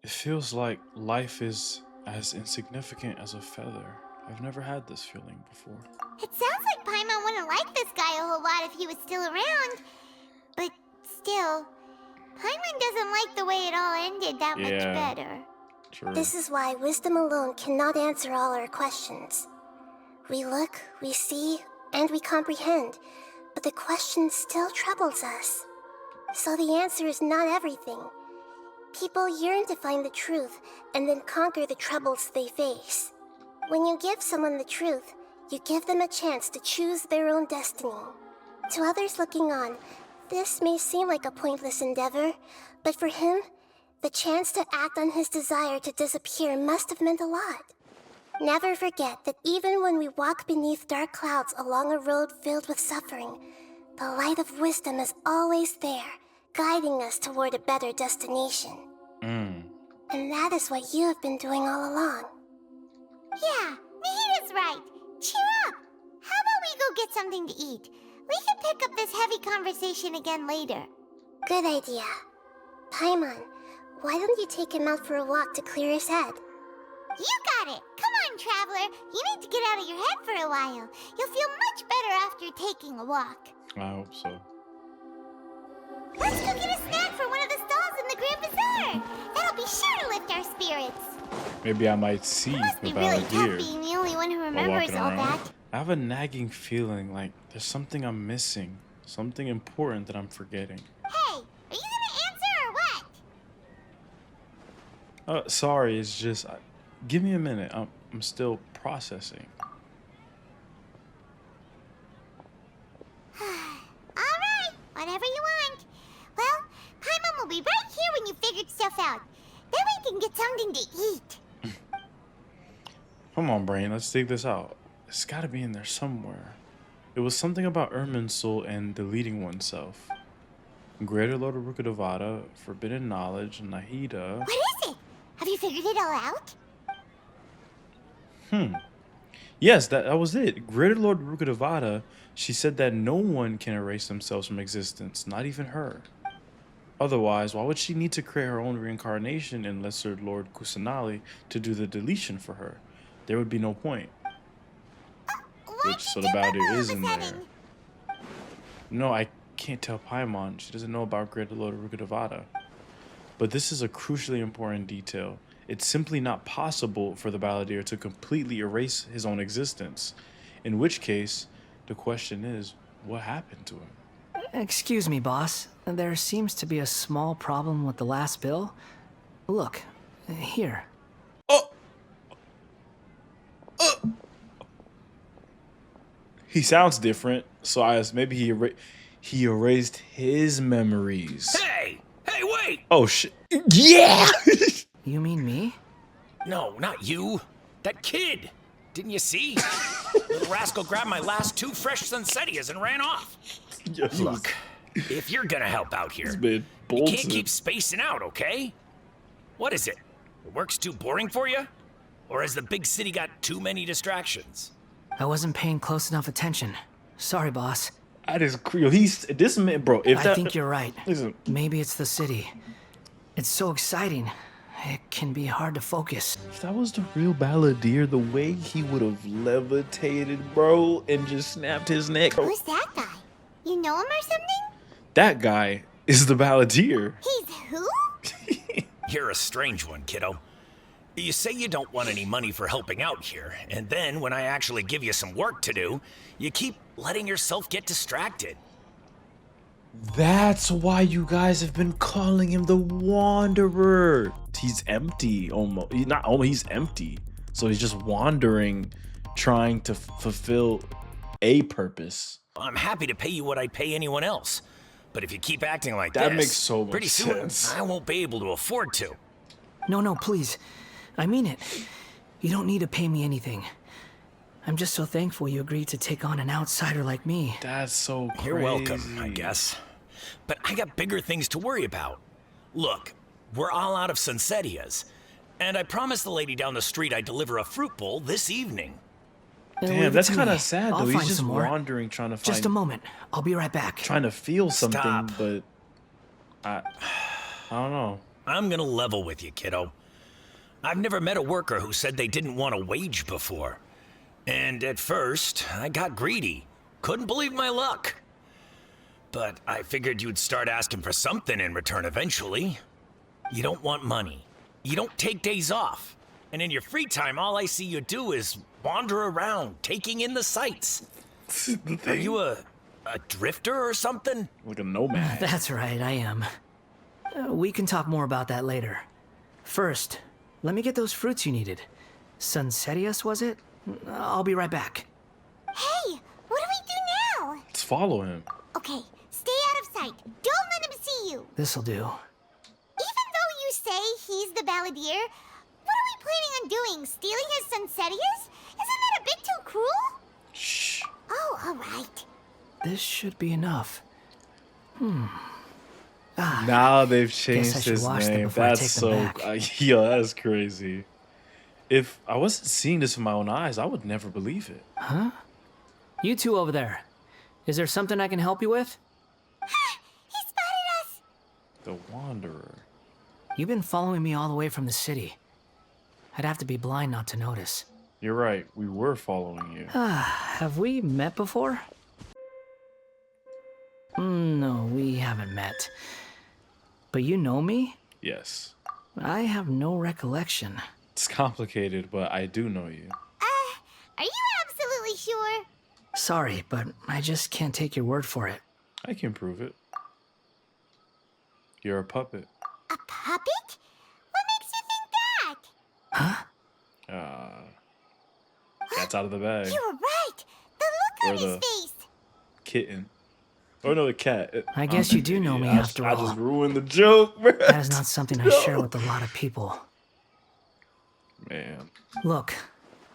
It feels like life is as insignificant as a feather. I've never had this feeling before. It sounds like Paimon wouldn't like this guy a whole lot if he was still around. But still, Paimon doesn't like the way it all ended that much better. True. This is why wisdom alone cannot answer all our questions. We look, we see, and we comprehend, but the question still troubles us. So the answer is not everything. People yearn to find the truth and then conquer the troubles they face. When you give someone the truth, you give them a chance to choose their own destiny. To others looking on, this may seem like a pointless endeavor, but for him, the chance to act on his desire to disappear must have meant a lot. Never forget that even when we walk beneath dark clouds along a road filled with suffering, the light of wisdom is always there, guiding us toward a better destination. And that is what you have been doing all along. Yeah, Nahita's right. Cheer up. How about we go get something to eat? We can pick up this heavy conversation again later. Good idea. Paimon, why don't you take him out for a walk to clear his head? You got it. Come on, Traveler. You need to get out of your head for a while. You'll feel much better after taking a walk. I hope so. Let's go get a snack from one of the stalls in the Grand Bazaar. That'll be sure to lift our spirits. Maybe I might see the Must be really tough balladeer being the only one who while remembers walking all around. that. I have a nagging feeling like there's something I'm missing. Something important that I'm forgetting. Hey, are you gonna answer or what? Sorry, it's just... give me a minute. I'm still processing. Alright, whatever you want. Well, Paimon will be right here when you figured stuff out. Then we can get something to eat. Come on, brain. Let's dig this out. It's gotta be in there somewhere. It was something about Irminsul and deleting oneself. Greater Lord of Rukkhadevata, Forbidden Knowledge, Nahida... What is it? Have you figured it all out? Yes, that was it. Greater Lord Rukkhadevata, she said that no one can erase themselves from existence, not even her. Otherwise, why would she need to create her own reincarnation in Lesser Lord Kusanali to do the deletion for her? There would be no point. Which, so the balladeer is in there. No, I can't tell Paimon. She doesn't know about Greater Lord Rukkhadevata. But this is a crucially important detail. It's simply not possible for the balladeer to completely erase his own existence. In which case, the question is, what happened to him? Excuse me, boss. There seems to be a small problem with the last bill. Look, here. He sounds different, so I guess maybe he erased his memories. Hey! Hey, wait! Oh, shit. Yeah! You mean me? No, not you. That kid. Didn't you see? Little rascal grabbed my last 2 fresh Sunsettias and ran off. Yes. Look, if you're gonna help out here, you can't keep spacing out, okay? What is it? The work's too boring for you? Or has the big city got too many distractions? I wasn't paying close enough attention. Sorry, boss. That is crazy. This man, bro. I think you're right. Maybe it's the city. It's so exciting. It can be hard to focus. If that was the real balladeer, the way he would have levitated, bro, and just snapped his neck. Who's that guy? You know him or something? That guy is the balladeer. He's who? You're a strange one, kiddo. You say you don't want any money for helping out here, and then when I actually give you some work to do, you keep letting yourself get distracted. That's why you guys have been calling him the Wanderer. He's empty, almost. He's empty. So he's just wandering, trying to fulfill a purpose. I'm happy to pay you what I'd pay anyone else. But if you keep acting like that this, makes so much pretty sense. soon I won't be able to afford to. No, please. I mean it. You don't need to pay me anything. I'm just so thankful you agreed to take on an outsider like me. That's so crazy. You're welcome, I guess. But I got bigger things to worry about. Look, we're all out of Sunsettias. And I promised the lady down the street I'd deliver a fruit bowl this evening. Damn, that's kind of sad, though. I'll He's find just some more. wandering, trying to find... Just a moment. I'll be right back. Trying to feel something, Stop. but... I don't know. I'm gonna level with you, kiddo. I've never met a worker who said they didn't want a wage before. And at first, I got greedy. Couldn't believe my luck. But I figured you'd start asking for something in return eventually. You don't want money. You don't take days off. And in your free time, all I see you do is wander around, taking in the sights. Are you a drifter or something? Like a nomad. That's right, I am. We can talk more about that later. First, let me get those fruits you needed. Sunsettias, was it? I'll be right back. Hey, what do we do now? Let's follow him. Okay, stay out of sight. Don't let him see you. This'll do. Even though you say he's the balladeer, what are we planning on doing? Stealing his Sunsettias? Isn't that a bit too cruel? Shh. Oh, all right. This should be enough. Now they've changed Guess I should his wash them name. before I That's take so... them back. yo, that's crazy. If I wasn't seeing this with my own eyes, I would never believe it. Huh? You two over there. Is there something I can help you with? He spotted us. The Wanderer. You've been following me all the way from the city. I'd have to be blind not to notice. You're right. We were following you. Have we met before? No, we haven't met. But you know me? Yes. I have no recollection. It's complicated, but I do know you. Are you absolutely sure? Sorry, but I just can't take your word for it. I can prove it. You're a puppet. A puppet? What makes you think that? Huh? Cat's out of the bag. You were right. The look on Or his the face. kitten. Oh no, the cat. I guess you do know me after all. I just ruined the joke, bro. That is not something I share with a lot of people. Man. Look,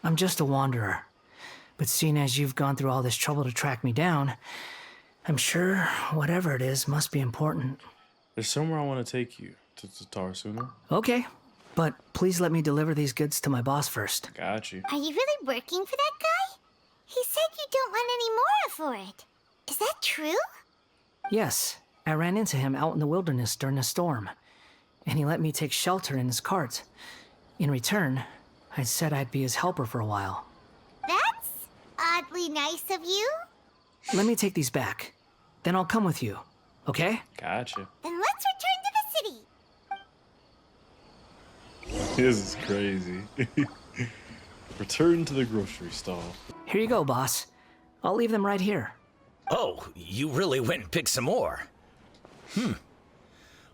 I'm just a wanderer. But seeing as you've gone through all this trouble to track me down, I'm sure whatever it is must be important. There's somewhere I want to take you. To Tatarasuna. Okay, But please let me deliver these goods to my boss first. Got you. Are you really working for that guy? He said you don't want any more for it. Is that true? Yes, I ran into him out in the wilderness during a storm, and he let me take shelter in his cart. In return, I said I'd be his helper for a while. That's oddly nice of you. Let me take these back. Then I'll come with you, okay? Gotcha. Then let's return to the city. This is crazy. Return to the grocery stall. Here you go, boss. I'll leave them right here. Oh, you really went and picked some more.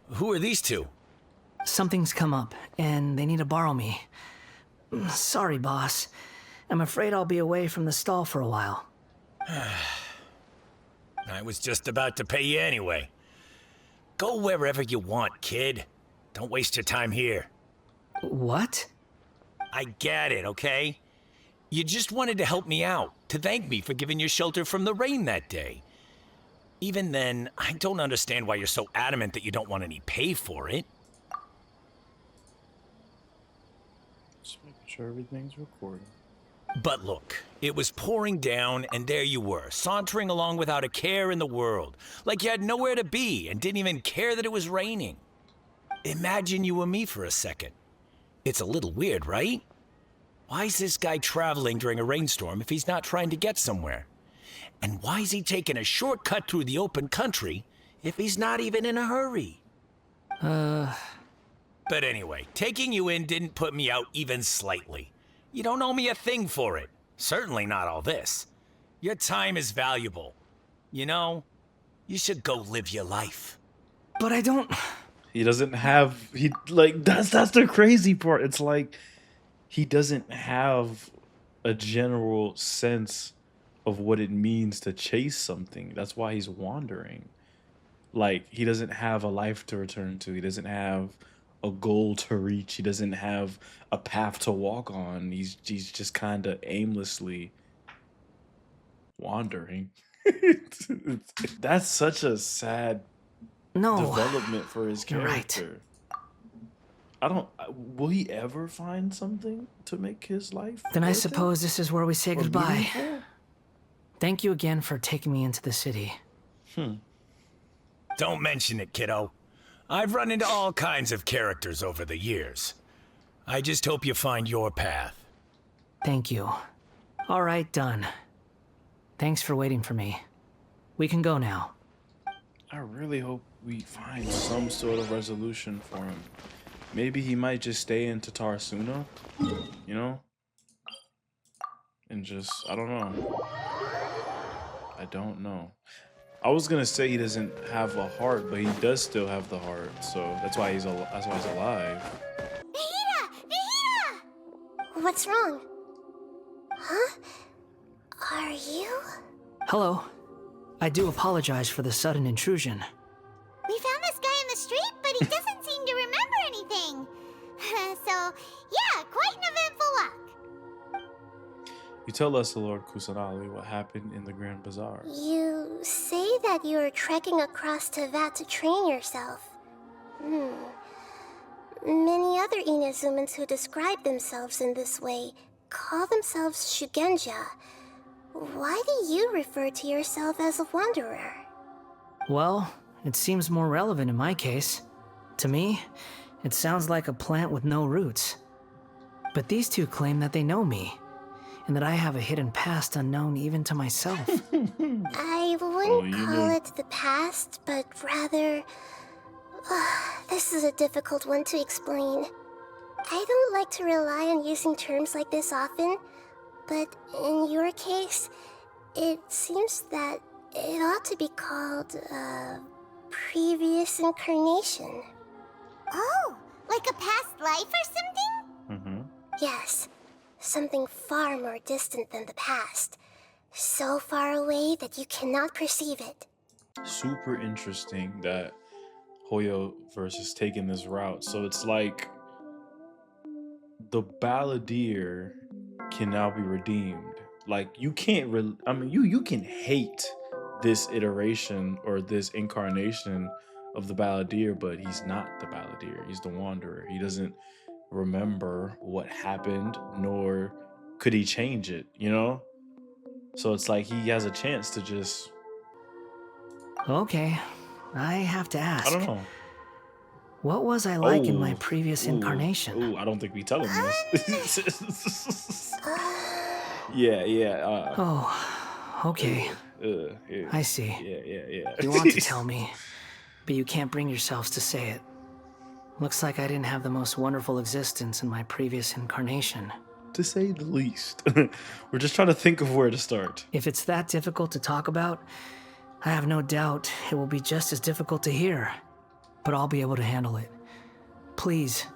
Who are these two? Something's come up, and they need to borrow me. Sorry, boss. I'm afraid I'll be away from the stall for a while. I was just about to pay you anyway. Go wherever you want, kid. Don't waste your time here. What? I get it, okay? You just wanted to help me out, to thank me for giving you shelter from the rain that day. Even then, I don't understand why you're so adamant that you don't want any pay for it. Just making sure everything's recording. But look, it was pouring down, and there you were, sauntering along without a care in the world, like you had nowhere to be and didn't even care that it was raining. Imagine you were me for a second. It's a little weird, right? Why is this guy traveling during a rainstorm if he's not trying to get somewhere? And why is he taking a shortcut through the open country if he's not even in a hurry? But anyway, taking you in didn't put me out even slightly. You don't owe me a thing for it. Certainly not all this. Your time is valuable. You know, you should go live your life. But I don't... He doesn't have... That's the crazy part. It's like... He doesn't have a general sense of what it means to chase something. That's why he's wandering. Like, he doesn't have a life to return to. He doesn't have a goal to reach. He doesn't have a path to walk on. He's just kind of aimlessly wandering. That's such a sad development for his character. Right. Will he ever find something to make his life? Then I suppose this is where we say goodbye. Meaningful? Thank you again for taking me into the city. Don't mention it, kiddo. I've run into all kinds of characters over the years. I just hope you find your path. Thank you. All right, done. Thanks for waiting for me. We can go now. I really hope we find some sort of resolution for him. Maybe he might just stay in Tatarasuna, you know? And just, I don't know. I don't know. I was gonna say he doesn't have a heart, but he does still have the heart, so that's why he's alive. Nahida! Nahida! What's wrong? Huh? Are you? Hello. I do apologize for the sudden intrusion. We found this guy in the street, but he doesn't seem to remember anything. So, yeah, quite an eventful walk. You tell us, Lord Kusanali, what happened in the Grand Bazaar. You say that you are trekking across Teyvat to train yourself. Many other Inazumans who describe themselves in this way call themselves Shugenja. Why do you refer to yourself as a wanderer? Well, it seems more relevant in my case. To me, it sounds like a plant with no roots. But these two claim that they know me, and that I have a hidden past unknown even to myself. I wouldn't call it the past, but rather... this is a difficult one to explain. I don't like to rely on using terms like this often, but in your case, it seems that it ought to be called previous incarnation. Oh, like a past life or something? Yes, something far more distant than the past. So far away that you cannot perceive it. Super interesting that HoYoverse is taking this route. So it's like the balladeer can now be redeemed. Like, you can't you can hate this iteration or this incarnation of the balladeer, but he's not the balladeer. He's the wanderer. He doesn't remember what happened, nor could he change it, you know? So it's like he has a chance to just... Okay, I have to ask. I don't know. What was I like in my previous incarnation? Ooh, I don't think we tell him this. Yeah. Okay. Yeah. I see. Yeah. You want to tell me, but you can't bring yourselves to say it. Looks like I didn't have the most wonderful existence in my previous incarnation. To say the least. We're just trying to think of where to start. If it's that difficult to talk about, I have no doubt it will be just as difficult to hear. But I'll be able to handle it. Please,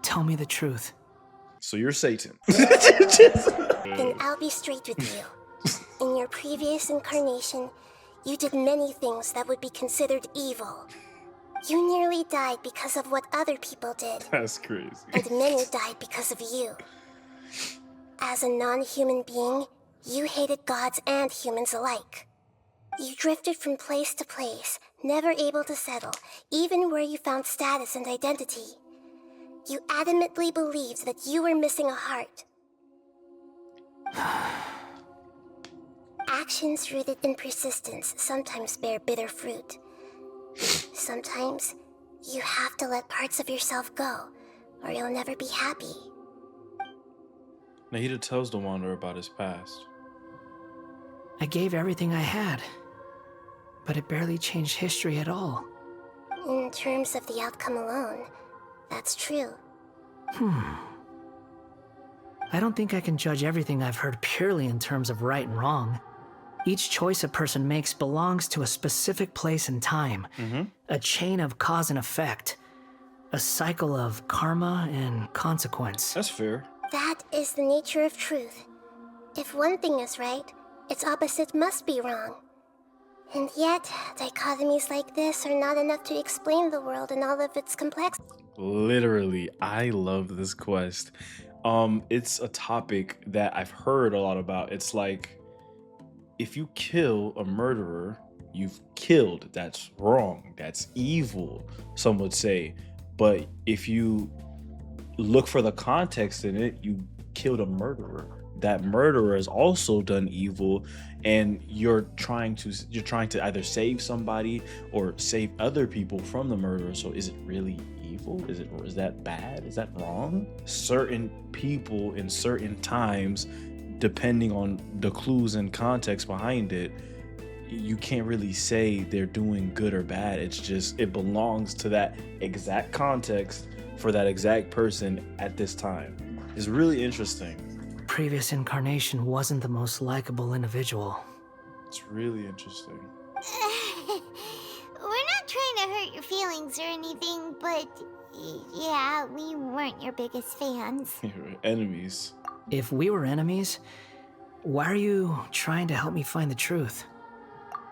tell me the truth. So you're Satan. Then I'll be straight with you. In your previous incarnation, you did many things that would be considered evil. You nearly died because of what other people did. That's crazy. And many died because of you. As a non-human being, you hated gods and humans alike. You drifted from place to place, never able to settle, even where you found status and identity. You adamantly believed that you were missing a heart. Actions rooted in persistence sometimes bear bitter fruit. Sometimes, you have to let parts of yourself go, or you'll never be happy. Nahida tells the Wanderer about his past. I gave everything I had, but it barely changed history at all. In terms of the outcome alone, that's true. I don't think I can judge everything I've heard purely in terms of right and wrong. Each choice a person makes belongs to a specific place and time. A chain of cause and effect. A cycle of karma and consequence. That's fair. That is the nature of truth. If one thing is right, its opposite must be wrong. And yet, dichotomies like this are not enough to explain the world in all of its complexity. Literally, I love this quest. It's a topic that I've heard a lot about. It's like, if you kill a murderer, you've killed. That's wrong. That's evil, some would say. But if you look for the context in it, you killed a murderer. That murderer has also done evil, and you're trying to either save somebody or save other people from the murderer. So is it really evil? Is that bad? Is that wrong? Certain people in certain times, depending on the clues and context behind it, you can't really say they're doing good or bad. It's just, it belongs to that exact context for that exact person at this time. It's really interesting. Previous incarnation wasn't the most likable individual. It's really interesting. We're not trying to hurt your feelings or anything, but yeah, we weren't your biggest fans. You're enemies. If we were enemies, why are you trying to help me find the truth?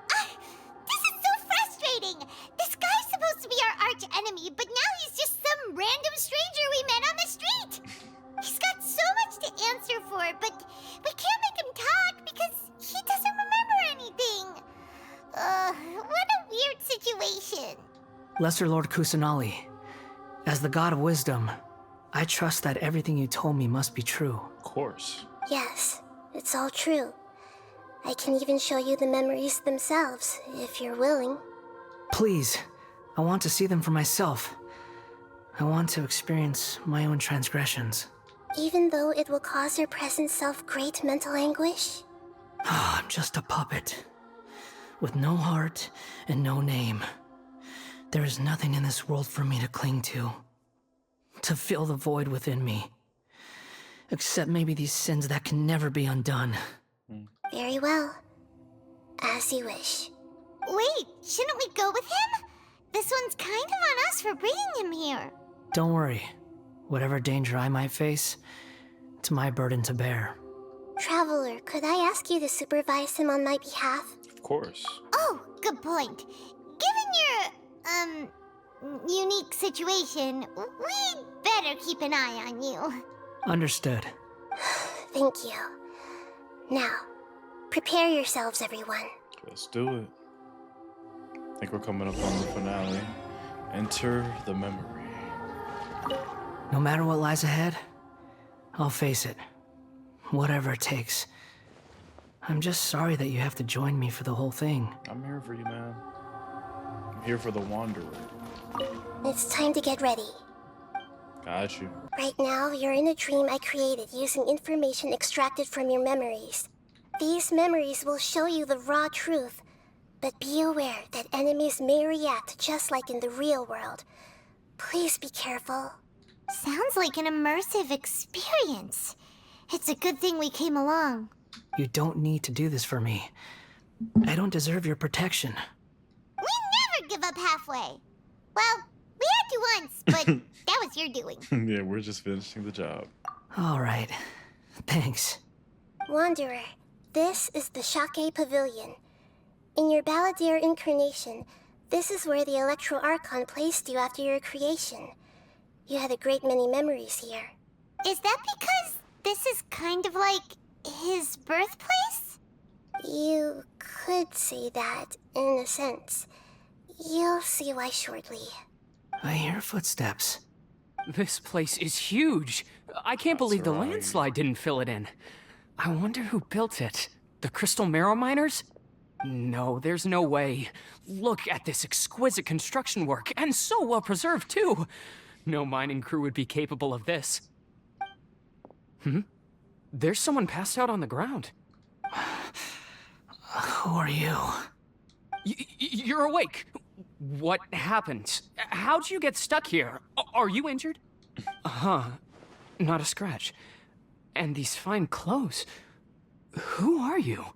This is so frustrating! This guy's supposed to be our arch enemy, but now he's just some random stranger we met on the street! He's got so much to answer for, but we can't make him talk because he doesn't remember anything. What a weird situation. Lesser Lord Kusanali, as the god of wisdom, I trust that everything you told me must be true. Of course. Yes, it's all true. I can even show you the memories themselves, if you're willing. Please, I want to see them for myself. I want to experience my own transgressions. Even though it will cause your present self great mental anguish? I'm just a puppet, with no heart and no name. There is nothing in this world for me to cling to fill the void within me. Except maybe these sins that can never be undone. Very well. As you wish. Wait, shouldn't we go with him? This one's kind of on us for bringing him here. Don't worry. Whatever danger I might face, it's my burden to bear. Traveler, could I ask you to supervise him on my behalf? Of course. Oh, good point. Given your, unique situation, we'd better keep an eye on you. Understood. Thank you. Now, prepare yourselves, everyone. Let's do it. I think we're coming up on the finale. Enter the memory. No matter what lies ahead, I'll face it. Whatever it takes. I'm just sorry that you have to join me for the whole thing. I'm here for you, man. I'm here for the Wanderer. It's time to get ready. Got you. Right now, you're in a dream I created using information extracted from your memories. These memories will show you the raw truth, but be aware that enemies may react just like in the real world. Please be careful. Sounds like an immersive experience. It's a good thing we came along. You don't need to do this for me. I don't deserve your protection. We never give up halfway. Well, we had to once, but that was your doing. Yeah, we're just finishing the job. All right. Thanks. Wanderer, this is the Shake Pavilion. In your balladeer incarnation, this is where the Electro Archon placed you after your creation. You had a great many memories here. Is that because this is kind of like his birthplace? You could say that, in a sense. You'll see why shortly. I hear footsteps. This place is huge. I can't believe the landslide didn't fill it in. I wonder who built it. The Crystal Marrow Miners? No, there's no way. Look at this exquisite construction work, and so well preserved, too. No mining crew would be capable of this. There's someone passed out on the ground. Who are you? You're awake. What happened? How'd you get stuck here? Are you injured? Not a scratch. And these fine clothes. Who are you?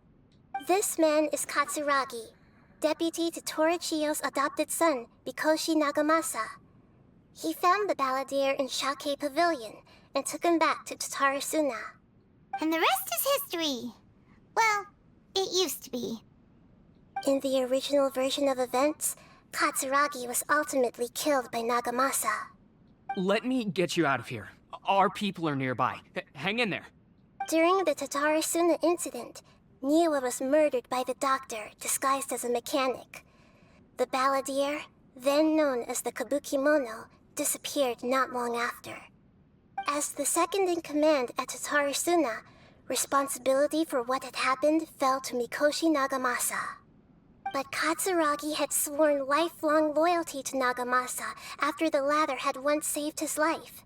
This man is Katsuragi, deputy to Torichiyo's adopted son, Mikoshi Nagamasa. He found the balladeer in Shake Pavilion and took him back to Tatarasuna. And the rest is history. Well, it used to be. In the original version of events, Katsuragi was ultimately killed by Nagamasa. Let me get you out of here. Our people are nearby. Hang in there. During the Tatarasuna incident, Niwa was murdered by the doctor disguised as a mechanic. The balladeer, then known as the kabukimono, disappeared not long after. As the second in command at Tatarasuna, responsibility for what had happened fell to Mikoshi Nagamasa. But Katsuragi had sworn lifelong loyalty to Nagamasa after the latter had once saved his life.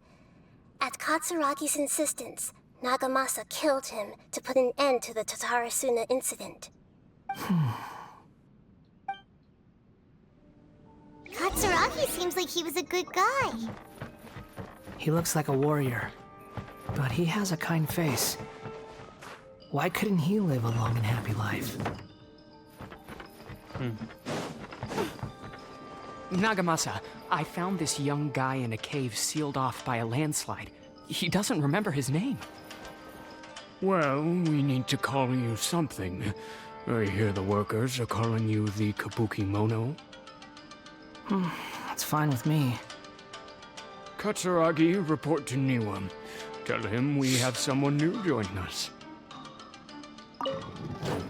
At Katsuragi's insistence, Nagamasa killed him to put an end to the Tatarasuna incident. Katsuragi seems like he was a good guy. He looks like a warrior, but he has a kind face. Why couldn't he live a long and happy life? Nagamasa, I found this young guy in a cave sealed off by a landslide. He doesn't remember his name. Well, we need to call you something. I hear the workers are calling you the kabukimono. That's fine with me. Katsuragi, report to Niwa. Tell him we have someone new joining us.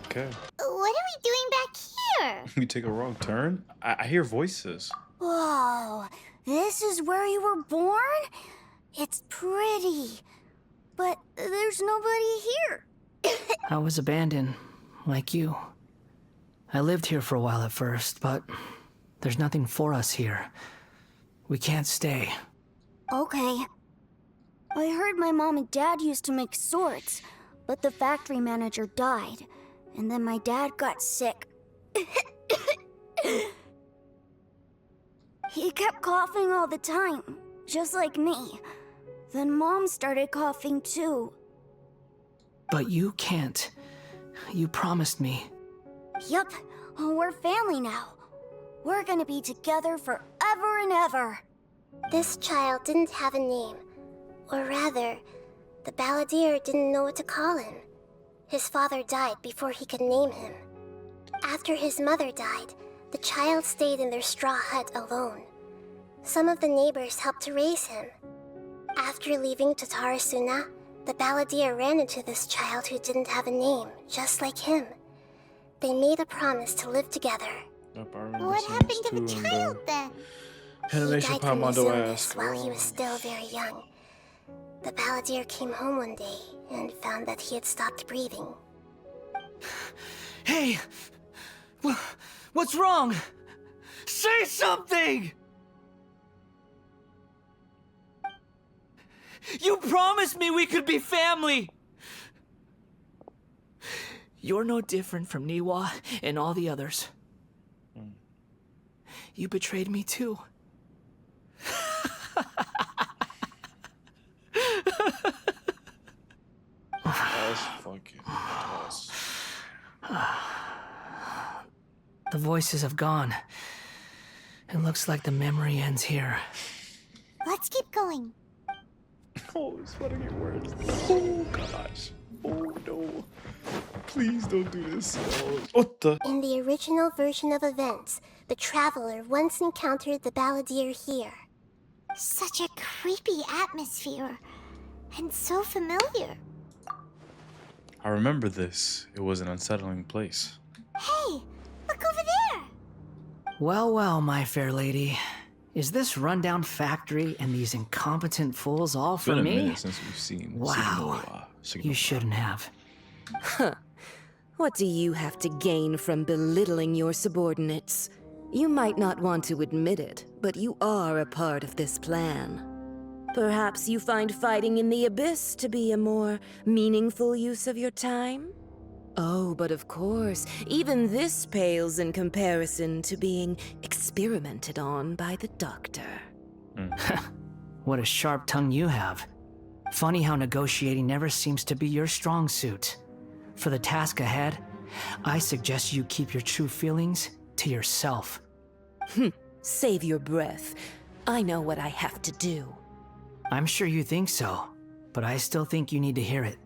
Okay. What are we doing back here? We take a wrong turn? I hear voices. Whoa, this is where you were born? It's pretty, but there's nobody here. I was abandoned, like you. I lived here for a while at first, but there's nothing for us here. We can't stay. Okay. I heard my mom and dad used to make swords, but the factory manager died, and then my dad got sick. He kept coughing all the time, just like me. Then Mom started coughing too. But you can't. You promised me. Yup, we're family now. We're gonna be together forever and ever. This child didn't have a name. Or rather, the balladeer didn't know what to call him. His father died before he could name him. After his mother died, the child stayed in their straw hut alone. Some of the neighbors helped to raise him. After leaving Tatarasuna, the balladeer ran into this child who didn't have a name, just like him. They made a promise to live together. What happened to the child then? He died from his illness while he was still very young. The balladeer came home one day and found that he had stopped breathing. Hey! What's wrong? Say something! You promised me we could be family! You're no different from Niwa and all the others. You betrayed me too. That's fucking toss. The voices have gone. It looks like the memory ends here. Let's keep going. Oh, it's about to get worse. Oh gosh. Oh no. Please don't do this. Oh, what the? In the original version of events, the Traveler once encountered the balladeer here. Such a creepy atmosphere. And so familiar. I remember this. It was an unsettling place. Hey, look over there! Well, well, my fair lady. Is this rundown factory and these incompetent fools all for Been a me? minute since we've seen. Wow. You shouldn't have. Huh. What do you have to gain from belittling your subordinates? You might not want to admit it, but you are a part of this plan. Perhaps you find fighting in the abyss to be a more meaningful use of your time? Oh, but of course, even this pales in comparison to being experimented on by the doctor. What a sharp tongue you have. Funny how negotiating never seems to be your strong suit. For the task ahead, I suggest you keep your true feelings to yourself. Save your breath. I know what I have to do. I'm sure you think so, but I still think you need to hear it.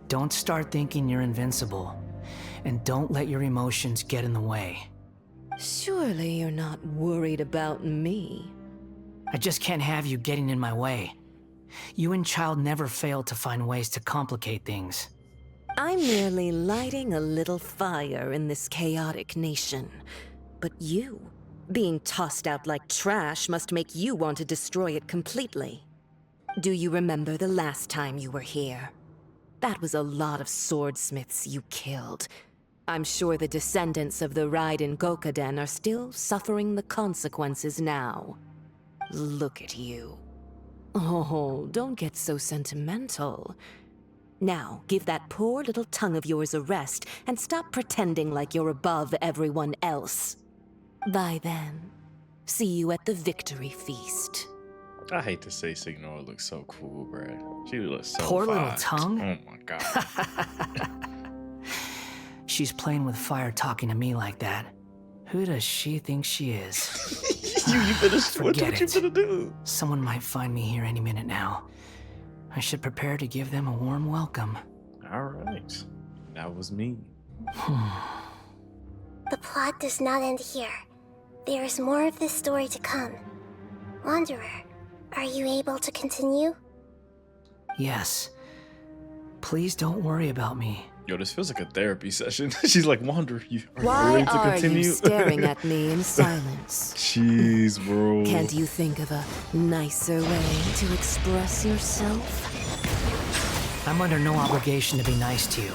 Don't start thinking you're invincible, and don't let your emotions get in the way. Surely you're not worried about me. I just can't have you getting in my way. You and Child never fail to find ways to complicate things. I'm merely lighting a little fire in this chaotic nation. But you, being tossed out like trash, must make you want to destroy it completely. Do you remember the last time you were here? That was a lot of swordsmiths you killed. I'm sure the descendants of the Raiden Gokaden are still suffering the consequences now. Look at you. Oh, don't get so sentimental. Now, give that poor little tongue of yours a rest and stop pretending like you're above everyone else. Bye then. See you at the victory feast. I hate to say Signora looks so cool, bruh. She looks so Poor little fine. tongue. Oh my god. She's playing with fire talking to me like that. Who does she think she is? you finished. What Forget you it. gonna do? Someone might find me here any minute now. I should prepare to give them a warm welcome. All right. That was me. The plot does not end here. There is more of this story to come. Wanderer, are you able to continue? Yes. Please don't worry about me. Yo, this feels like a therapy session. She's like, Wander, are you Why willing to are continue? you staring at me in silence? Jeez, bro. Can't you think of a nicer way to express yourself? I'm under no obligation to be nice to you.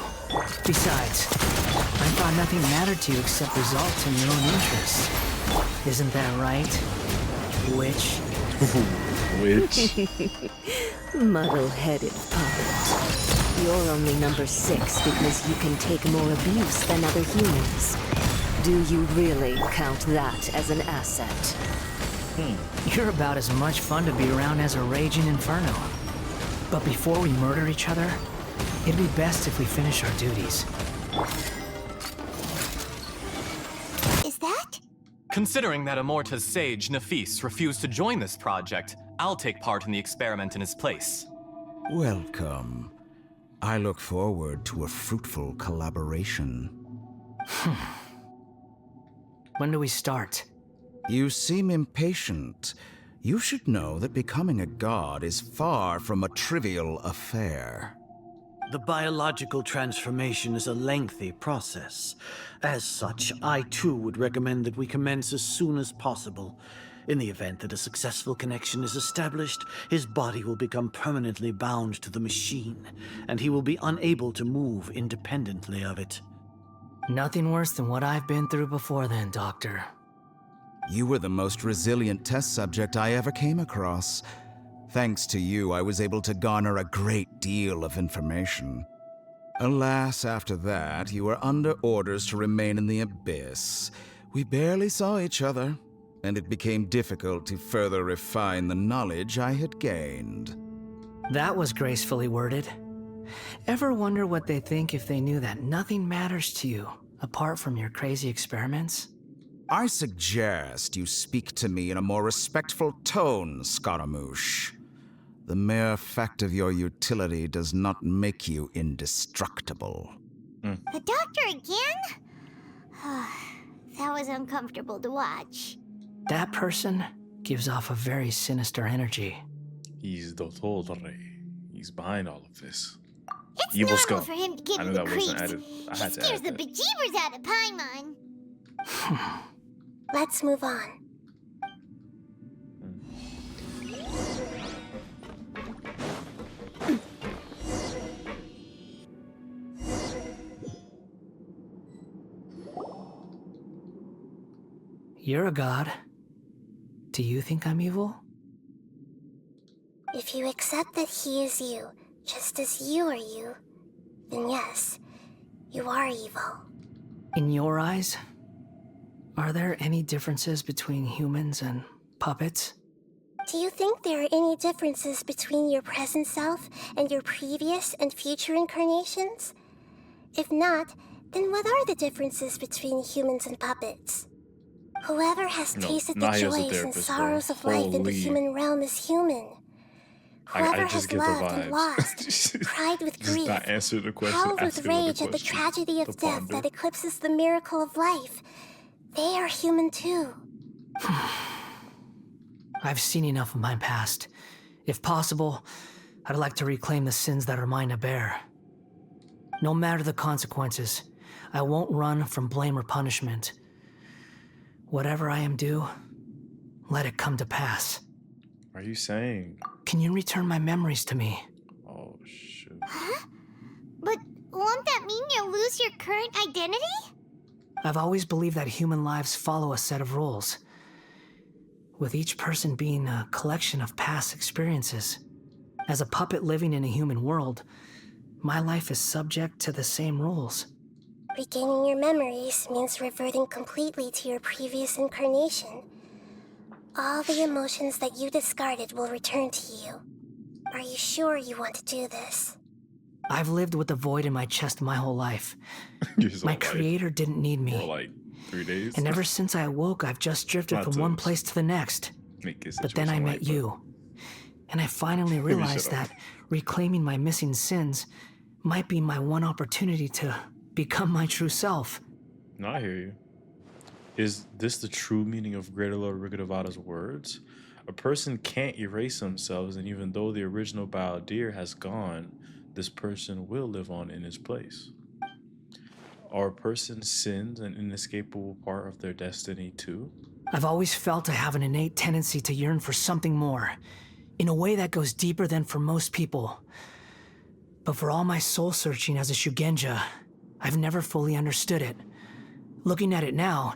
Besides, I thought nothing mattered to you except results in your own interests. Isn't that right? Witch? Witch? Muddle-headed puppet. You're only number 6 because you can take more abuse than other humans. Do you really count that as an asset? You're about as much fun to be around as a raging inferno. But before we murder each other, it'd be best if we finish our duties. Is that? Considering that Amorta's sage, Nafis, refused to join this project, I'll take part in the experiment in his place. Welcome. I look forward to a fruitful collaboration. When do we start? You seem impatient. You should know that becoming a god is far from a trivial affair. The biological transformation is a lengthy process. As such, I too would recommend that we commence as soon as possible. In the event that a successful connection is established, his body will become permanently bound to the machine, and he will be unable to move independently of it. Nothing worse than what I've been through before then, Doctor. You were the most resilient test subject I ever came across. Thanks to you, I was able to garner a great deal of information. Alas, after that, you were under orders to remain in the Abyss. We barely saw each other, and it became difficult to further refine the knowledge I had gained. That was gracefully worded. Ever wonder what they think if they knew that nothing matters to you, apart from your crazy experiments? I suggest you speak to me in a more respectful tone, Scaramouche. The mere fact of your utility does not make you indestructible. The doctor again? That was uncomfortable to watch. That person gives off a very sinister energy. He's DOTTORE. He's behind all of this. It's Evil normal scum. for him to give I you knew the that wasn't creeps. added. I He had to scares add the that. bejeebers out of Paimon. Let's move on. You're a god. Do you think I'm evil? If you accept that he is you, just as you are you, then yes, you are evil. In your eyes, are there any differences between humans and puppets? Do you think there are any differences between your present self and your previous and future incarnations? If not, then what are the differences between humans and puppets? Whoever has tasted the Nahia's a joys and therapist, bro. sorrows of life in the Holy. human realm is human. Whoever just has get the loved and vibes. lost, cried with Just grief, not answer the question, howled with ask another rage at the question tragedy to of death ponder. that eclipses the miracle of life, they are human too. I've seen enough of my past. If possible, I'd like to reclaim the sins that are mine to bear. No matter the consequences, I won't run from blame or punishment. Whatever I am due, let it come to pass. What are you saying? Can you return my memories to me? Oh, shoot. Huh? But won't that mean you'll lose your current identity? I've always believed that human lives follow a set of rules, with each person being a collection of past experiences. As a puppet living in a human world, my life is subject to the same rules. Regaining your memories means reverting completely to your previous incarnation. All the emotions that you discarded will return to you. Are you sure you want to do this? I've lived with a void in my chest my whole life. My creator didn't need me. For like 3 days. And ever since I awoke, I've just drifted Not from to one place to the next. make his But then I situation met light, but- you. And I finally Maybe realized shut up. that reclaiming my missing sins might be my one opportunity to become my true self. No, I hear you. Is this the true meaning of Greater Lord Rigadavada's words? A person can't erase themselves, and even though the original balladeer has gone, this person will live on in his place. Are a person's sins an inescapable part of their destiny too? I've always felt I have an innate tendency to yearn for something more, in a way that goes deeper than for most people. But for all my soul searching as a Shugenja, I've never fully understood it. Looking at it now,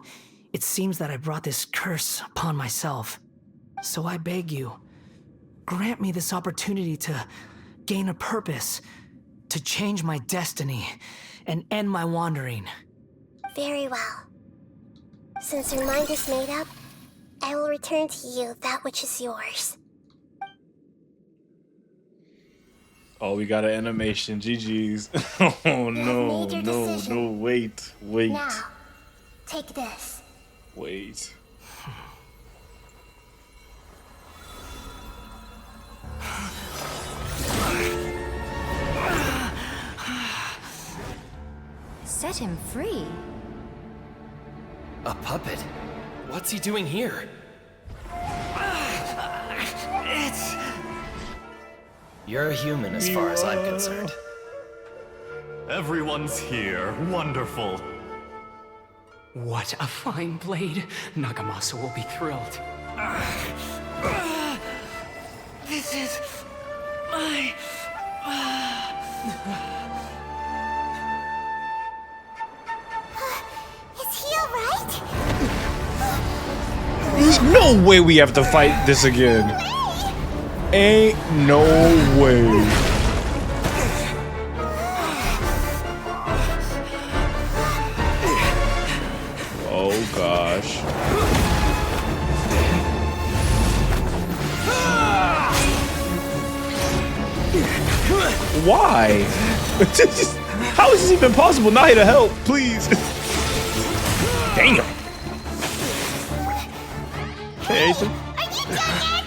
it seems that I brought this curse upon myself. So I beg you, grant me this opportunity to gain a purpose, to change my destiny, and end my wandering. Very well. Since your mind is made up, I will return to you that which is yours. Oh, we got an animation. GG's. Oh no, made your no, decision. no, wait, Now, take this. wait. Set him free. A puppet? What's he doing here? You're a human as far as I'm concerned. Everyone's here. Wonderful. What a fine blade. Nagamasa will be thrilled. This is my... Is he alright? There's no way we have to fight this again. Ain't no way. Oh gosh. Why? How is this even possible? Not here to help, please. Damn. Hey, Ethan. Are you done yet?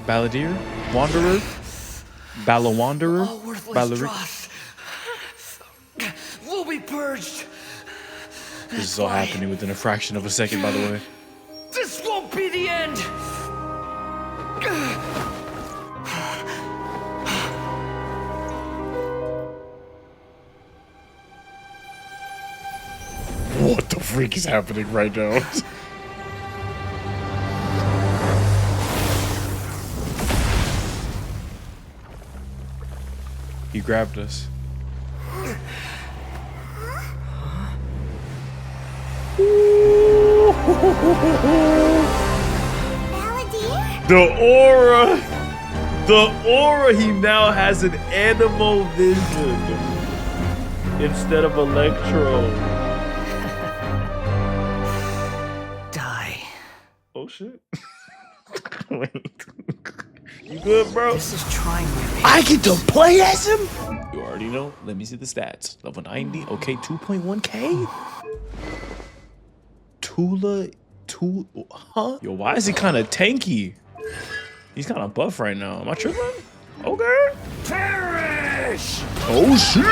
Balladeer? Wanderer? Wanderer? All worthless dross will be purged. This is all happening within a fraction of a second, by the way. This won't be the end. What the freak is happening right now? He grabbed us. The aura! The aura! He now has an animal vision instead of electro. Die. Oh shit. Wait. You good, bro? This is trying my patience. I get to play as him? You already know. Let me see the stats. Level 90. Okay, 2.1k. Huh? Yo, why is he kind of tanky? He's kind of buff right now. Am I tripping? Okay. Perish! Oh shit!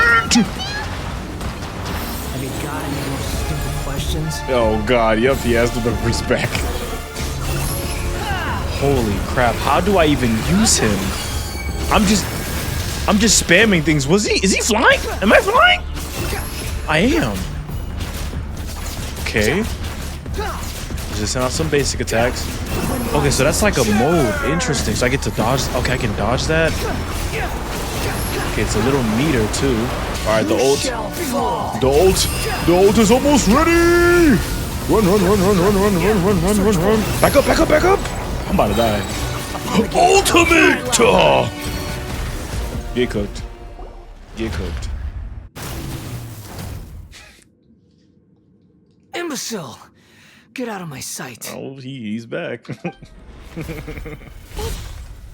Have you got any more stupid questions? Oh god, yep, he has the respect. Holy crap, how do I even use him? I'm just spamming things. Is he flying? Am I flying? I am. Okay. Just send out some basic attacks. Okay, so that's like a mode. Interesting. So I get to dodge. Okay, I can dodge that. Okay, it's a little meter too. All right, the ult. The ult is almost ready. Run. Back up. I'm about to die. Ultimate! Get cooked. Imbecile! Get out of my sight. Oh, he's back. It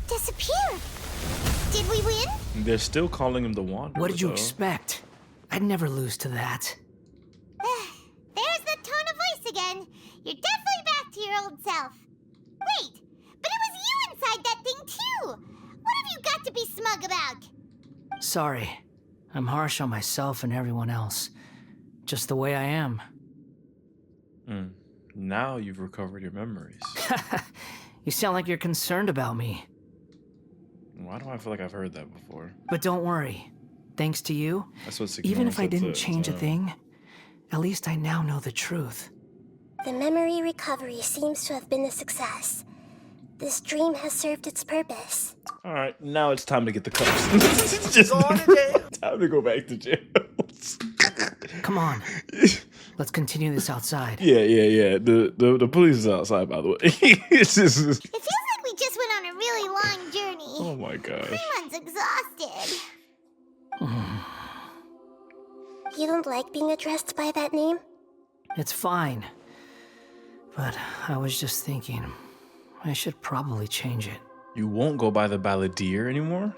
disappeared. Did we win? They're still calling him the Wanderer. What did you expect? I'd never lose to that. There's the tone of voice again. You're definitely back to your old self. Wait, but it was you inside that thing too. What have you got to be smug about? Sorry. I'm harsh on myself and everyone else. Just the way I am. Now you've recovered your memories. You sound like you're concerned about me. Why do I feel like I've heard that before? But don't worry. Thanks to you, That's what even if I didn't change a thing, at least I now know the truth. The memory recovery seems to have been a success. This dream has served its purpose. All right, now it's time to get the cups. Time to go back to jail. Come on. Let's continue this outside. Yeah. The police is outside, by the way. It's just... It feels like we just went on a really long journey. Oh my gosh. Everyone's exhausted. You don't like being addressed by that name? It's fine. But I was just thinking, I should probably change it. You won't go by the balladeer anymore?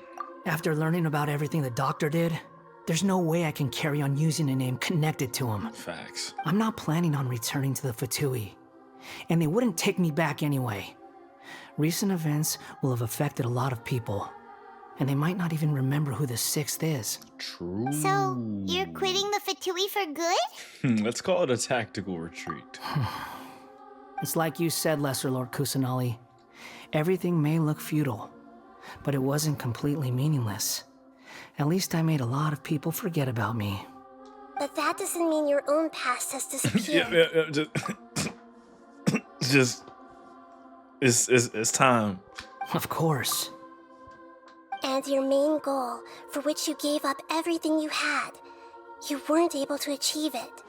After learning about everything the doctor did, there's no way I can carry on using a name connected to him. Facts. I'm not planning on returning to the Pte, and they wouldn't take me back anyway. Recent events will have affected a lot of people, and they might not even remember who the 6th is. True. So, you're quitting the Pte for good? Let's call it a tactical retreat. It's like you said, Lesser Lord Kusanali. Everything may look futile, but it wasn't completely meaningless. At least I made a lot of people forget about me. But that doesn't mean your own past has disappeared. It's time. Of course. And your main goal, for which you gave up everything you had, you weren't able to achieve it.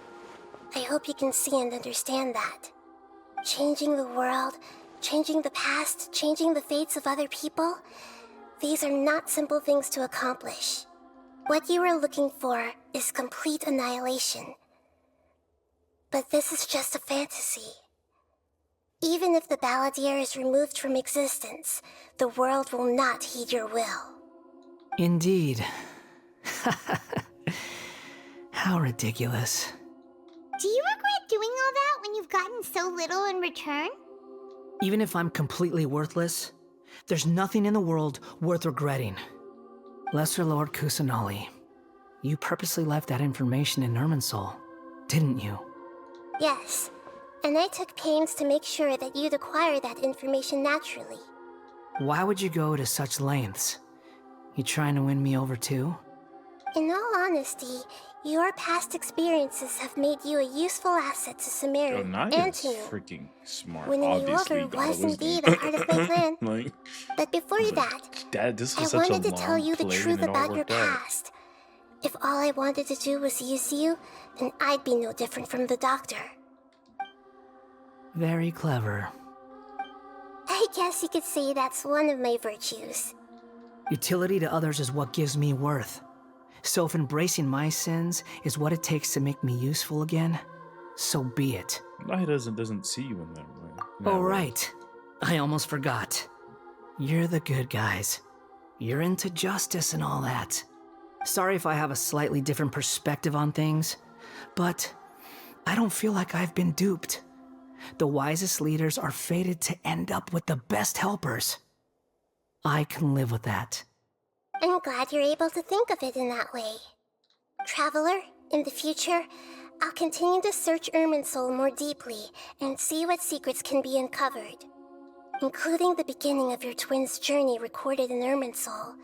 I hope you can see and understand that. Changing the world, changing the past, changing the fates of other people, these are not simple things to accomplish. What you are looking for is complete annihilation. But this is just a fantasy. Even if the balladeer is removed from existence, the world will not heed your will. Indeed. How ridiculous. Do you regret doing all that when you've gotten so little in return? Even if I'm completely worthless, there's nothing in the world worth regretting. Lesser Lord Kusanali, you purposely left that information in Irminsul, didn't you? Yes, and I took pains to make sure that you'd acquire that information naturally. Why would you go to such lengths? You trying to win me over too? In all honesty, your past experiences have made you a useful asset to Sumeru and to me. Freaking smart. Winning you Obviously, over God was wisdom. indeed a part of my plan. Like, But before that, Dad, this was I such a wanted to tell long you the play truth and it all about your worked out. past. If all I wanted to do was use you, then I'd be no different from the doctor. Very clever. I guess you could say that's one of my virtues. Utility to others is what gives me worth. So if embracing my sins is what it takes to make me useful again, so be it. No, he doesn't see you in that way. Oh, right. I almost forgot. You're the good guys. You're into justice and all that. Sorry if I have a slightly different perspective on things, but I don't feel like I've been duped. The wisest leaders are fated to end up with the best helpers. I can live with that. I'm glad you're able to think of it in that way. Traveler, in the future, I'll continue to search Irminsul more deeply and see what secrets can be uncovered, including the beginning of your twins' journey recorded in Irminsul.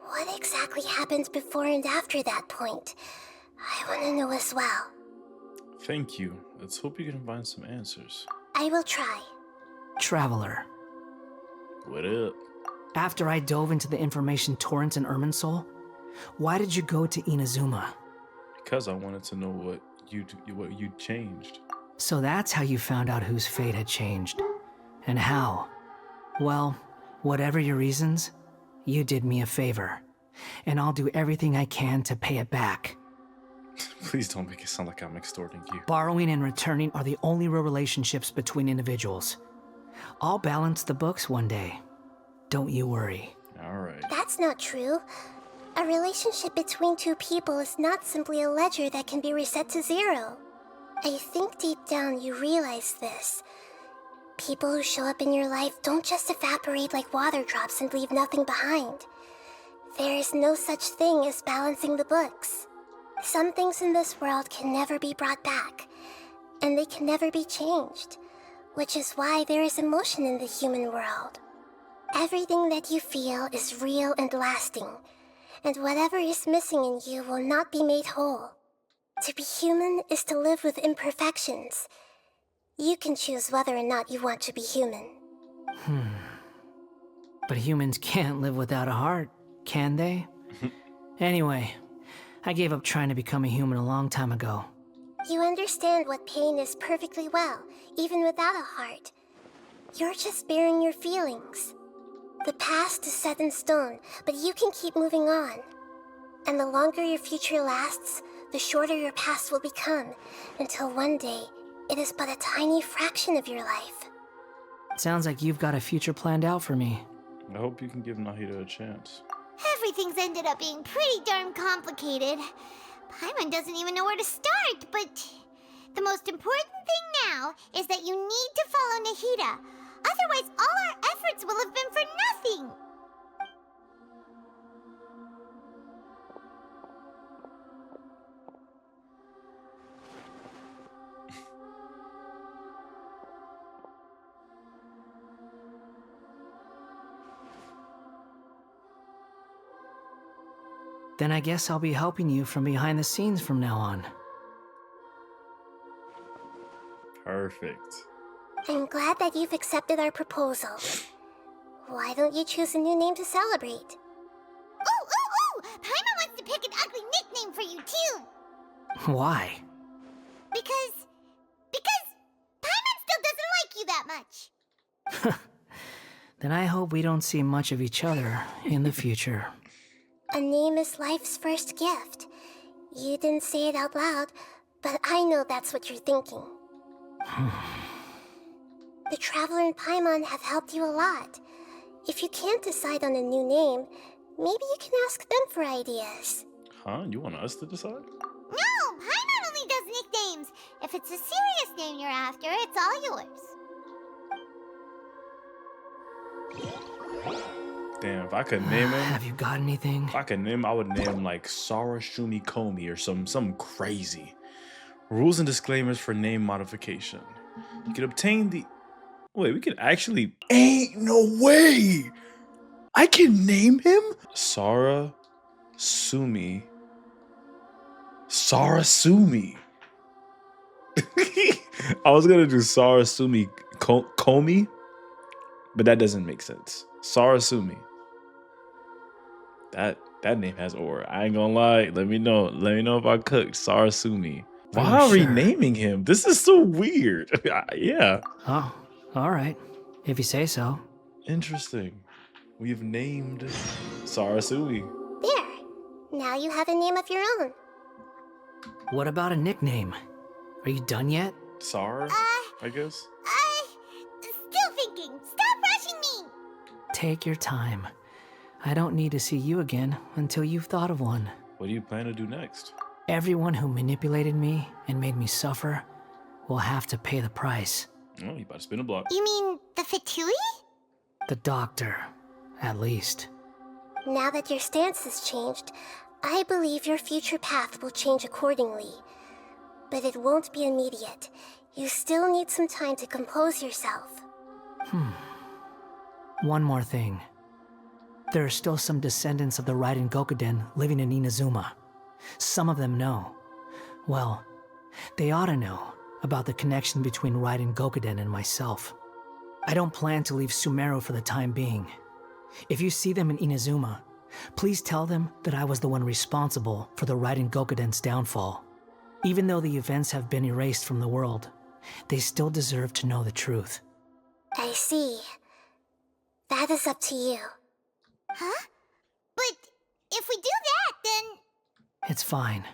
What exactly happened before and after that point? I want to know as well. Thank you. Let's hope you can find some answers. I will try. Traveler. What up? After I dove into the information torrents in Irminsul, why did you go to Inazuma? Because I wanted to know what you changed. So that's how you found out whose fate had changed. And how? Well, whatever your reasons, you did me a favor. And I'll do everything I can to pay it back. Please don't make it sound like I'm extorting you. Borrowing and returning are the only real relationships between individuals. I'll balance the books one day. Don't you worry. Alright. That's not true. A relationship between two people is not simply a ledger that can be reset to zero. I think deep down you realize this. People who show up in your life don't just evaporate like water drops and leave nothing behind. There is no such thing as balancing the books. Some things in this world can never be brought back, and they can never be changed, which is why there is emotion in the human world. Everything that you feel is real and lasting, and whatever is missing in you will not be made whole. To be human is to live with imperfections. You can choose whether or not you want to be human. But humans can't live without a heart, can they? Anyway, I gave up trying to become a human a long time ago. You understand what pain is perfectly well, even without a heart. You're just bearing your feelings. The past is set in stone, but you can keep moving on. And the longer your future lasts, the shorter your past will become, until one day, it is but a tiny fraction of your life. Sounds like you've got a future planned out for me. I hope you can give Nahida a chance. Everything's ended up being pretty darn complicated. Paimon doesn't even know where to start, but the most important thing now is that you need to follow Nahida. Otherwise, all our efforts will have been for nothing. Then I guess I'll be helping you from behind the scenes from now on. Perfect. I'm glad that you've accepted our proposal. Why don't you choose a new name to celebrate? Ooh! Paimon wants to pick an ugly nickname for you, too! Why? Because Paimon still doesn't like you that much. Then I hope we don't see much of each other in the future. A name is life's first gift. You didn't say it out loud, but I know that's what you're thinking. The Traveler and Paimon have helped you a lot. If you can't decide on a new name, maybe you can ask them for ideas. Huh? You want us to decide? No, Paimon only does nicknames. If it's a serious name you're after, it's all yours. Damn, if I could name him. Have you got anything? If I could name him, I would name him like Sarashumi Komi or something crazy. Rules and disclaimers for name modification. You can obtain the... Wait, we can actually... Ain't no way! I can name him? Sarasumi. Sarasumi. I was gonna do Sarasumi Komi, but that doesn't make sense. Sarasumi. That name has aura. I ain't gonna lie. Let me know if I cooked. Sarasumi. Why are we naming him? This is so weird. Yeah. Oh, all right. If you say so. Interesting. We've named Sarasumi. There. Now you have a name of your own. What about a nickname? Are you done yet? Sar, I guess. Still thinking. Stop rushing me. Take your time. I don't need to see you again until you've thought of one. What do you plan to do next? Everyone who manipulated me and made me suffer will have to pay the price. Oh, you about to spin a block. You mean the Pte? The doctor, at least. Now that your stance has changed, I believe your future path will change accordingly. But it won't be immediate. You still need some time to compose yourself. One more thing. There are still some descendants of the Raiden Gokuden living in Inazuma. Some of them know. Well, they ought to know about the connection between Raiden Gokuden and myself. I don't plan to leave Sumeru for the time being. If you see them in Inazuma, please tell them that I was the one responsible for the Raiden Gokuden's downfall. Even though the events have been erased from the world, they still deserve to know the truth. I see. That is up to you. Huh? But if we do that, then... It's fine.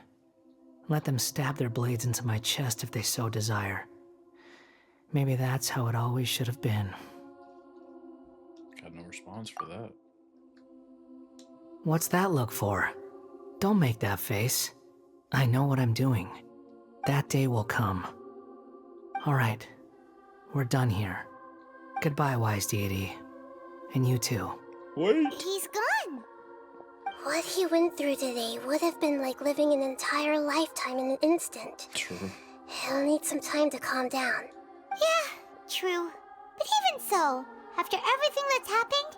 Let them stab their blades into my chest if they so desire. Maybe that's how it always should have been. Got no response for that. What's that look for? Don't make that face. I know what I'm doing. That day will come. Alright, we're done here. Goodbye, wise deity. And you too. Wait. He's gone. What he went through today would have been like living an entire lifetime in an instant. True. He'll need some time to calm down. Yeah, true. But even so, after everything that's happened,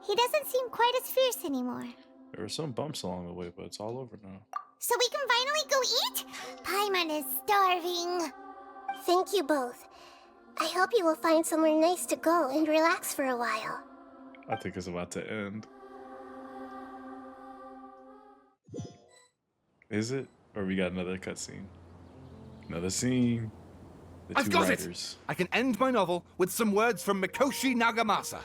he doesn't seem quite as fierce anymore. There were some bumps along the way, but it's all over now. So we can finally go eat? Paimon is starving. Thank you both. I hope you will find somewhere nice to go and relax for a while. I think it's about to end. Is it? Or we got another cutscene? Another scene. The I've two got writers. it! I can end my novel with some words from Mikoshi Nagamasa.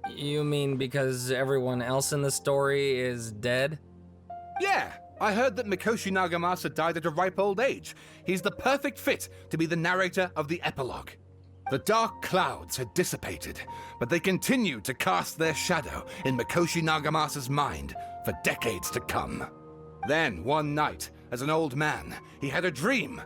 You mean because everyone else in the story is dead? Yeah, I heard that Mikoshi Nagamasa died at a ripe old age. He's the perfect fit to be the narrator of the epilogue. The dark clouds had dissipated, but they continued to cast their shadow in Mikoshi Nagamasa's mind for decades to come. Then, one night, as an old man, he had a dream.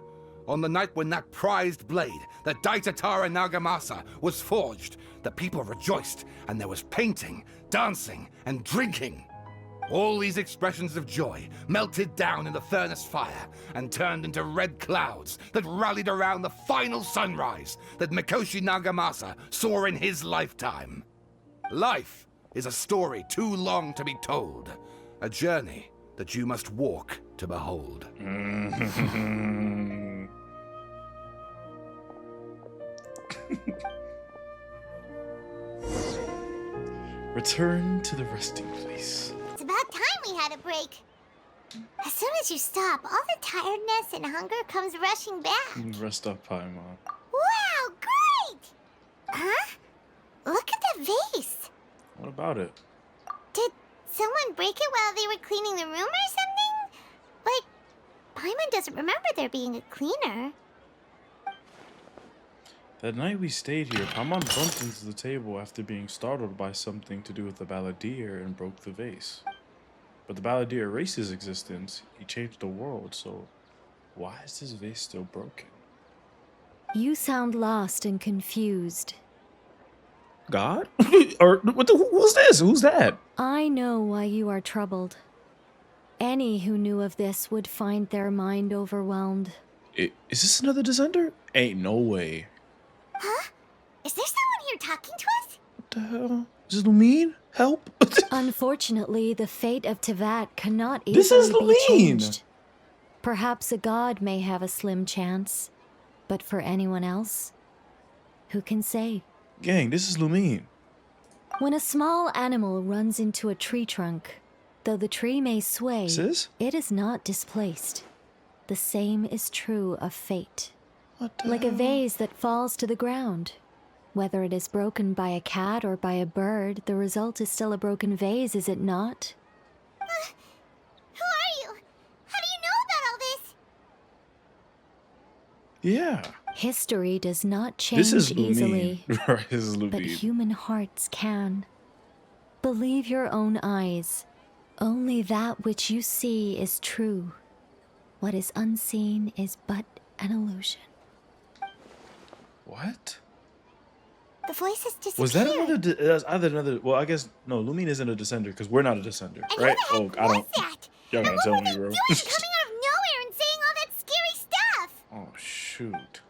On the night when that prized blade, the Daitatara Nagamasa, was forged, the people rejoiced, and there was painting, dancing, and drinking. All these expressions of joy melted down in the furnace fire and turned into red clouds that rallied around the final sunrise that Mikoshi Nagamasa saw in his lifetime. Life is a story too long to be told, a journey that you must walk to behold. Return to the resting place. It's about time we had a break. As soon as you stop, all the tiredness and hunger comes rushing back. Rest up, Paimon. Wow, great! Huh? Look at that vase. What about it? Did someone break it while they were cleaning the room or something? Like, Paimon doesn't remember there being a cleaner. That night we stayed here, Paimon bumped into the table after being startled by something to do with the balladeer and broke the vase. But the balladeer erased his existence. He changed the world, so why is this vase still broken? You sound lost and confused. God? Or who's this? Who's that? I know why you are troubled. Any who knew of this would find their mind overwhelmed. Is this another descender? Ain't no way. Huh? Is there someone here talking to us? What the hell? Is this Lumine? Help? Unfortunately, the fate of Teyvat cannot easily be changed. Perhaps a god may have a slim chance, but for anyone else, who can say? Gang, this is Lumine. When a small animal runs into a tree trunk, though the tree may sway, it is not displaced. The same is true of fate. Like a vase that falls to the ground. Whether it is broken by a cat or by a bird, the result is still a broken vase, is it not? Who are you? How do you know about all this? Yeah. History does not change easily, Right, this is but human hearts can. Believe your own eyes. Only that which you see is true. What is unseen is but an illusion. What? The voices disappeared. Was that another? That's either another. Well, I guess no. Lumine isn't a descender because we're not a descender, right? Oh, I don't. Y'all gotta tell me, bro. Coming out of nowhere and saying all that scary stuff. Oh shoot!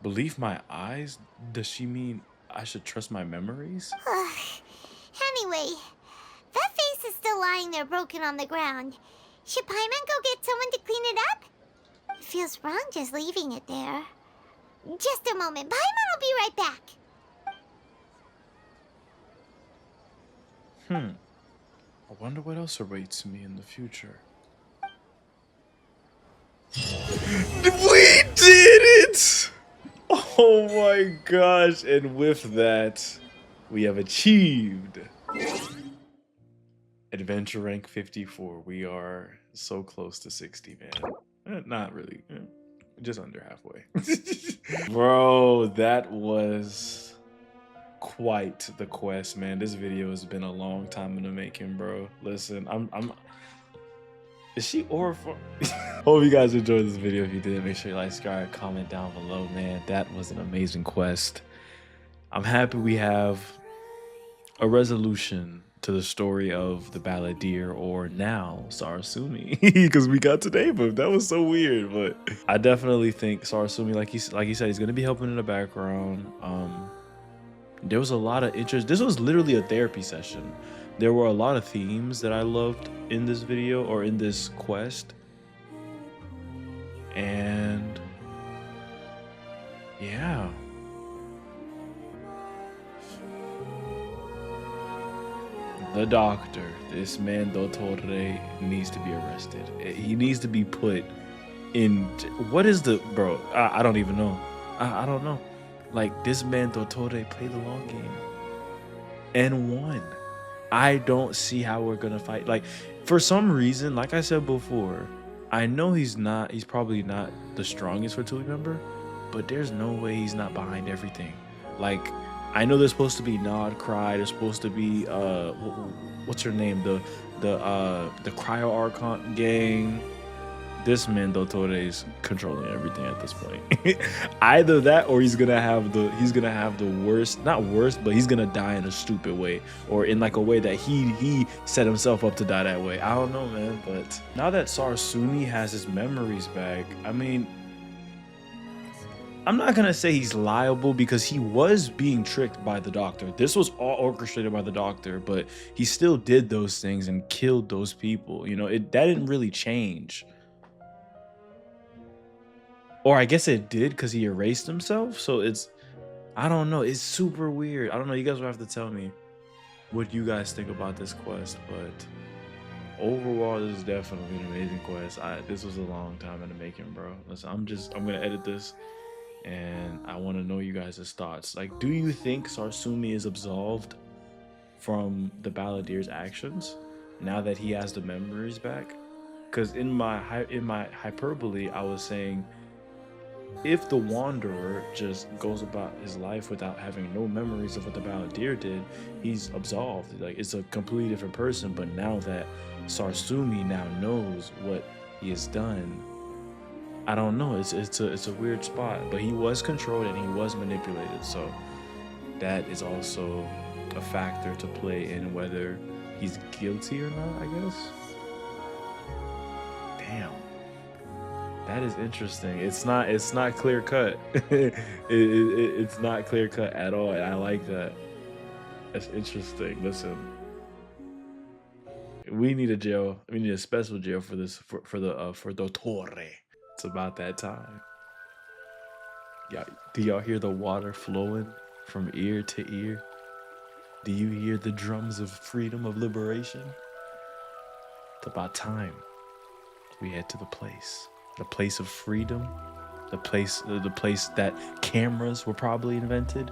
Believe my eyes? Does she mean I should trust my memories? Anyway, that vase is still lying there broken on the ground. Should Paimon go get someone to clean it up? It feels wrong just leaving it there. Just a moment. Paimon will be right back. I wonder what else awaits me in the future. We did it! Oh my gosh, and with that, we have achieved Adventure rank 54. We are so close to 60, man. Not really, just under halfway. Bro, that was quite the quest, man. This video has been a long time in the making, bro. Listen, is she or for hope you guys enjoyed this video. If you did, make sure you like, subscribe, comment down below, man. That was an amazing quest. I'm happy we have a resolution to the story of the balladeer, or now Sarasumi, because we got to name him. That was so weird, but I definitely think Sarasumi, like he said, he's gonna be helping in the background. There was a lot of interest. This was literally a therapy session. There were a lot of themes that I loved in this video, or in this quest. And yeah. The doctor, this man DOTTORE, needs to be arrested. He needs to be put in. What is the, bro? I don't even know. I don't know. Like, this man DOTTORE played the long game and won. I don't see how we're gonna fight. Like, for some reason, like I said before, I know he's probably not the strongest for Tui member, but there's no way he's not behind everything. Like, I know there's supposed to be Nod Cry, there's supposed to be what's her name? The Cryo Archon gang. This man DOTTORE is controlling everything at this point. Either that, or he's gonna have the worst, not worst, but he's gonna die in a stupid way, or in like a way that he set himself up to die that way. I don't know, man. But now that Sarasumi has his memories back, I mean, I'm not gonna say he's liable because he was being tricked by the doctor. This was all orchestrated by the doctor, but he still did those things and killed those people. You know, that didn't really change. Or I guess it did because he erased himself. So I don't know. It's super weird. I don't know. You guys will have to tell me what you guys think about this quest, but overall, this is definitely an amazing quest. This was a long time in the making, bro. Listen, I'm gonna edit this, and I want to know you guys' thoughts. Like, do you think Sarsumi is absolved from the balladeer's actions now that he has the memories back? Because in my hyperbole, I was saying, if the Wanderer just goes about his life without having no memories of what the balladeer did, he's absolved. Like, it's a completely different person. But now that Sarsumi now knows what he has done, I don't know. It's a weird spot. But he was controlled and he was manipulated, so that is also a factor to play in whether he's guilty or not, I guess. Damn. That is interesting. It's not clear cut. It's not clear cut at all, and I like that. That's interesting. Listen, we need a jail. We need a special jail for this for DOTTORE. It's about that time. Yeah, do y'all hear the water flowing from ear to ear? Do you hear the drums of freedom, of liberation? It's about time we head to the place of freedom, the place that cameras were probably invented.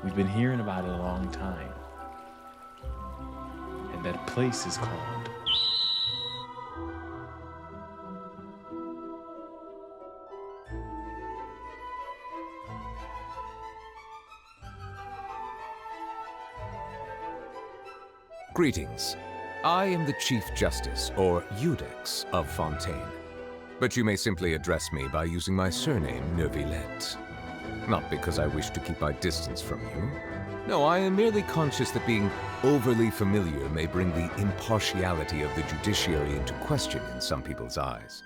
We've been hearing about it a long time, and that place is called Greetings. I am the Chief Justice, or Iudex, of Fontaine. But you may simply address me by using my surname, Neuvillette. Not because I wish to keep my distance from you. No, I am merely conscious that being overly familiar may bring the impartiality of the judiciary into question in some people's eyes.